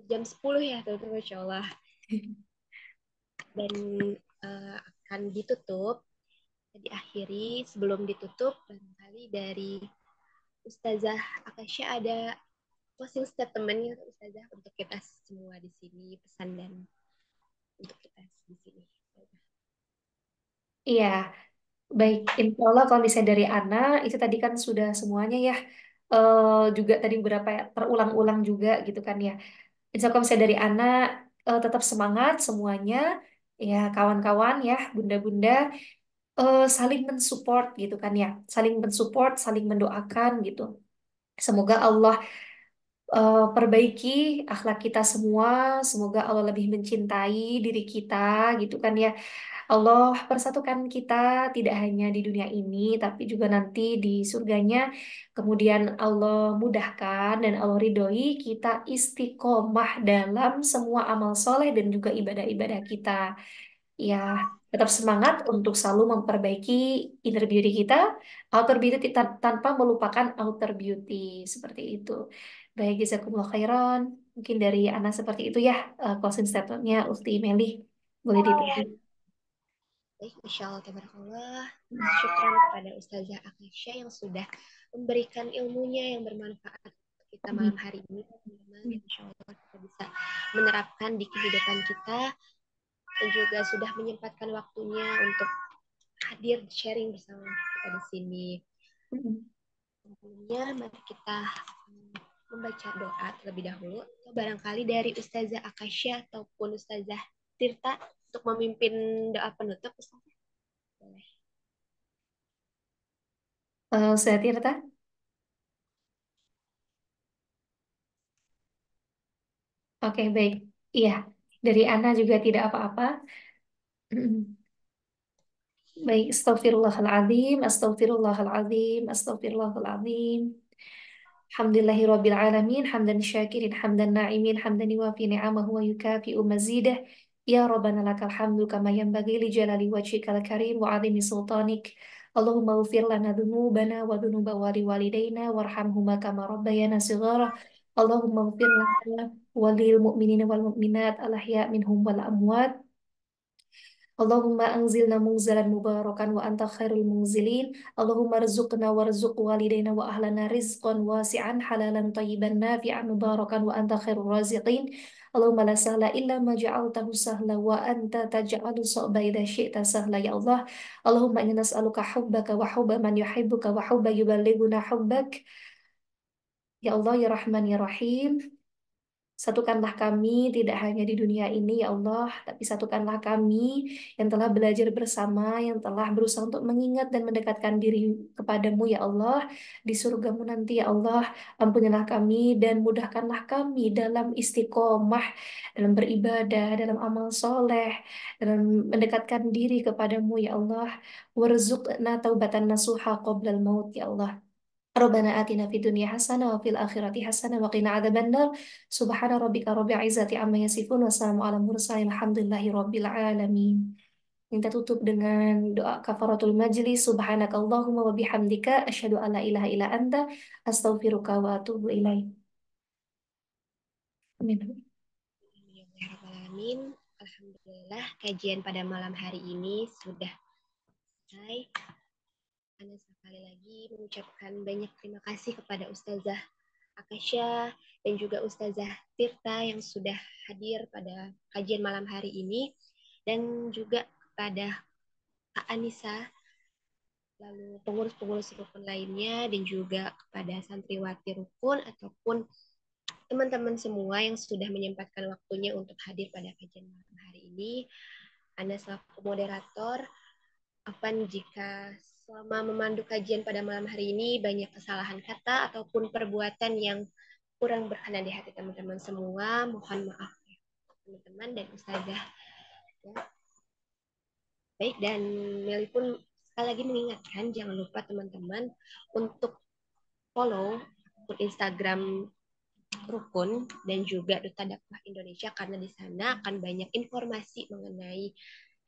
jam 10 ya teman-teman, Insya Allah. Dan akan ditutup, diakhiri. Sebelum ditutup, barangkali dari Ustazah Akasya ada closing statement ya Ustazah untuk kita semua di sini, pesan dan untuk kita di sini. Iya, baik. Insya Allah kalau misalnya dari Ana, itu tadi kan sudah semuanya ya. Juga tadi beberapa ya, terulang-ulang juga gitu kan ya. Insya Allah kalau misalnya dari Ana, tetap semangat semuanya. Ya, kawan-kawan ya, bunda-bunda, saling mensupport gitu kan ya. Saling mensupport, saling mendoakan gitu. Semoga Allah perbaiki akhlak kita semua. Semoga Allah lebih mencintai diri kita gitu kan ya. Allah persatukan kita tidak hanya di dunia ini, tapi juga nanti di surganya. Kemudian Allah mudahkan dan Allah ridhoi kita istiqomah dalam semua amal soleh dan juga ibadah-ibadah kita. Ya, tetap semangat untuk selalu memperbaiki inner beauty kita, outer beauty kita tanpa melupakan outer beauty. Seperti itu. Baik, jazakumullah khairan. Mungkin dari Ana seperti itu ya, closing statement-nya Ufti Meli. Boleh ditutup. Baik, Masya Allah, tabarakallah. Syukran kepada Ustazah Akasya yang sudah memberikan ilmunya yang bermanfaat untuk kita malam hari ini, teman-teman. Insya Allah kita bisa menerapkan di kehidupan kita dan juga sudah menyempatkan waktunya untuk hadir sharing bersama kita di sini. Sebelumnya, mari kita membaca doa terlebih dahulu. Atau barangkali dari Ustazah Akasya ataupun Ustazah Tirta untuk memimpin doa penutup, Ustazah. Boleh. Saya Tirta. Oke, baik. Iya, dari Ana juga tidak apa-apa. Baik, astagfirullahaladzim, astagfirullahaladzim, astagfirullahaladzim. Alhamdulillahirabbil alamin, hamdan syakirin, hamdan na'imin, hamdan yuwafi ni'amahu wa yukafi'u mazidah. Ya Rabbana lakal hamdu kama yanbaghi li jalali wajhikal karim wa 'azimi sultanik. Allahumma ighfir lana dhunubana wa dhunuba walidaina warhamhuma kama rabbayana shighara. Allahumma ighfir lana walil mu'minina wal mu'minat al ahya' minhum wal amwat. Allahumma anzilna munzalan mubarakan wa anta khairul munzilin. Allahumma rizqna warzuq walidayna wa ahlana rizqan wasi'an halalan tayyiban nafi'an mubarakan wa anta khairul raziqin. Allahumma la sahla illa ma ja'altahu sahla wa anta taj'alu sa'ba idza syi'ta sahla ya Allah. Allahumma inna nas'aluka hubbaka wa hubba man yuhibbuka wa hubba yuballighuna hubbak. Ya Allah ya Rahman ya Rahim. Satukanlah kami tidak hanya di dunia ini ya Allah, tapi satukanlah kami yang telah belajar bersama, yang telah berusaha untuk mengingat dan mendekatkan diri kepadamu ya Allah. Di surgamu nanti ya Allah, ampunilah kami dan mudahkanlah kami dalam istiqomah, dalam beribadah, dalam amal soleh, dalam mendekatkan diri kepadamu ya Allah. Warzuqna taubatan nasuha qoblal maut ya Allah. Rabbana atina fid dunya hasanah wa fil akhirati hasanah wa qina adzabannar. Subhana rabbika rabbil izzati amma yasifun wa salamun alal mursalin alhamdulillahi rabbil alamin. Minta tutup dengan doa kafaratul majlis. Subhanakallahumma wa bihamdika asyhadu an la ilaha illa anta astaghfiruka wa atubu ilaik. Amin. Amin. Alhamdulillah kajian pada malam hari ini sudah selesai. Ana sekali lagi mengucapkan banyak terima kasih kepada Ustazah Akasya dan juga Ustazah Tirta yang sudah hadir pada kajian malam hari ini dan juga kepada Kak Anissa, lalu pengurus-pengurus rukun lainnya dan juga kepada santriwati rukun ataupun teman-teman semua yang sudah menyempatkan waktunya untuk hadir pada kajian malam hari ini. Ana selaku moderator, Afan jika selama memandu kajian pada malam hari ini banyak kesalahan kata ataupun perbuatan yang kurang berkenan di hati teman-teman semua, mohon maaf ya teman-teman dan ustazah. Ya. Baik, dan Meli pun sekali lagi mengingatkan jangan lupa teman-teman untuk follow akun Instagram Rukun dan juga Duta Dakwah Indonesia karena di sana akan banyak informasi mengenai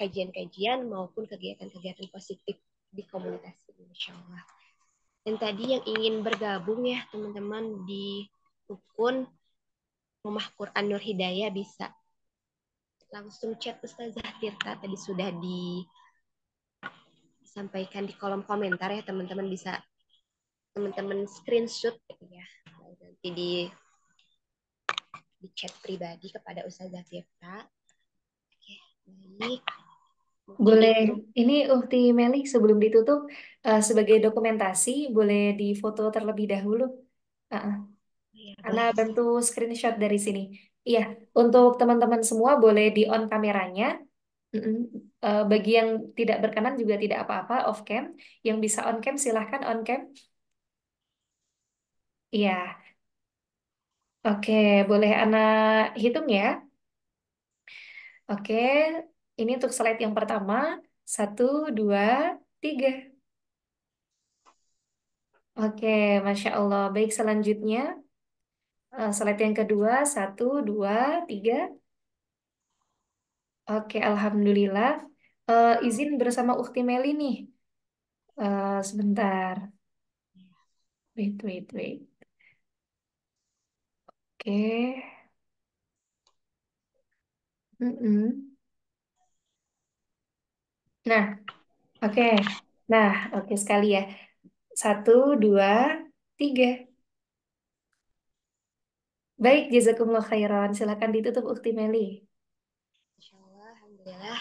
kajian-kajian maupun kegiatan-kegiatan positif di komunitas ini, Insya Allah. Dan tadi yang ingin bergabung ya teman-teman di Rukun Rumah Quran Nur Hidayah bisa langsung chat Ustazah Tirta, tadi sudah disampaikan di kolom komentar ya teman-teman, bisa teman-teman screenshot gitu ya, nanti di chat pribadi kepada Ustazah Tirta. Oke, baik. Mungkin Boleh, itu. ini Uhti Meli sebelum ditutup sebagai dokumentasi boleh difoto terlebih dahulu. Ah, Ya, Ana boleh. bantu screenshot dari sini. Iya, untuk teman-teman semua boleh di on kameranya. Mm-mm. Bagi yang tidak berkenan juga tidak apa-apa, off cam. Yang bisa on cam silahkan on cam. Iya, oke, boleh Ana hitung ya. Oke, ini untuk slide yang pertama. Satu, dua, tiga. Oke, Masya Allah. Baik, selanjutnya. Slide yang kedua. Satu, dua, tiga. Oke, Alhamdulillah. Izin bersama Ukti Meli nih. Sebentar. Wait, wait, wait. Oke. Mm-mm. Nah, oke. Nah, oke sekali ya. Satu, dua, tiga. Baik, jazakumullah khairan. Silakan ditutup Ukti Meli. Insya Allah, Alhamdulillah.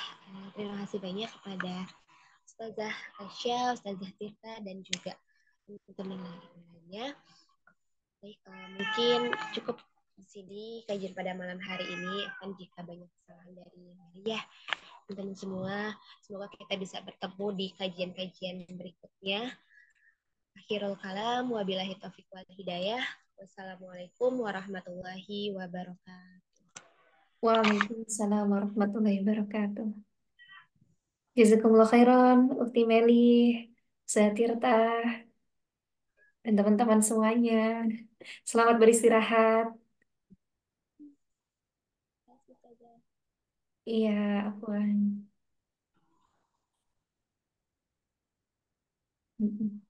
Terima kasih banyak kepada Ustazah Asya, Ustazah Tirta, dan juga teman-teman lainnya. Baik, mungkin cukup di sini kajian pada malam hari ini. Akan jika banyak kesalahan dari Maria, teman-teman semua, semoga kita bisa bertemu di kajian-kajian berikutnya. Akhirul kalam, wabillahi taufiq wal hidayah. Wassalamualaikum warahmatullahi wabarakatuh. Waalaikumsalam warahmatullahi wabarakatuh. Jazakumullah khairan, Ukti Meli, Ustazah Tirta, dan teman-teman semuanya. Selamat beristirahat. Terima kasih, Ustazah. Iya, Afwan. Mm-mm.